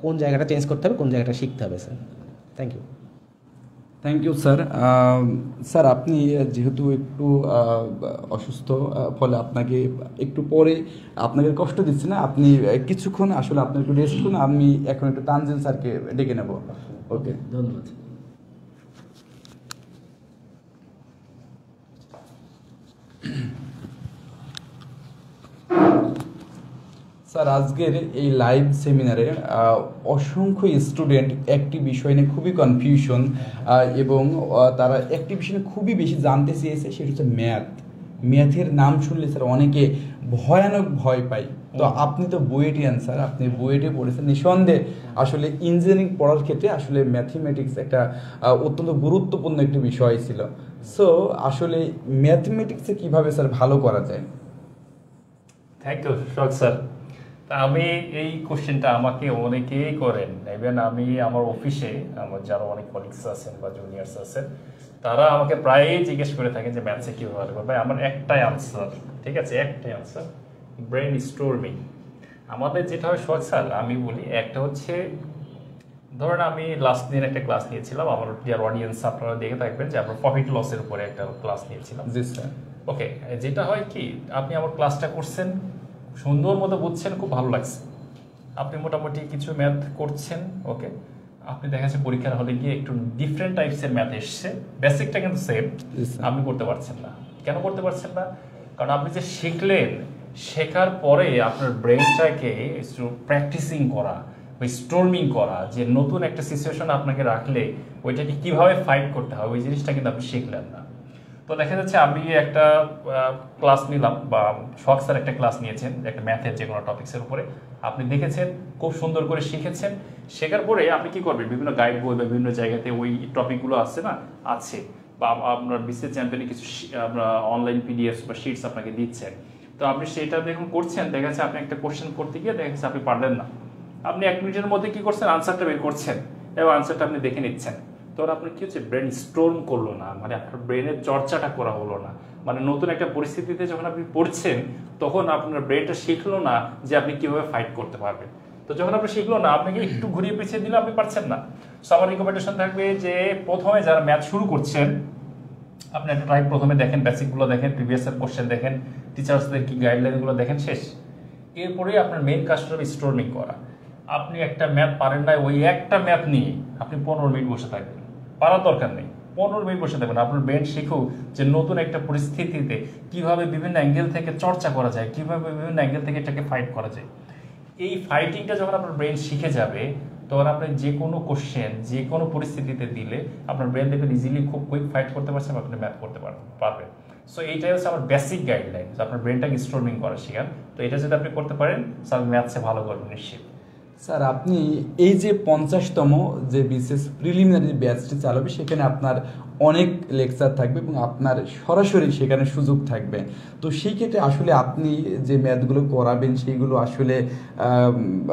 S4: কোন জায়গাটা চেঞ্জ করতে হবে, কোন জায়গাটা শিখতে হবে। Sir, thank you.
S1: Thank you sir. Sir, আপনি যেহেতু একটু অসুস্থ, ফলে আপনাকে একটু পরে আপনাকে কষ্ট দিচ্ছে না, আপনি কিছুক্ষণ আসলে আপনি একটু রেস্ট করুন, আমি এখন একটু তানজিল স্যারকে ডেকে নেব। ওকে,
S3: ধন্যবাদ।
S1: স্যার, আজকের এই লাইভ সেমিনারে অসংখ্য স্টুডেন্ট একটি বিষয় নিয়ে খুবই কনফিউশন, এবং তারা একটি বিষয় নিয়ে খুবই বেশি জানতে চেয়েছে, সেটা হচ্ছে ম্যাথের নাম শুনলে স্যার অনেকে ভয়ানক ভয় পায়। তো আপনি তো বুয়েটিয়ান স্যার, আপনি বুয়েটে পড়েছেন, নিঃসন্দেহে আসলে ইঞ্জিনিয়ারিং পড়ার ক্ষেত্রে আসলে ম্যাথমেটিক্স একটা অত্যন্ত গুরুত্বপূর্ণ একটি বিষয় ছিল। সো আসলে ম্যাথমেটিক্সে কিভাবে স্যার ভালো করা যায়?
S2: থ্যাংক ইউ শখ স্যার। তা আমি এই কোশ্চেনটা আমাকে অনেকেই করেন, ইভেন আমি আমার অফিসে আমার যারা অনেক কলিগস আছেন বা জুনিয়র্স আছেন, তারা আমাকে প্রায়ই জিজ্ঞেস করে থাকেন যে ম্যাথসে কীভাবে ভালো করবে। আমার একটাই আনসার, ঠিক আছে, একটাই আনসার, ব্রেন স্টোরমিং। আমাদের যেটা হয় শখ স্যার, আমি বলি একটা হচ্ছে, ধরেন আমি লাস্ট দিন একটা ক্লাস নিয়েছিলাম, আমার ডিয়ার অডিয়েন্স আপনারা দেখে থাকবেন যে আমরা প্রফিট লসের উপরে একটা ক্লাস নিয়েছিলাম।
S1: জি স্যার।
S2: ওকে, যেটা হয় কি, আপনি আমার ক্লাসটা করছেন, সুন্দর মতো বুঝছেন, খুব ভালো লাগছে, আপনি মোটামুটি কিছু ম্যাথ করছেন। ওকে, আপনি দেখা যাচ্ছে পরীক্ষার হলে গিয়ে একটু ডিফারেন্ট টাইপসের ম্যাথ এসছে, বেসিকটা কিন্তু সেম, আপনি করতে পারছেন না। কেন করতে পারছেন না? কারণ আপনি যে শিখলেন, শেখার পরে আপনার ব্রেনটাকে প্র্যাকটিসিং করা বা স্টোরমিং করা, যে নতুন একটা সিচুয়েশন আপনাকে রাখলে ওইটাকে কিভাবে ফাইট করতে হবে, ওই জিনিসটা কিন্তু আপনি শিখলেন না। তো দেখা যাচ্ছে আমি একটা ক্লাস নিলাম, বা শখ স্যার একটা ক্লাস নিয়েছেন একটা ম্যাথের যে কোনো টপিক্সের উপরে, আপনি দেখেছেন, খুব সুন্দর করে শিখেছেন। শেখার পরে আপনি কি করবেন, বিভিন্ন গাইড বই বা বিভিন্ন জায়গাতে ওই টপিকগুলো আছে না, আছে, বা আপনার বিসিএস চ্যাম্পিয়নে কিছু আমরা অনলাইন পিডিএফ বা শিটস আপনাকে দিচ্ছেন। তো আপনি সেটা দেখুন করছেন, দেখা যাচ্ছে আপনি একটা কোশ্চেন করতে গিয়ে দেখা যাচ্ছে আপনি পারলেন না, আপনি 1 মিনিটের মধ্যে কি করছেন, আনসারটা বের করছেন এবং আনসারটা আপনি দেখে নিচ্ছেন। তখন আপনার কি হচ্ছে, ব্রেন স্টোর্ম করলো না, মানে আপনার ব্রেনের চর্চাটা করা হলো না। মানে নতুন একটা পরিস্থিতিতে যখন আপনি পড়ছেন, তখন আপনার ব্রেনটা শিখলো না যে আপনি কিভাবে ফাইট করতে পারবেন। তো যখন আপনি শিখলো না, আপনাকে একটু ঘুরিয়ে পিছিয়ে দিলে আপনি পারছেন না। সো আমার রিকমেন্ডেশন থাকবে যে প্রথমে যারা ম্যাথ শুরু করছেন, আপনি একটা ট্রাই প্রথমে দেখেন, বেসিকগুলো দেখেন, প্রিভিয়াস ইয়ার কোশ্চেন দেখেন, টিচার্সদের কি গাইডলাইনগুলো দেখেন, শেষ। এরপরে আপনার মেইন কাজটা হবে স্টোরমিং করা। আপনি একটা ম্যাথ পারেন না, ওই একটা ম্যাথ নিয়ে আপনি 15 মিনিট বসে থাকবেন, পারার দরকার নেই, 15 মিনিট বসে থাকবেন। আপনার ব্রেন শিখুক যে নতুন একটা পরিস্থিতিতে কিভাবে বিভিন্ন অ্যাঙ্গেল থেকে চর্চা করা যায়, কিভাবে বিভিন্ন অ্যাঙ্গেল থেকে এটাকে ফাইট করা যায়। এই ফাইটিংটা যখন আপনার ব্রেন শিখে যাবে, তখন আপনি যে কোনো কোশ্চেন যে কোনো পরিস্থিতিতে দিলে আপনার ব্রেন দেখবেন ইজিলি খুব কুইক ফাইট করতে পারছেন, আপনি ম্যাথ করতে পারবেন। সো এইটাই হচ্ছে আমার বেসিক গাইডলাইন, আপনার ব্রেনটাকে স্টোরমিং করা শেখান। তো এটা যদি আপনি করতে পারেন, আপনি ম্যাথসে ভালো করবেন নিশ্চিত।
S1: স্যার, আপনি এই যে 50তম যে বিসিএস প্রিলিমিনারি ব্যাচটি চালাবে, সেখানে আপনার অনেক লেকচার থাকবে এবং আপনার সরাসরি সেখানে সুযোগ থাকবে। তো সেই ক্ষেত্রে আসলে আপনি যে ম্যাথগুলো করাবেন, সেইগুলো আসলে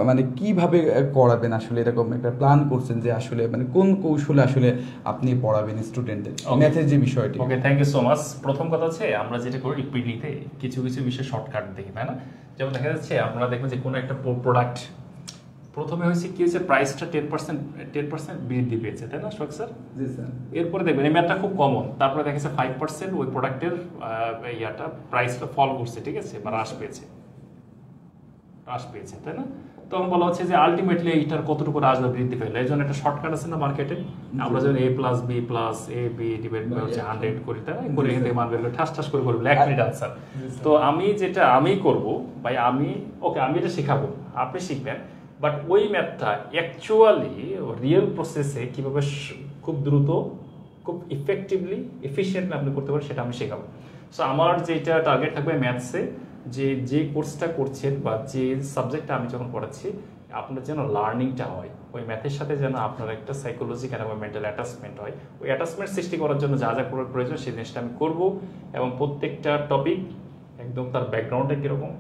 S1: মানে কিভাবে করাবেন, আসলে এরকম একটা প্ল্যান করছেন যে আসলে মানে কোন কৌশলে আসলে আপনি পড়াবেন স্টুডেন্টদের ম্যাথের যে বিষয়টি?
S2: ওকে, থ্যাংক ইউ সো মাচ। প্রথম কথা হচ্ছে আমরা যেটা করি পিডিতে কিছু কিছু বিষয় শর্টকাট দেখি, তাই না? যেমন দেখা যাচ্ছে আপনারা দেখবেন যে কোনো একটা প্রোডাক্ট প্রথমে হয়েছে কি হয়েছে, প্রাইসটা 10% বৃদ্ধি পেয়েছে, তাই না শোক স্যার?
S1: জি স্যার।
S2: এরপরে দেখবেন এই ম্যাথটা খুব কমন, তারপরে দেখা যাচ্ছে 5% ওই প্রোডাক্টের প্রাইসটা ফল করছে, ঠিক আছে, বা হ্রাস পেয়েছে, তাই না? তখন বলা হচ্ছে যে আলটিমেটলি এইটার কতটুকু হ্রাস বা বৃদ্ধি পেল। এই জন্য একটা শর্টকাট আছে না মার্কেটে, আমরা যখন a+b+ab ডিভাইড বাই 100 করি, তাই না, করে এখান থেকে মান বের করে ঠাস করে করবো 1 মিনিট আনসার। তো আমি করব ভাই, আমি এটা শেখাবো, আপনি শিখবেন, বাট ওই ম্যাথটা অ্যাকচুয়ালি রিয়েল প্রসেসে কিভাবে খুব দ্রুত, খুব ইফেক্টিভলি, এফিশিয়েন্টলি আপনি করতে পারেন সেটা আমি শেখাবো। সো আমার যেটা টার্গেট থাকবে ম্যাথসে, যে কোর্সটা করছেন বা যে সাবজেক্টটা আমি যখন পড়াচ্ছি, আপনার যেন লার্নিংটা হয় ওই ম্যাথের সাথে, যেন আপনার একটা সাইকোলজিক্যাল এবং মেন্টাল অ্যাটাচমেন্ট হয়। ওই অ্যাটাচমেন্ট সৃষ্টি করার জন্য যা যা প্রয়োজন সেই জিনিসটা আমি করব, এবং প্রত্যেকটা টপিক একদম তার ব্যাকগ্রাউন্ডটা কীরকম,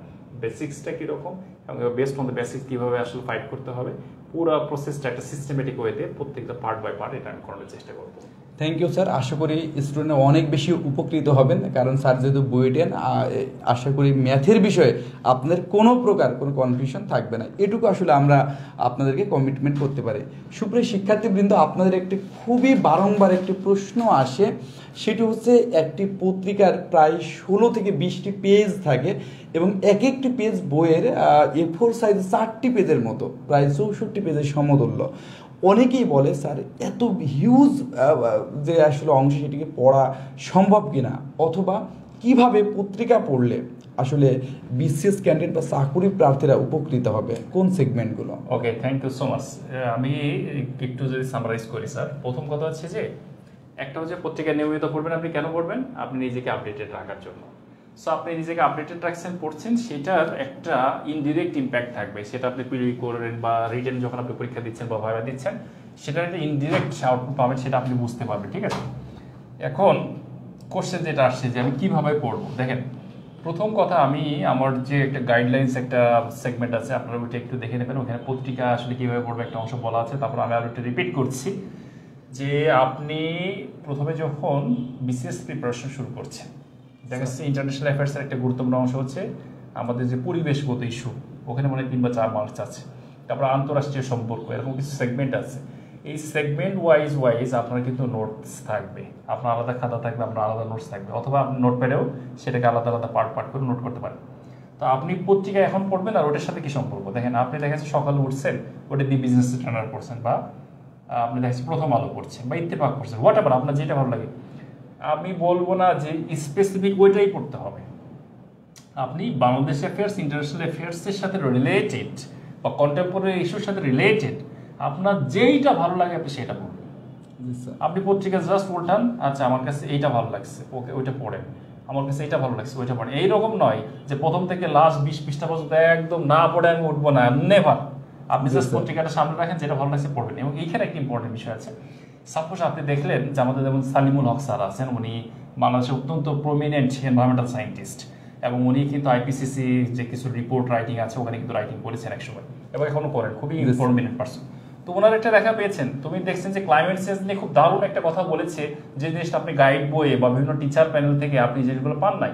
S2: বেসিক্সটা কীরকম, এবং বেসড অন দ্য বেসিক্স কীভাবে আসলে ফাইট করতে হবে, পুরো প্রসেসটা একটা সিস্টেমেটিক ওয়েতে প্রত্যেকটা পার্ট বাই পার্ট এটা আমি করানোর চেষ্টা করবো।
S1: Thank you sir. আশা করি স্টুডেন্ট অনেক বেশি উপকৃত হবেন, কারণ স্যার যেহেতু বুয়েটেন, আশা করি ম্যাথের বিষয়ে আপনাদের কোনো প্রকার কোনো কনফিউশন থাকবে না, এটুকু আসলে আমরা আপনাদেরকে কমিটমেন্ট করতে পারি। সুপ্রিয় শিক্ষার্থীবৃন্দ, আপনাদের একটি খুবই বারংবার একটি প্রশ্ন আসে, সেটি হচ্ছে একটি পত্রিকার প্রায় 16 থেকে 20টি পেজ থাকে, এবং এক একটি পেজ বইয়ের A4 সাইজ 4টি পেজের মতো, প্রায় 64 পেজের সমতুল্য। অনেকেই বলে স্যার এত হিউজ যে আসলে অংশ সেটিকে পড়া সম্ভব কিনা, অথবা কিভাবে পত্রিকা পড়লে আসলে বিসিএস ক্যান্ডিডেট বা চাকুরি প্রার্থীরা উপকৃত হবে, কোন সেগমেন্টগুলো?
S2: ওকে, থ্যাংক ইউ সো মাচ। আমি একটু যদি সামারাইজ করি স্যার, প্রথম কথা হচ্ছে যে একটা হচ্ছে পত্রিকা নিয়মিত পড়বেন। আপনি কেন পড়বেন? আপনি নিজেকে আপডেটেড রাখার জন্য। সো আপনি নিজেকে আপডেটেড রাখছেন, পড়ছেন, সেটার একটা ইনডিরেক্ট ইম্প্যাক্ট থাকবে, সেটা আপনি পিডি করেন বা রিটেন যখন আপনি পরীক্ষা দিচ্ছেন বা ভাইভা দিচ্ছেন, সেটার একটা ইনডিরেক্ট আউটপুট পাবেন, সেটা আপনি বুঝতে পারবেন, ঠিক আছে? এখন কোশ্চেন যেটা আসছে যে আমি কিভাবে পড়বো, দেখেন প্রথম কথা, আমি আমার যে একটা গাইডলাইন্স একটা সেগমেন্ট আছে, আপনারা ওইটা একটু দেখে নেবেন, ওখানে পত্রিকা আসলে কিভাবে পড়বে একটা অংশ বলা আছে। তারপর আমি আরো একটু রিপিট করছি যে আপনি প্রথমে যখন বিসিএস প্রিপারেশন শুরু করছেন, দেখা যাচ্ছে ইন্টারন্যাশনাল অ্যাফেয়ার্সের একটা গুরুত্বপূর্ণ অংশ হচ্ছে আমাদের যে পরিবেশগত ইস্যু, ওখানে মনে হয় 3 বা 4 মার্কস আছে। তারপর আন্তঃরাষ্ট্রীয় সম্পর্ক, এরকম কিছু সেগমেন্ট আছে। এই সেগমেন্ট ওয়াইজ আপনার কিন্তু নোটস থাকবে, আপনার আলাদা খাতা থাকবে, আপনার আলাদা নোটস থাকবে, অথবা আপনি নোট প্যাডেও সেটাকে আলাদা আলাদা পার্ট করে নোট করতে পারেন। তো আপনি পত্রিকা এখন পড়বেন, আর ওটার সাথে কি সম্পর্ক? দেখেন, আপনি দেখা যাচ্ছে সকালে উঠছেন, ওটা দিয়ে বিজনেস ট্রেনার পড়ছেন, বা আপনি দেখা যাচ্ছে প্রথম আলো পড়ছেন বা ইত্তেফাক পড়ছেন, হোয়াট এভার আপনার যেটা ভালো লাগে। আমি বলবো না যে স্পেসিফিক ওইটাই পড়তে হবে, আপনি বাংলাদেশ অ্যাফেয়ার্স, ইন্টারন্যাশনাল অ্যাফেয়ার্সের সাথে রিলেটেড বা কন্টেম্পোরারি ইস্যুর সাথে রিলেটেড আপনার যেইটা ভালো লাগে আপনি সেটা পড়বেন। আপনি পত্রিকা জাস্ট উল্টান, আচ্ছা আমার কাছে এইটা ভালো লাগছে, ওকে ওইটা পড়েন, আমার কাছে এইটা ভালো লাগছে, ওইটা পড়েন। এইরকম নয় যে প্রথম থেকে লাস্ট 20 পৃষ্ঠা পর্যন্ত একদম না পড়ে আমি উঠবো না, নেভার। আপনি জাস্ট পত্রিকাটা সামনে রাখেন, যেটা ভালো লাগছে পড়বেন। এবং এইখানে একটা ইম্পর্টেন্ট বিষয় আছে, সাপোজ আপনি দেখলেন যে আমাদের যেমন সালিমুল হক স্যার আছেন, উনি বাংলাদেশের অত্যন্ত প্রমিনেন্ট এনভায়রনমেন্টাল সায়েন্টিস্ট, এবং উনি কিন্তু আইপিসিসি যে কিছু রিপোর্ট রাইটিং আছে ওখানে কিন্তু রাইটিং করেছেন একসময়, এবং এখনো করেন, খুবই প্রমিনেন্ট পার্সন। তো ওনার একটা লেখা পেয়েছেন, তুমি দেখছেন যে ক্লাইমেট চেঞ্জ নিয়ে খুব দারুণ একটা কথা বলেছে, যে জিনিসটা আপনি গাইড বইয়ে বা বিভিন্ন টিচার প্যানেল থেকে আপনি যেগুলো পান নাই,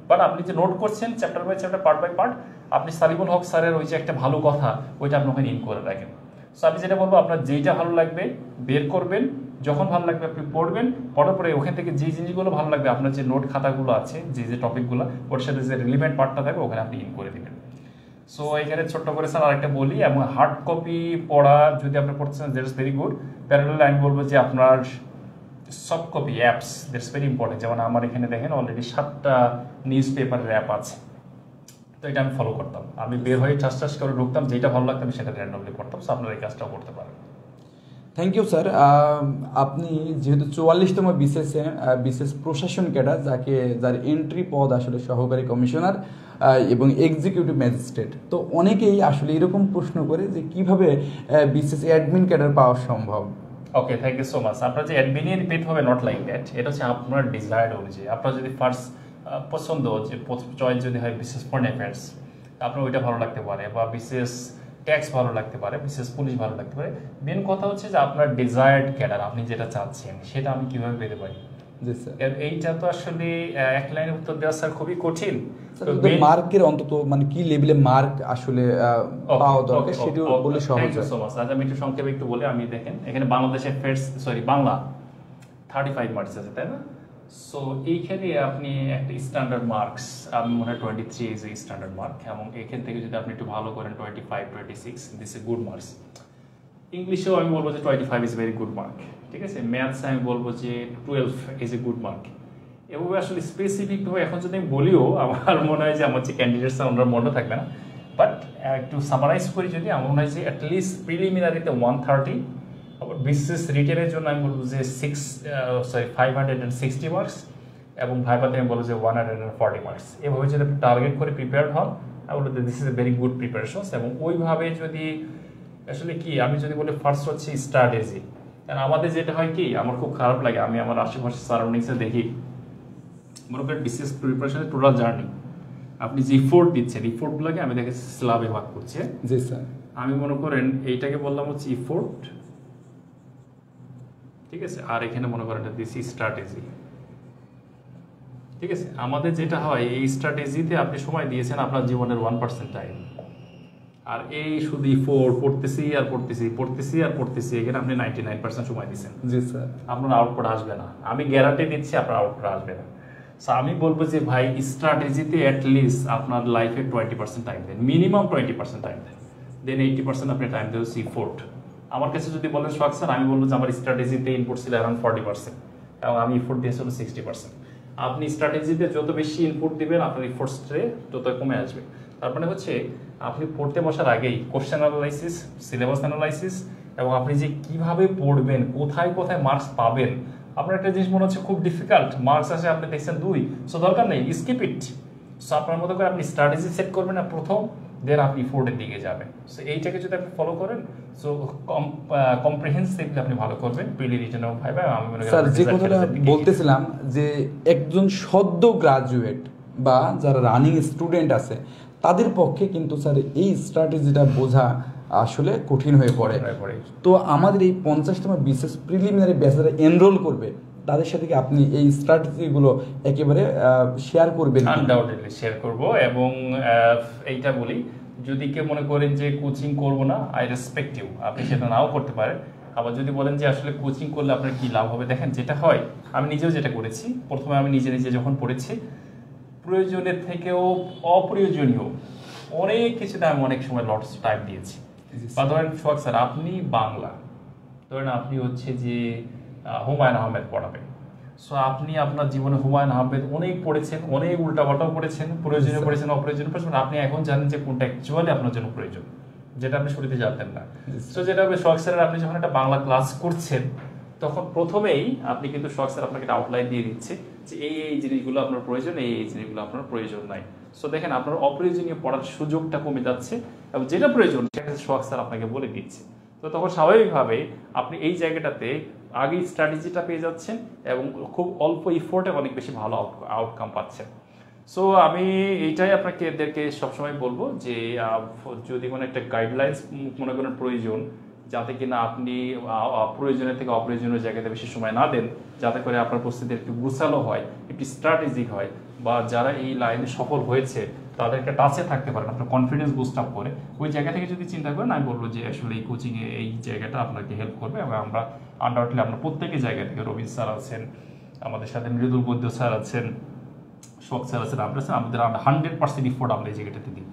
S2: বাট আপনি যে নোট করছেন chapter by chapter, part by part, আপনি সালিমুল হক স্যারের ওই যে একটা ভালো কথা, ওইটা আপনি ওখানে ইন করে রাখেন। সো আমি যেটা বলবো, আপনার যেইটা ভালো লাগবে বের করবেন, যখন ভালো লাগবে আপনি পড়বেন, পড়ার পরে ওখান থেকে যে জিনিসগুলো ভালো লাগবে, আপনার যে নোট খাতাগুলো আছে, যে টপিকগুলো, ওর সাথে যে রিলেভেন্ট পার্টটা থাকবে ওখানে আপনি ইন করে দেবেন। সো এখানে ছোট্ট করে স্যার আরেকটা বলি, এবং হার্ড কপি পড়া যদি আপনি পড়তেছেন, that is very good. Parallel আমি বলবো যে আপনার soft copy apps, that's very important. যেমন আমার এখানে দেখেন অলরেডি 7টা নিউজ পেপারের অ্যাপ আছে, তো এটা আমি ফলো করতাম। আমি বের হয়ে ঠাস করে ঢুকতাম, যেটা ভালো লাগতো আমি সেটা র্যান্ডমলি করতাম। সো আপনারা এই কাজটাও করতে পারেন।
S1: Thank you sir. আপনি যেহেতু 44তম বিসিএস প্রশাসন ক্যাডার, যার এন্ট্রি পদ আসলে সহকারী কমিশনার এবং এক্সিকিউটিভ ম্যাজিস্ট্রেট, তো অনেকেই আসলে এরকম প্রশ্ন করে যে কিভাবে বিসিএস অ্যাডমিন ক্যাডার পাওয়া সম্ভব।
S2: ওকে, থ্যাংক ইউ সো মাচ। আপনার যে অ্যাডমিনের পেড হবে নট লাইক দ্যাট, এটা হচ্ছে আপনার ডিজায়ার্ড অনুযায়ী। আপনার যদি ফার্স্ট পছন্দ যে চয়েস যদি হয় বিশেষ ফরেন অ্যাফেয়ার্স, আপনার ওইটা ভালো লাগতে পারে, বা বিশেষ ট্যাক্স ভালো লাগতে পারে, বিশেষ পুলিশ ভালো লাগতে পারে। মেন কথা হচ্ছে যে আপনার ডিজায়ার্ড ক্যাডার, আপনি যেটা চাচ্ছেন সেটা আমি কীভাবে পেতে পারি।
S1: জি স্যার।
S2: এইটা তো আসলে এক লাইনে উত্তর দেওয়া স্যার খুবই কঠিন।
S1: মার্কের অন্তত মানে কি লেভেলে মার্ক আসলে পাওয়া দরকার সেটা বলে সহজ হয়।
S2: আজ আমি একটু সংক্ষেপে একটু বলে, আমি দেখেন এখানে বাংলাদেশের বাংলা 35 মার্কস আছে, তাই না? সো এইখানে আপনি একটা স্ট্যান্ডার্ড মার্কস, আমি মনে হয় 23 ইজ এ স্ট্যান্ডার্ড মার্ক, এবং এখান থেকে যদি আপনি একটু ভালো করেন 25, 26 দিস এ গুড মার্কস। ইংলিশেও আমি বলবো যে 25 ইজ ভেরি গুড মার্ক, ঠিক আছে? ম্যাথসে আমি বলবো যে 12 ইজ এ গুড মার্ক। এভাবে আসলে স্পেসিফিকভাবে এখন যদি আমি বলিও, আমার মনে হয় যে আমার যে ক্যান্ডিডেটস ওনার মনে থাকবে না, বাট একটু সামারাইজ করি যদি, আমার মনে হয় যে অ্যাটলিস্ট প্রিলিমিনারিতে 130, আবার বিসিএস রিটেনের জন্য আমি বলবো যে 560 মার্কস, এবং ভাইভাতে আমি বলবো যে 140 মার্কস। এভাবে যদি আপনি টার্গেট করে প্রিপেয়ার হন, আমি বলবো this is a very good preparations. এবং ওইভাবে যদি আসলে কি আমি যদি বলি, ফার্স্ট হচ্ছে স্ট্র্যাটেজি। কারণ আমাদের যেটা হয় কি, আমার খুব খারাপ লাগে, আমি আমার আশেপাশে সারাউন্ডিংসে দেখি, মনে করেন বিসিএস প্রিপারেশনের টোটাল জার্নি আপনি যে ইফোর্ট দিচ্ছেন, ইফোর্টগুলোকে আমি দেখেছি স্ল্যাবে ভাগ করছি।
S1: জি স্যার।
S2: আমি মনে করেন এইটাকে বললাম হচ্ছে ইফোর্ট, ঠিক আছে, আর এখানে মনে করেন দিস স্ট্র্যাটেজি, ঠিক আছে? আমাদের যেটা হয়, এই স্ট্র্যাটেজিতে আপনি সময় দিয়েছেন আপনার জীবনের 1% টাইম, আর এই শুধু ইফোর্ট পড়তেছি আর পড়তেছি, এখানে আপনি 99% সময় দিচ্ছেন।
S1: জি স্যার।
S2: আপনার আউটপুট আসবে না, আমি গ্যারান্টি দিচ্ছি আপনার আউটপুট আসবে না। সো আমি বলবো যে ভাই, স্ট্র্যাটেজিতে অ্যাটলিস্ট আপনার লাইফে 20% টাইম দেন, মিনিমাম 20% টাইম দেন, দেন 80% আপনি টাইম দেবেন ইফোর্ট। আমার কাছে যদি বলেন সোহাগ স্যার, আমি বলবো যে আমার স্ট্র্যাটেজিতে ইনপুট ছিল অ্যারাউন্ড 40%, এবং আমি ইফোর্ট দিয়েছিল 60%। আপনি স্ট্র্যাটেজিতে যত বেশি ইনপুট দিবেন, আপনার ইফোর্টস তত কমে আসবে। তার মানে হচ্ছে আপনি পড়তে বসার আগেই কোশ্চেন অ্যানালাইসিস, সিলেবাস অ্যানালাইসিস, এবং আপনি যে কিভাবে পড়বেন, কোথায় কোথায় মার্কস পাবেন। আপনার একটা জিনিস মনে হচ্ছে খুব ডিফিকাল্ট, মার্কস আসে আপনি দেখছেন 2, সো দরকার নেই, স্কিপ ইট। সো আপনার মতো করে আপনি স্ট্র্যাটেজি সেট করবেন না প্রথম, দেন আপনি ইফোর্টের দিকে যাবেন। সো এইটাকে যদি আপনি ফলো করেন, সো কম্প্রিহেন্সিভলি আপনি ভালো করবেন প্রিলি, রিটেন এবং ভাইভা। আমি মনে করি
S1: স্যার যে কথাটা বলতেছিলাম, যে একজন সদ্য গ্রাজুয়েট বা যারা রানিং স্টুডেন্ট আছে, তাদের পক্ষে কিন্তু স্যার এই স্ট্র্যাটেজিটা বোঝা আসলে কঠিন হয়ে পড়ে। তো আমাদের এই 50তম বিসিএস প্রিলিমিনারি ব্যাচে যারা এনরোল করবে, তাদের সাথে কি আপনি এই স্ট্র্যাটেজিগুলো একেবারে শেয়ার করবেন?
S2: আনডাউটেডলি শেয়ার করব। এবং এইটা বলি, যদি কেউ মনে করেন যে কোচিং করব না, আই রেসপেক্ট ইউ, আপনি সেটা নাও করতে পারেন। আবার যদি বলেন যে আসলে কোচিং করলে আপনার কি লাভ হবে, দেখেন যেটা হয়, আমি নিজেও যেটা করেছি, প্রথমে আমি নিজে যখন পড়েছি, প্রয়োজনের থেকেও অপ্রয়োজনীয় অনেক কিছুতে আমি অনেক সময় লটস টাইম দিয়েছি। বা ধরেন সোহাগ স্যার, আপনি বাংলা, ধরেন আপনি হচ্ছে যে হুমায়ুন আহমেদ পড়াবেন, সো আপনি আপনার জীবনে হুমায়ুন আহমেদ অনেক পড়েছেন, অনেক উল্টাপাল্টাও পড়েছেন, প্রয়োজনীয় পড়েছেন, অপ্রয়োজনীয় পড়েছেন, আপনি এখন জানেন যে কোনটা অ্যাকচুয়ালি আপনার জন্য প্রয়োজন, যেটা আপনি শুরুতে জানতেন না। সো যেটা হবে, সোহাগ স্যারের আপনি যখন একটা বাংলা ক্লাস করছেন, তখন প্রথমেই আপনি কিন্তু সোহাগ স্যার আপনাকে একটা আউটলাইন দিয়ে দিচ্ছে যে এই জিনিসগুলো আপনার প্রয়োজন, এই জিনিসগুলো আপনার প্রয়োজন নাই। সো দেখেন, আপনার অপ্রয়োজনীয় পড়ার সুযোগটা কমে যাচ্ছে, এবং যেটা প্রয়োজন সেটা সোহাগ স্যার আপনাকে বলে দিচ্ছে। তো তখন স্বাভাবিকভাবে আপনি এই জায়গাটাতে আগেই স্ট্র্যাটেজিটা পেয়ে যাচ্ছেন, এবং খুব অল্প ইফোর্টে অনেক বেশি ভালো আউটকাম পাচ্ছেন। সো আমি এইটাই আপনাকে এদেরকে সবসময় বলবো যে যদি কোনো একটা গাইডলাইন্স মনে করেন প্রয়োজন, যাতে কিনা আপনি প্রয়োজনের থেকে অপ্রয়োজনীয় জায়গাতে বেশি সময় না দেন, যাতে করে আপনার প্রস্তুতি একটু গুছালো হয়, একটু স্ট্র্যাটেজিক হয়, বা যারা এই লাইনে সফল হয়েছে তাদেরকে টাচে থাকতে পারেন, আপনার কনফিডেন্স বুস্ট আপ করে, ওই জায়গা থেকে যদি চিন্তা করেন, আমি বলবো যে আসলে এই কোচিংয়ে এই জায়গাটা আপনাকে হেল্প করবে। এবং আমরা আনডাউটলি আমরা প্রত্যেকের জায়গা থেকে, রবীন্দ্র স্যার আছেন, আমাদের সাথে মৃদুল বৈদ্য স্যার আছেন, সোহাগ স্যার আছেন, আমরা আমাদের 100% ইফোর্ট আমরা এই জায়গাটাতে দিই।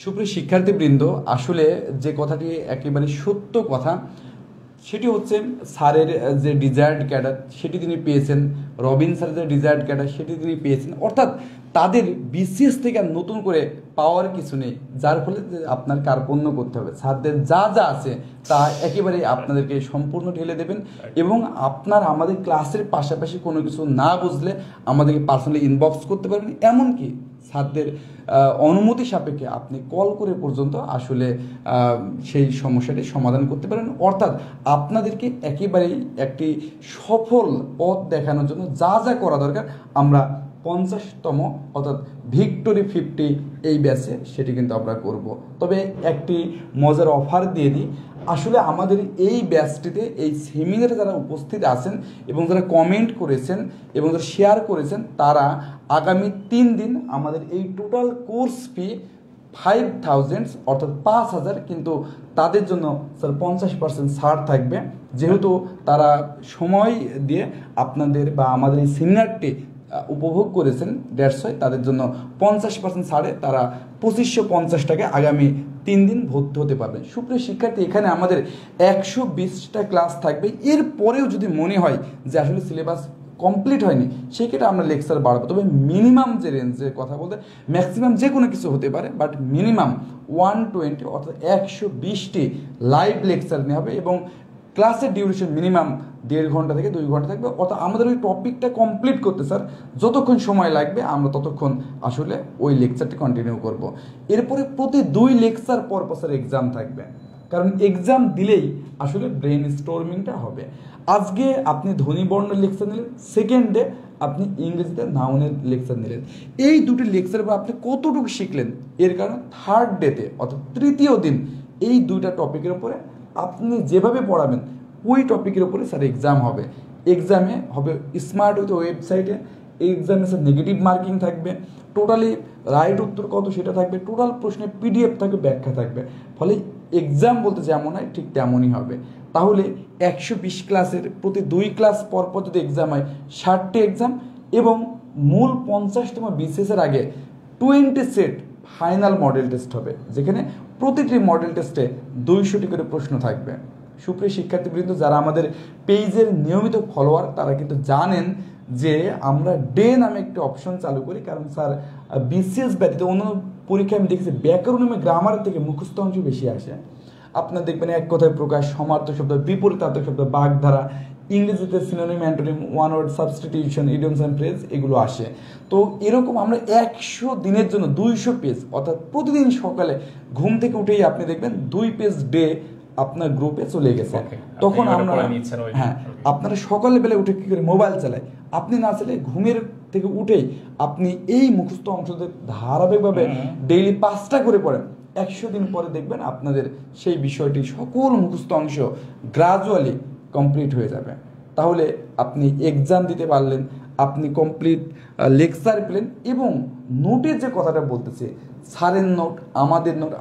S1: সুপ্রিয় শিক্ষার্থীবৃন্দ, আসলে যে কথাটি একেবারে সত্য কথা, সেটি হচ্ছে স্যারের যে ডিজায়ার্ড ক্যাডার সেটি তিনি পেয়েছেন, রবিন স্যারের যে ডিজায়ার্ড ক্যাডার সেটি তিনি পেয়েছেন। অর্থাৎ তাদের বিসিএস থেকে আর নতুন করে পাওয়ার কিছু নেই, যার ফলে আপনার কার্পণ্য করতে হবে। স্যারদের যা যা আছে তা একেবারে আপনাদেরকে সম্পূর্ণ ঢেলে দেবেন। এবং আপনার আমাদের ক্লাসের পাশাপাশি কোনো কিছু না বুঝলে আমাদেরকে পার্সোনালি ইনবক্স করতে পারবেন। এমনকি স্যারদের অনুমতি সাপেক্ষে আপনি কল করে পর্যন্ত আসলে সেই সমস্যাটি সমাধান করতে পারেন। অর্থাৎ আপনাদেরকে একেবারেই একটি সফল পথ দেখানোর জন্য যা যা করা দরকার, আমরা 50তম অর্থাৎ ভিক্টোরি 50 এই ব্যাচে সেটি কিন্তু আমরা করব। তবে একটি মজার অফার দিয়ে দিই, আসলে আমাদের এই ব্যাচটিতে এই সেমিনারে যারা উপস্থিত আছেন এবং যারা কমেন্ট করেছেন এবং যারা শেয়ার করেছেন, তারা আগামী 3 দিন আমাদের এই টোটাল কোর্স ফি 5000 অর্থাৎ 5000, কিন্তু তাদের জন্য স্যার 50% ছাড় থাকবে, যেহেতু তারা সময় দিয়ে আপনাদের বা আমাদের এই সেমিনারটি উপভোগ করেছেন। দ্যাটস ওয়াই তাদের জন্য 50% ছাড়ে তারা 2550 টাকায় আগামী 3 দিন ভর্তি হতে পারবেন। সুপ্রিয় শিক্ষার্থী, এখানে আমাদের 120টা ক্লাস থাকবে। এরপরেও যদি মনে হয় যে আসলে সিলেবাস কমপ্লিট হয়নি, সেক্ষেত্রে আমরা লেকচার বাড়াবো। তবে মিনিমাম যে রেঞ্জের কথা বলতে, ম্যাক্সিমাম যে কোনো কিছু হতে পারে, বাট মিনিমাম 120 অর্থাৎ 120টি লাইভ লেকচার নেওয়া হবে এবং ক্লাসের ডিউরেশন মিনিমাম 1.5 ঘন্টা থেকে 2 ঘন্টা থাকবে। অর্থাৎ আমাদের ওই টপিকটা কমপ্লিট করতে স্যার যতক্ষণ সময় লাগবে আমরা ততক্ষণ আসলে ওই লেকচারটি কন্টিনিউ করব। এরপরে প্রতি 2 লেকচার পর স্যার এক্সাম থাকবে, কারণ এক্সাম দিলেই আসলে ব্রেন স্টোরমিংটা হবে। আজকে আপনি ধ্বনিবর্ণের লেকচার নিলেন, সেকেন্ড ডে আপনি ইংরেজিতে নাউনের লেকচার নিলেন। এই দুটি লেকচারের পর আপনি কতটুকু শিখলেন, এর কারণে থার্ড ডেতে অর্থাৎ তৃতীয় দিন এই 2টা টপিকের উপরে আপনি যেভাবে পড়াবেন ওই টপিকের উপরে স্যার এক্সাম হবে। এক্সামে হবে স্মার্ট উইথ ওয়েবসাইটে, এক্সামে স্যার নেগেটিভ মার্কিং থাকবে, টোটালি রাইট উত্তর কত সেটা থাকবে, টোটাল প্রশ্নের পিডিএফ থাকবে, ব্যাখ্যা থাকবে। ফলে এক্সাম বলতে যেমন হয় ঠিক তেমনই হবে। তাহলে 120 ক্লাসের প্রতি 2 ক্লাস পর পর যদি এক্সাম হয় 60টি এক্সাম, এবং মূল 50তম বিসিএসের আগে 20 সেট ফাইনাল মডেল টেস্ট হবে, যেখানে প্রতিটি মডেল টেস্টে 200টি করে প্রশ্ন থাকবে। সুপ্রিয় শিক্ষার্থীবৃন্দ, যারা আমাদের পেজের নিয়মিত ফলোয়ার, তারা কিন্তু জানেন যে আমরা ডে নামে একটি অপশন চালু করি। কারণ স্যার বিসিএস ব্যতীত অন্যান্য পরীক্ষায় আমি দেখেছি ব্যাকরণ এবং গ্রামারের থেকে মুখস্থ অংশ বেশি আসে। আপনার দেখবেন এক কথায় প্রকাশ, সমার্থক শব্দ, বিপরীতার্থক শব্দ, বাগধারা, ইংরেজিতে synonym, antonym, one word substitution, idioms and phrase, এগুলো আসে। তো এরকম আমরা 100 দিনের জন্য 200 পেজ, অর্থাৎ প্রতিদিন সকালে ঘুম থেকে উঠেই আপনি দেখবেন 2 পেজ ডে আপনার গ্রুপে চলে গেছে। তখন আমরা আপনারা সকালে বেলা উঠে কী করে মোবাইল চালায়, আপনি না চাইলে ঘুমের থেকে উঠেই আপনি এই মুখস্থ অংশদের ধারাবাহিকভাবে ডেইলি 5টা করে পড়েন। 100 দিন পরে দেখবেন আপনাদের সেই বিষয়টি সকল মুখস্থ অংশ গ্রাজুয়ালি কমপ্লিট হয়ে যাবে। তাহলে আপনি এক্সাম দিতে পারলেন, আপনি কমপ্লিট লেকচার পেলেন, এবং নোটের যে কথাটা বলতেছে, স্যারের নোট,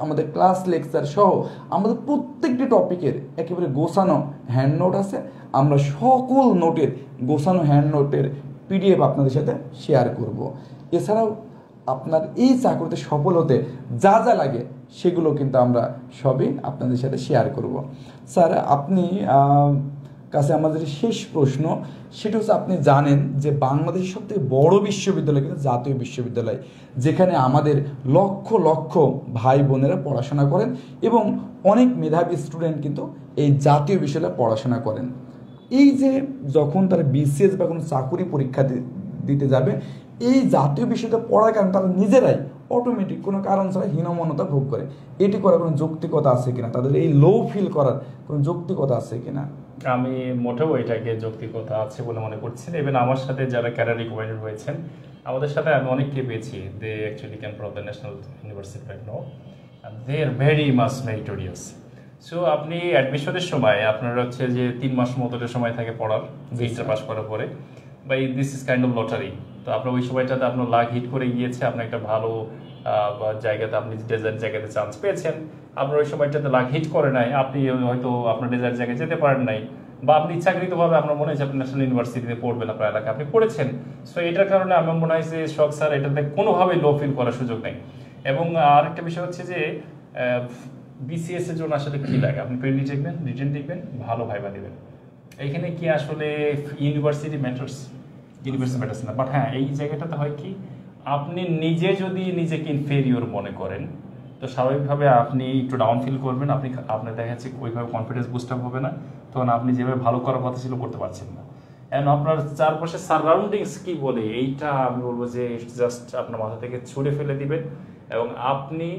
S1: আমাদের ক্লাস লেকচার সহ আমাদের প্রত্যেকটি টপিকের একেবারে গোছানো হ্যান্ড নোট আছে। আমরা সকল নোটের গোছানো হ্যান্ড নোটের পিডিএফ আপনাদের সাথে শেয়ার করব। এছাড়াও আপনার এই চাকরিতে সফল হতে যা যা লাগে সেগুলো কিন্তু আমরা সবই আপনাদের সাথে শেয়ার করব। স্যার, আপনি কাছে আমাদের শেষ প্রশ্ন, সেটা হচ্ছে, আপনি জানেন যে বাংলাদেশের সবথেকে বড় বিশ্ববিদ্যালয় কিন্তু জাতীয় বিশ্ববিদ্যালয়, যেখানে আমাদের লক্ষ লক্ষ ভাই বোনেরা পড়াশোনা করেন এবং অনেক মেধাবী স্টুডেন্ট কিন্তু এই জাতীয় বিশ্ববিদ্যালয়ে পড়াশোনা করেন। এই যে যখন তারা বিসিএস বা কোনো চাকরি পরীক্ষা দিতে যাবে, এই জাতীয় বিশ্ববিদ্যালয়ে পড়ার কারণে তারা নিজেরাই অটোমেটিক কোনো কারণ ছাড়া হীনমন্যতা ভোগ করে। এটি করার কোনো যৌক্তিকতা আছে কিনা, তাদের এই লো ফিল করার কোনো যৌক্তিকতা আছে কিনা?
S2: আমি মোটেও এটাকে যৌক্তিকতা আছে বলে মনে করছি না। ইভেন আমার সাথে যারা ক্যারিয়ার রিকমেন্ডেড হয়েছেন, আমাদের সাথে আমি অনেককে পেয়েছি, they actually can probe the National University right now, they are very much meritorious. So আপনি অ্যাডমিশনের সময় আপনার হচ্ছে যে 3 মাস মতো সময় থাকে পড়ার, ইন্টার পাস করার পরে, বা this is kind of lottery. তো আপনার ওই সময়টাতে আপনার লাক হিট করে গিয়েছে, আপনার একটা ভালো জায়গাতে, আপনি ডেজার্ট জায়গাতে চান্স পেয়েছেন। আপনার ওই সময়টাতে লাক হিট করে নাই, আপনি হয়তো আপনার ডেজার্ট জায়গায় যেতে পারেন নাই, বা আপনি ইচ্ছাকৃতভাবে আপনার মনে হয়েছে আপনি ন্যাশনাল ইউনিভার্সিটিতে পড়বেন, আপনার এলাকায় আপনি পড়েছেন। সো এটার কারণে আমার মনে হয় যে শখ স্যার এটাতে কোনোভাবেই লো ফিল করার সুযোগ নেই। এবং আরেকটা বিষয় হচ্ছে যে বিসিএস এর জন্য আসলে কী লাগে, আপনি প্রিলি দেখবেন, রিটেন দেখবেন, ভালো ভাইবা দেবেন। এইখানে কি আসলে ইউনিভার্সিটি ম্যাটার্স? ইউনিভার্সিটি ম্যাটার্স না, বাট হ্যাঁ এই জায়গাটাতে হয় কি, আপনি নিজে যদি নিজেকে ইনফেরিয়র মনে করেন, তো স্বাভাবিকভাবে আপনি একটু ডাউন ফিল করবেন, আপনার দেখা যাচ্ছে ওইভাবে কনফিডেন্স বুস্ট আপ হবে না, তখন আপনি যেভাবে ভালো করার কথা ছিল করতে পারছেন না। অ্যান্ড আপনার চারপাশে সারাউন্ডিংস কি বলে, এইটা আমি বলবো যে জাস্ট আপনার মাথা থেকে ছুঁড়ে ফেলে দিবেন, এবং আপনি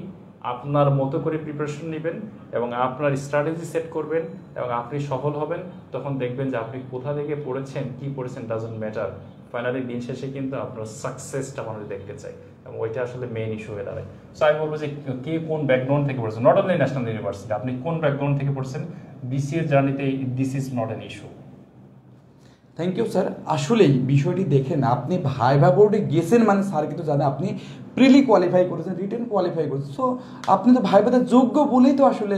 S2: আপনার মতো করে প্রিপারেশন নেবেন এবং আপনার স্ট্র্যাটেজি সেট করবেন, এবং আপনি সফল হবেন। তখন দেখবেন যে আপনি কোথা থেকে পড়েছেন, কি পড়েছেন, ডাজন্ট ম্যাটার। ফাইনালি দিন শেষে কিন্তু আপনার সাকসেসটা মানুষ দেখতে চাই, এবং ওইটা আসলে মেইন ইস্যু হয়ে দাঁড়ায়। সো আমি বলবো যে কে কোন ব্যাকগ্রাউন্ড থেকে পড়ছেন, নট অনলি ন্যাশনাল ইউনিভার্সিটি, আপনি কোন ব্যাকগ্রাউন্ড থেকে পড়ছেন, বিসিএস জার্নিতে this is not an issue.
S1: Thank you sir. আসলেই বিষয়টি দেখেন, আপনি ভাইভা বোর্ডে গেছেন মানে স্যার কিন্তু জানে আপনি প্রিলি কোয়ালিফাই করেছেন, রিটেন কোয়ালিফাই করেছেন, সো আপনি তো ভাইভাতে যোগ্য বলেই তো আসলে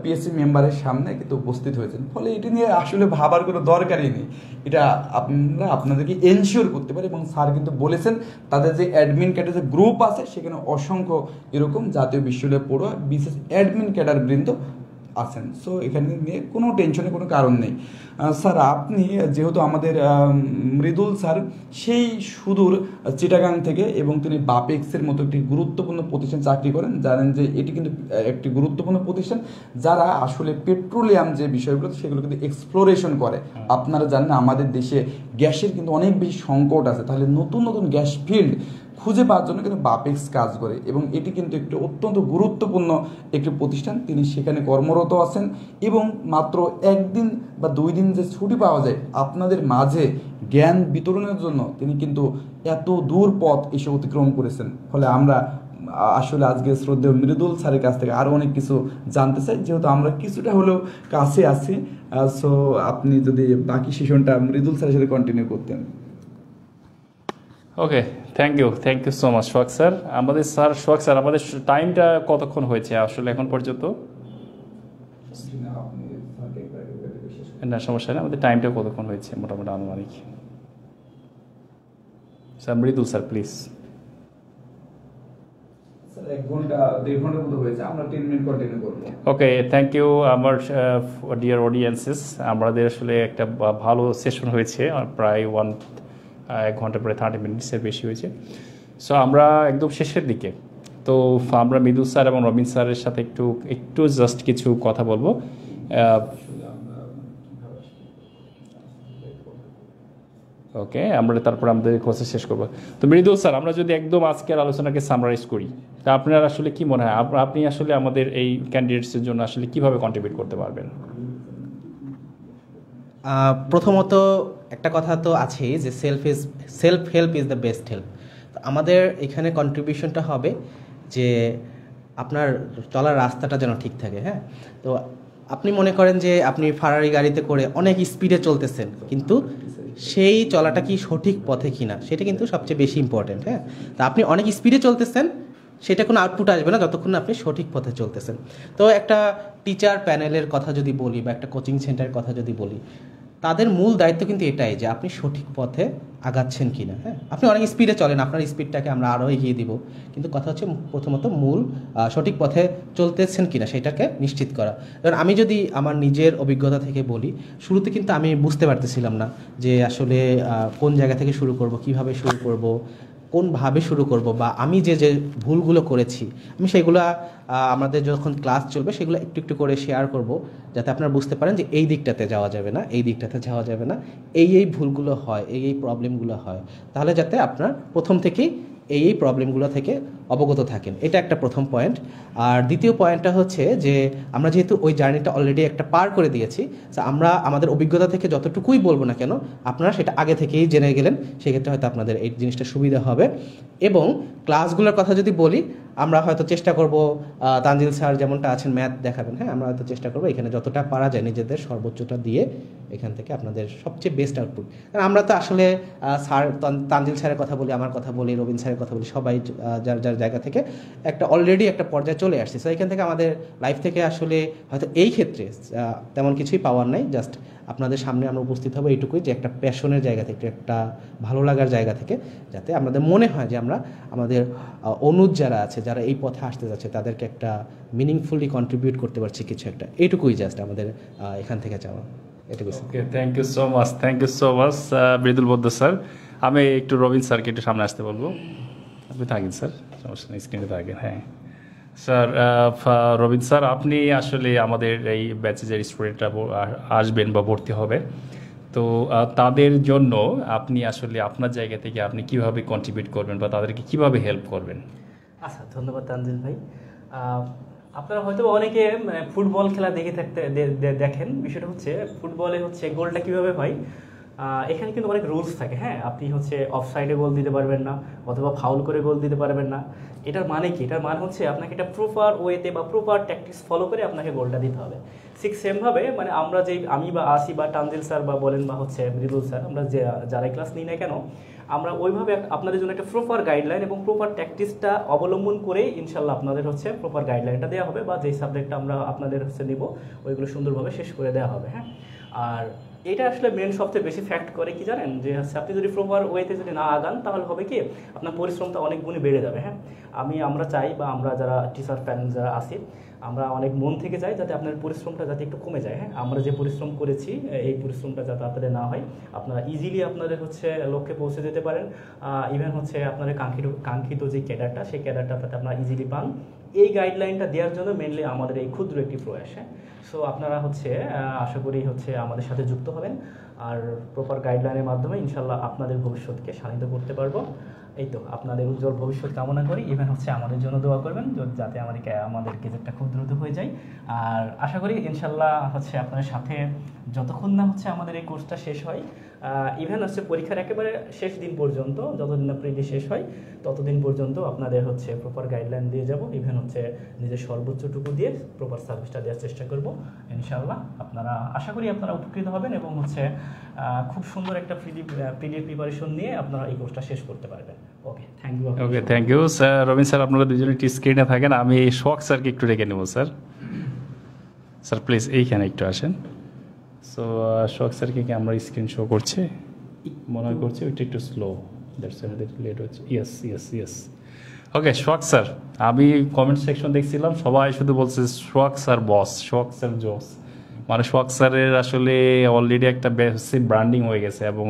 S1: পিএসসি মেম্বারের সামনে কিন্তু উপস্থিত হয়েছেন। ফলে এটি নিয়ে আসলে ভাবার কোনো দরকারই নেই, এটা আমরা আপনাদেরকে এনশিওর করতে পারি। এবং স্যার কিন্তু বলেছেন তাদের যে অ্যাডমিন ক্যাডার যে গ্রুপ আছে সেখানে অসংখ্য এরকম জাতীয় বিশ্ববিদ্যালয়ে পড়ুয়া বিশেষ অ্যাডমিন ক্যাডার বৃন্দ আছেন। সো এখানে নিয়ে কোনো টেনশনের কোনো কারণ নেই। স্যার আপনি যেহেতু আমাদের মৃদুল স্যার সেই সুদূর চিটাগাং থেকে, এবং তিনি বাপেক্সের মতো একটি গুরুত্বপূর্ণ প্রতিষ্ঠান চাকরি করেন, জানেন যে এটি কিন্তু একটি গুরুত্বপূর্ণ প্রতিষ্ঠান যারা আসলে পেট্রোলিয়াম যে বিষয়গুলো সেগুলো কিন্তু এক্সপ্লোরেশন করে। আপনারা জানেন আমাদের দেশে গ্যাসের কিন্তু অনেক বেশি সংকট আছে, তাহলে নতুন নতুন গ্যাস ফিল্ড খুঁজে পাওয়ার জন্য কিন্তু বাপেক্স কাজ করে, এবং এটি কিন্তু একটি অত্যন্ত গুরুত্বপূর্ণ একটি প্রতিষ্ঠান। তিনি সেখানে কর্মরত আছেন, এবং মাত্র 1 দিন বা 2 দিন যে ছুটি পাওয়া যায় আপনাদের মাঝে জ্ঞান বিতরণের জন্য তিনি কিন্তু এত দূর পথ এসে অতিক্রম করেছেন। ফলে আমরা আসলে আজকে শ্রদ্ধেয় মৃদুল স্যারের কাছ থেকে আরও অনেক কিছু জানতে চাই, যেহেতু আমরা কিছুটা হলেও কাছে আছি। সো আপনি যদি বাকি সেশনটা মৃদুল স্যারের সাথে কন্টিনিউ করতেন।
S2: Okay, thank you so much Sohag sir. Sohag sir আমাদের টাইমটা কতক্ষণ হয়েছে আসলে এখন পর্যন্ত? না সমস্যা নেই, আমাদের টাইমটা কতক্ষণ হয়েছে মোটামুটি আনুমানিক? Sir Mridul sir please.
S1: Sir 1 ঘন্টা 1.5 ঘন্টার মতো হয়েছে, আমরা 10 মিনিট কন্টিনিউ করব।
S2: ওকে, থ্যাংক ইউ আমার ডিয়ার অডিয়েন্সেস। আমাদের আসলে একটা ভালো সেশন হয়েছে, প্রায় 1 ঘন্টা প্রায় 30 মিনিটসের বেশি হয়েছে। সো আমরা একদম শেষের দিকে, তো আমরা মৃদুল স্যার এবং রবিন স্যারের সাথে একটু জাস্ট কিছু কথা বলবো। ওকে, আমরা তারপর আমাদের কোর্সে শেষ করবো। তো মৃদুল স্যার, আমরা যদি একদম আজকের আলোচনাকে সামারাইজ করি, তা আপনার আসলে কি মনে হয় আপনি আসলে আমাদের এই ক্যান্ডিডেটসের জন্য আসলে কিভাবে কন্ট্রিবিউট করতে পারবেন?
S4: প্রথমত একটা কথা তো আছেই যে self help is the best help. তো আমাদের এখানে কন্ট্রিবিউশনটা হবে যে আপনার চলার রাস্তাটা যেন ঠিক থাকে। হ্যাঁ, তো আপনি মনে করেন যে আপনি ফারারি গাড়িতে করে অনেক স্পিডে চলতেছেন, কিন্তু সেই চলাটা কি সঠিক পথে কিনা সেটা কিন্তু সবচেয়ে বেশি ইম্পর্টেন্ট। হ্যাঁ, তো আপনি অনেক স্পিডে চলতেছেন, সেটা কোনো আউটপুট আসবে না যতক্ষণ না আপনি সঠিক পথে চলতেছেন। তো একটা টিচার প্যানেলের কথা যদি বলি বা একটা কোচিং সেন্টারের কথা যদি বলি, তাদের মূল দায়িত্ব কিন্তু এটাই যে আপনি সঠিক পথে আগাচ্ছেন কিনা। হ্যাঁ, আপনি অনেক স্পিডে চলেন, আপনার স্পিডটাকে আমরা আরও এগিয়ে দিব, কিন্তু কথা হচ্ছে প্রথমত মূল সঠিক পথে চলতেছেন কিনা সেটাকে নিশ্চিত করা। কারণ আমি যদি আমার নিজের অভিজ্ঞতা থেকে বলি, শুরুতে কিন্তু আমি বুঝতে পারতেছিলাম না যে আসলে কোন জায়গা থেকে শুরু করব, কিভাবে শুরু করব, কোনভাবে শুরু করব, বা আমি যে ভুলগুলো করেছি আমি সেগুলো আমাদের যখন ক্লাস চলবে সেগুলো একটু একটু করে শেয়ার করব, যাতে আপনারা বুঝতে পারেন যে এই দিকটাতে যাওয়া যাবে না, এই দিকটাতে যাওয়া যাবে না, এই ভুলগুলো হয়, এই প্রবলেমগুলো হয়, তাহলে যাতে আপনার প্রথম থেকেই এই প্রবলেমগুলো থেকে অবগত থাকেন। এটা একটা প্রথম পয়েন্ট। আর দ্বিতীয় পয়েন্টটা হচ্ছে যে আমরা যেহেতু ওই জার্নিটা অলরেডি একটা পার করে দিয়েছি, আমরা আমাদের অভিজ্ঞতা থেকে যতটুকুই বলবো না কেন আপনারা সেটা আগে থেকেই জেনে গেলেন, সেক্ষেত্রে হয়তো আপনাদের এই জিনিসটা সুবিধা হবে। এবং ক্লাসগুলোর কথা যদি বলি, আমরা হয়তো চেষ্টা করব, তানজিল স্যার যেমনটা আছেন ম্যাথ দেখাবেন, হ্যাঁ আমরা হয়তো চেষ্টা করবো এখানে যতটা পারা যায় নিজেদের সর্বোচ্চটা দিয়ে এখান থেকে আপনাদের সবচেয়ে বেস্ট আউটপুট। কারণ আমরা তো আসলে স্যার তানজিল স্যারের কথা বলি, আমার কথা বলি, রবিন স্যারের কথা বলি, সবাই যার যার জায়গা থেকে একটা অলরেডি একটা পর্যায়ে চলে আসছে। সো এখান থেকে আমাদের লাইফ থেকে আসলে হয়তো এই ক্ষেত্রে তেমন কিছুই পাওয়ার নাই, জাস্ট আপনাদের সামনে আমরা উপস্থিত হবো এইটুকুই যে একটা প্যাশনের জায়গা থেকে, একটা ভালো লাগার জায়গা থেকে, যাতে আমাদের মনে হয় যে আমরা আমাদের অনুজ যারা আছে, যারা এই পথে আসতে যাচ্ছে, তাদেরকে একটা মিনিংফুলি কন্ট্রিবিউট করতে পারছি কিছু একটা, এইটুকুই জাস্ট আমাদের এখান থেকে যাওয়া। এটুকুই।
S2: Okay, thank you so much Mridul বদ্দ স্যার। আমি একটু রবিন স্যারকে একটু সামনে আসতে বলবো। আপনি থাকেন স্যার, সমস্যা নেই, স্ক্রিনে থাকেন। হ্যাঁ স্যার, রবিন স্যার, আপনি আসলে আমাদের এই ব্যাচে যে স্টুডেন্টরা আসবেন বা ভর্তি হবে, তো তাদের জন্য আপনি আসলে আপনার জায়গা থেকে আপনি কিভাবে কন্ট্রিবিউট করবেন বা তাদেরকে কিভাবে হেল্প করবেন?
S3: আচ্ছা, ধন্যবাদ তানজিল ভাই। আপনারা হয়তো অনেকে ফুটবল খেলা দেখেন। বিষয়টা হচ্ছে ফুটবলে হচ্ছে গোলটা কিভাবে হয়, এখানে কিন্তু অনেক রুলস থাকে, হ্যাঁ, আপনি হচ্ছে অফ সাইডে গোল দিতে পারবেন না অথবা ফাউল করে গোল দিতে পারবেন না। এটার মানে কি? এটার মানে হচ্ছে আপনাকে এটা প্রপার ওয়েতে বা প্রপার ট্যাকটিক্স ফলো করে আপনাকে গোলটা দিতে হবে। ঠিক সেমভাবে মানে আমরা আমি বা আসি বা তানজিল স্যার বা বলেন বা হচ্ছে মৃদুল স্যার, আমরা যে যারাই ক্লাস নিই না কেন, আমরা ওইভাবে আপনাদের জন্য একটা প্রপার গাইডলাইন এবং প্রপার ট্যাকটিক্সটা অবলম্বন করে ইনশাল্লাহ আপনাদের হচ্ছে প্রপার গাইডলাইনটা দেওয়া হবে, বা যেই সাবজেক্টটা আমরা আপনাদের হচ্ছে নিব ওইগুলো সুন্দরভাবে শেষ করে দেওয়া হবে। হ্যাঁ, আর এটা আসলে মেন সবচেয়ে বেশি ফ্যাক্ট করে কি জানেন, যে হচ্ছে আপনি যদি প্রপার ওয়েতে যদি না আগান তাহলে হবে কি আপনার পরিশ্রমটা অনেক গুণে বেড়ে যাবে। হ্যাঁ, আমরা চাই বা আমরা যারা টিচার প্যারেন্ট যারা আছি আমরা অনেক মন থেকে চাই যাতে আপনার পরিশ্রমটা যাতে একটু কমে যায়। হ্যাঁ, আমরা যে পরিশ্রম করেছি এই পরিশ্রমটা যাতে আপনাদের না হয়, আপনারা ইজিলি আপনাদের হচ্ছে লক্ষ্যে পৌঁছে যেতে পারেন। ইভেন হচ্ছে আপনাদের কাঙ্ক্ষিত যে ক্যাডারটা সেই ক্যাডারটা যাতে আপনারা ইজিলি পান, এই গাইডলাইনটা দেওয়ার জন্য মেনলি আমাদের এই ক্ষুদ্র একটি প্রয়াস। হ্যাঁ, সো আপনারা হচ্ছে আশা করি হচ্ছে আমাদের সাথে যুক্ত হবেন, আর প্রপার গাইডলাইনের মাধ্যমে ইনশাল্লাহ আপনাদের ভবিষ্যৎকে শানিত করতে পারবো। এই তো আপনাদের উজ্জ্বল ভবিষ্যৎ কামনা করি। ইভেন হচ্ছে আমাদের জন্য দোয়া করবেন যাতে আমাদের গেজেটটা খুব দ্রুত হয়ে যায়। আর আশা করি ইনশাল্লাহ হচ্ছে আপনাদের সাথে যতক্ষণ না হচ্ছে আমাদের এই কোর্সটা শেষ হয়, ইভেন হচ্ছে পরীক্ষার একেবারে শেষ দিন পর্যন্ত, যতদিন না প্রিলি শেষ হয় ততদিন পর্যন্ত আপনাদের হচ্ছে প্রপার গাইডলাইন দিয়ে যাব। ইভেন হচ্ছে নিজের সর্বোচ্চটুকু দিয়ে প্রপার সার্ভিসটা দেওয়ার চেষ্টা করব ইনশাল্লাহ। আপনারা আশা করি আপনারা উপকৃত হবেন এবং হচ্ছে খুব সুন্দর একটা প্রিলি প্রিপারেশন নিয়ে আপনারা এই কোর্সটা শেষ করতে পারবেন। Okay, thank you.
S2: Okay, thank you sir. Robin sir, আপনারা দুজনে একটু স্ক্রিনে থাকেন, আমি শোক স্যারকে একটু ডেকে নেব। স্যার স্যার প্লিজ এইখানে একটু আসেন। সো শোক স্যারকে কি আমরা স্ক্রিন শো করছে মনে হয় করছে, ওইটা একটু স্লো, দ্যাটস লেট হচ্ছে। ইয়েস ইয়েস ইয়েস, ওকে। শোক স্যার, আমি কমেন্ট সেকশন দেখছিলাম, সবাই শুধু বলছে শোক স্যার বস, শোক স্যার জোস। মানে শোক স্যারের আসলে অলরেডি একটা বেশি ব্র্যান্ডিং হয়ে গেছে এবং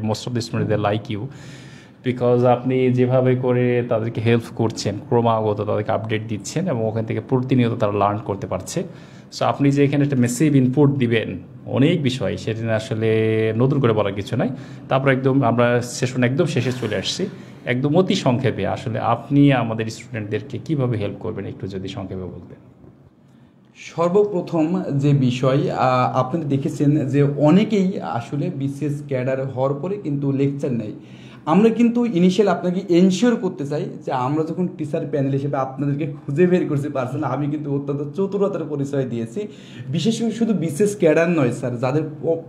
S2: most of the student they like you, because আপনি যেভাবে করে তাদেরকে হেল্প করছেন, ক্রমাগত তাদেরকে আপডেট দিচ্ছেন এবং ওখান থেকে প্রতিনিয়ত তারা লার্ন করতে পারছে। সো আপনি যে এখানে একটা মেসিভ ইনপুট দিবেন অনেক বিষয়, সেটা আসলে নতুন করে বলার কিছু নাই। তারপর একদম আমরা সেশন একদম শেষে চলে আসছি, একদম অতি সংক্ষেপে আসলে আপনি আমাদের স্টুডেন্টদেরকে কিভাবে হেল্প করবেন একটু যদি সংক্ষেপে বলতেন।
S1: সর্বপ্রথম যে বিষয়, আপনারা দেখেছেন যে অনেকেই আসলে বিসিএস ক্যাডার হওয়ার পরে কিন্তু লেকচার নেয়। আমরা কিন্তু ইনিশিয়াল আপনাকে এনশিওর করতে চাই যে আমরা যখন টিচার প্যানেল হিসেবে আপনাদেরকে খুঁজে বের করতে পারছি না, আমি কিন্তু অত্যন্ত চতুরতার পরিচয় দিয়েছি। বিশেষ করে শুধু বিসিএস ক্যাডার নয় স্যার, যাদের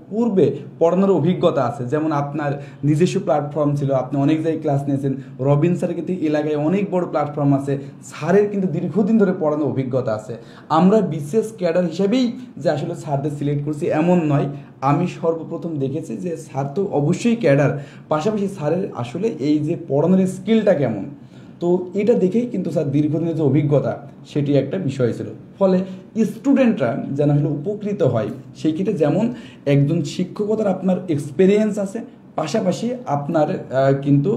S1: পূর্বে পড়ানোর অভিজ্ঞতা আছে, যেমন আপনার নিজস্ব প্ল্যাটফর্ম ছিল, আপনি অনেক জায়গায় ক্লাস নিয়েছেন। রবিন স্যারের কিন্তু এলাকায় অনেক বড় প্ল্যাটফর্ম আছে, স্যারের কিন্তু দীর্ঘদিন ধরে পড়ানোর অভিজ্ঞতা আছে। আমরা বিসিএস ক্যাডার হিসেবেই যে আসলে স্যারদের সিলেক্ট করছি এমন নয়। আমি সর্বপ্রথম দেখেছি যে স্যার তো অবশ্যই ক্যাডার, পাশাপাশি স্যারের আসলে এই যে পড়ানোর স্কিলটা কেমন, তো এটা দেখেই কিন্তু স্যার দীর্ঘদিনের যে অভিজ্ঞতা সেটি একটা বিষয় ছিল। ফলে স্টুডেন্টরা যেন আসলে উপকৃত হয়, সেই ক্ষেত্রে যেমন একজন শিক্ষকতার আপনার এক্সপিরিয়েন্স আছে, পাশাপাশি আপনার কিন্তু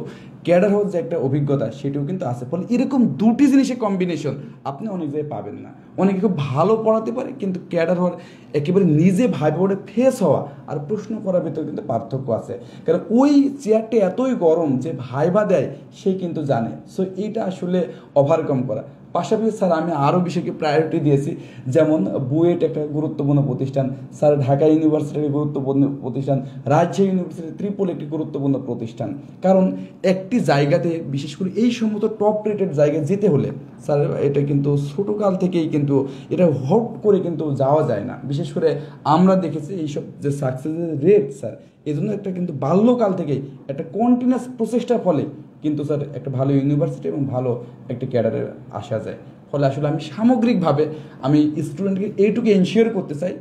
S1: ক্যাডার হওয়ার যে একটা অভিজ্ঞতা সেটিও কিন্তু আছে। ফলে এরকম দুটি জিনিসের কম্বিনেশন আপনি অনেক জায়গায় পাবেন না। অনেকে খুব ভালো পড়াতে পারে, কিন্তু ক্যাডার হওয়ার একেবারে নিজে ভাইবোর্ডে ফেস হওয়া আর প্রশ্ন করার ভিতরে কিন্তু পার্থক্য আছে। কারণ ওই চেয়ারটা এতই গরম যে ভাইবা দেয় সে কিন্তু জানে। সো এইটা আসলে ওভারকাম করা। পাশাপাশি স্যার আমি আরও বিষয়কে প্রায়োরিটি দিয়েছি, যেমন বুয়েট একটা গুরুত্বপূর্ণ প্রতিষ্ঠান, স্যার ঢাকা ইউনিভার্সিটির গুরুত্বপূর্ণ প্রতিষ্ঠান, রাজশাহী ইউনিভার্সিটি, ত্রিপল একটি গুরুত্বপূর্ণ প্রতিষ্ঠান। কারণ একটি জায়গাতে বিশেষ করে এই সমস্ত টপ রেটেড জায়গায় যেতে হলে স্যার এটা কিন্তু ছোটোকাল থেকেই কিন্তু এটা হট করে কিন্তু যাওয়া যায় না। বিশেষ করে আমরা দেখেছি এইসব যে সাকসেসের রেট স্যার, এই জন্য একটা কিন্তু বাল্যকাল থেকেই একটা কন্টিনিউয়াস প্রচেষ্টার ফলে কিন্তু স্যার একটা ভালো ইউনিভার্সিটি এবং ভালো একটা ক্যাডারে আসা যায়। ফলে আসলে আমি সামগ্রিকভাবে আমি স্টুডেন্টকে এইটুকু এনশিওর করতে চাই,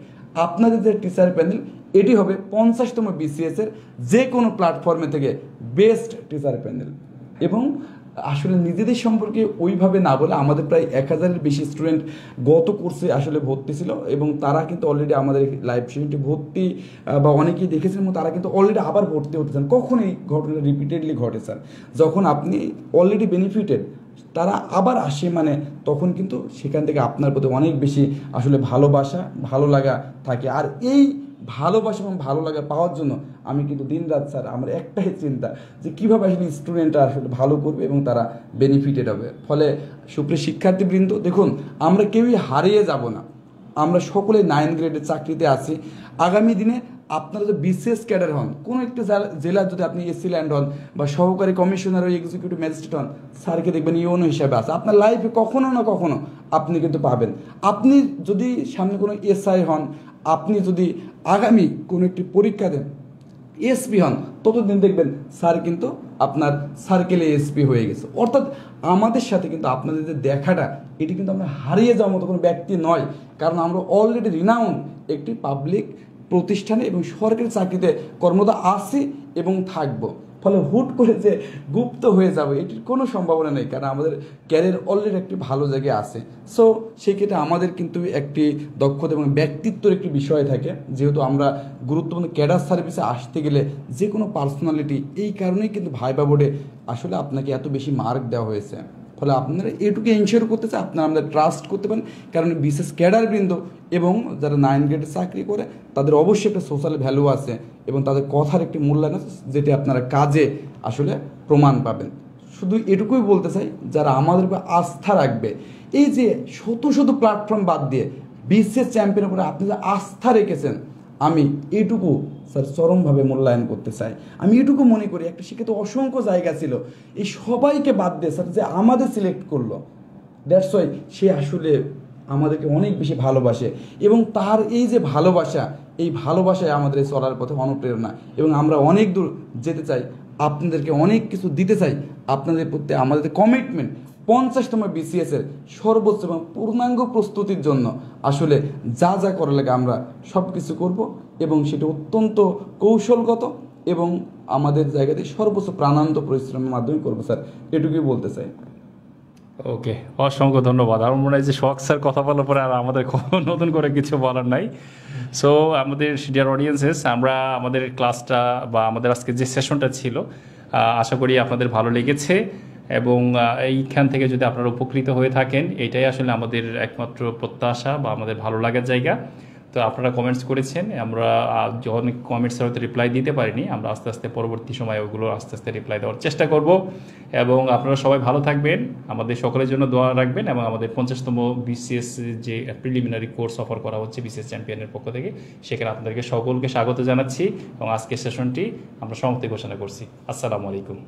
S1: আপনাদের যে টিচার প্যানেল এটি হবে 50তম বিসিএসের যে কোনো প্ল্যাটফর্মে থেকে বেস্ট টিচার প্যানেল। এবং আসলে নিজেদের সম্পর্কে ওইভাবে না বলে, আমাদের প্রায় 1000-এর বেশি স্টুডেন্ট গত কোর্সে আসলে ভর্তি ছিল এবং তারা কিন্তু অলরেডি আমাদের লাইভ সেশনটি ভর্তি বা অনেকেই দেখেছেন এবং তারা কিন্তু অলরেডি আবার ভর্তি হতে চান। কখন এই ঘটনাটা রিপিটেডলি ঘটে স্যার, যখন আপনি অলরেডি বেনিফিটেড তারা আবার আসে, মানে তখন কিন্তু সেখান থেকে আপনার প্রতি অনেক বেশি আসলে ভালোবাসা ভালো লাগা থাকে। আর এই ভালোবাসা এবং ভালো লাগা পাওয়ার জন্য আমি কিন্তু দিন রাত স্যার আমার একটাই চিন্তা যে কীভাবে আসলে স্টুডেন্টরা আসলে ভালো করবে এবং তারা বেনিফিটেড হবে। ফলে সুপ্রিয় শিক্ষার্থীবৃন্দ, দেখুন আমরা কেউই হারিয়ে যাব না, আমরা সকলে 9 গ্রেডের চাকরিতে আছি। আগামী দিনে আপনারা যদি বিসিএস ক্যাডার হন, কোনো একটা জেলার যদি আপনি এসি ল্যান্ড হন বা সহকারী কমিশনার ও এক্সিকিউটিভ ম্যাজিস্ট্রেট হন, স্যারকে দেখবেন ইউনো হিসাবে আছে। আপনার লাইফে কখনো না কখনো আপনি কিন্তু পাবেন। আপনি যদি সামনে কোনো এসআই হন, আপনি যদি আগামী কোনো একটি পরীক্ষা দেন, এসপি হন, ততদিন দেখবেন স্যার কিন্তু আপনার সার্কেলে এসপি হয়ে গেছে। অর্থাৎ আমাদের সাথে কিন্তু আপনাদের যে দেখাটা, এটি কিন্তু আমরা হারিয়ে যাওয়ার মতো কোনো ব্যক্তি নয়, কারণ আমরা অলরেডি রিনাউন্ড একটি পাবলিক প্রতিষ্ঠানে এবং সরকারি চাকরিতে কর্মরত আছি এবং থাকবো। ফলে হুট করে যে গুপ্ত হয়ে যাবে এটির কোনো সম্ভাবনা নেই, কারণ আমাদের ক্যারিয়ার অলরেডি একটি ভালো জায়গায় আছে। সো সেক্ষেত্রে আমাদের কিন্তু একটি দক্ষতা এবং ব্যক্তিত্বের একটি বিষয় থাকে, যেহেতু আমরা গুরুত্বপূর্ণ ক্যাডার সার্ভিসে আসতে গেলে যে কোনো পার্সোনালিটি, এই কারণেই কিন্তু ভাইবা বোর্ডে আসলে আপনাকে এত বেশি মার্ক দেওয়া হয়েছে। ফলে আপনারা এটুকু এনশিওর করতে চান আপনারা আমাদের ট্রাস্ট করতে পারেন, কারণ বিশেষ ক্যাডারবৃন্দ এবং যারা 9 গ্রেডে চাকরি করে তাদের অবশ্যই একটা সোশ্যাল ভ্যালু আছে এবং তাদের কথার একটি মূল্যায়ন আছে, যেটি আপনারা কাজে আসলে প্রমাণ পাবেন। শুধু এটুকুই বলতে চাই, যারা আমাদের উপর আস্থা রাখবে, এই যে শত শত প্ল্যাটফর্ম বাদ দিয়ে বিসিএস চ্যাম্পিয়নের উপরে আপনি যে আস্থা রেখেছেন, আমি এইটুকু স্যার চরমভাবে মূল্যায়ন করতে চাই। আমি এটুকু মনে করি একটা শিক্ষিত অসংখ্য জায়গা ছিল, এই সবাইকে বাদ দিয়ে স্যার যে আমাদের সিলেক্ট করলো, দ্যাটস ওয়াই সে আসলে আমাদেরকে অনেক বেশি ভালোবাসে এবং তার এই যে ভালোবাসা, এই ভালোবাসায় আমাদের এই চলার পথে অনুপ্রেরণা এবং আমরা অনেক দূর যেতে চাই, আপনাদেরকে অনেক কিছু দিতে চাই। আপনাদের প্রতি আমাদের কমিটমেন্ট 50তম বিসিএসের সর্বোচ্চ এবং পূর্ণাঙ্গ প্রস্তুতির জন্য আসলে যা যা করা লাগে আমরা সব কিছু করবো এবং সেটা অত্যন্ত কৌশলগত এবং আমাদের জায়গাতে সর্বোচ্চ প্রাণান্ত পরিশ্রমের মাধ্যমে করবো স্যার, এটুকুই বলতে চাই।
S2: ওকে, অসংখ্য ধন্যবাদ। আমার মনে হয় যে সোহাগ স্যার কথা বলার পরে আর আমাদের নতুন করে কিছু বলার নাই। সো আমাদের ডিয়ার অডিয়েন্সেস, আমরা আমাদের ক্লাসটা বা আমাদের আজকে যে সেশনটা ছিল, আশা করি আপনাদের ভালো লেগেছে এবং এইখান থেকে যদি আপনারা উপকৃত হয়ে থাকেন, এটাই আসলে আমাদের একমাত্র প্রত্যাশা বা আমাদের ভালো লাগার জায়গা। তো আপনারা কমেন্টস করেছেন, আমরা অনেক কমেন্টসের হয়তো রিপ্লাই দিতে পারিনি, আমরা আস্তে আস্তে পরবর্তী সময়ে ওগুলো আস্তে আস্তে রিপ্লাই দেওয়ার চেষ্টা করব। এবং আপনারা সবাই ভালো থাকবেন, আমাদের সকলের জন্য দোয়া রাখবেন এবং আমাদের 50তম বিসিএস যে প্রিলিমিনারি কোর্স অফার করা হচ্ছে বিসিএস চ্যাম্পিয়নের পক্ষ থেকে, সেখানে আপনাদেরকে সকলকে স্বাগত জানাচ্ছি এবং আজকের সেশনটি আমরা সমাপ্তি ঘোষণা করছি। আসসালামু আলাইকুম।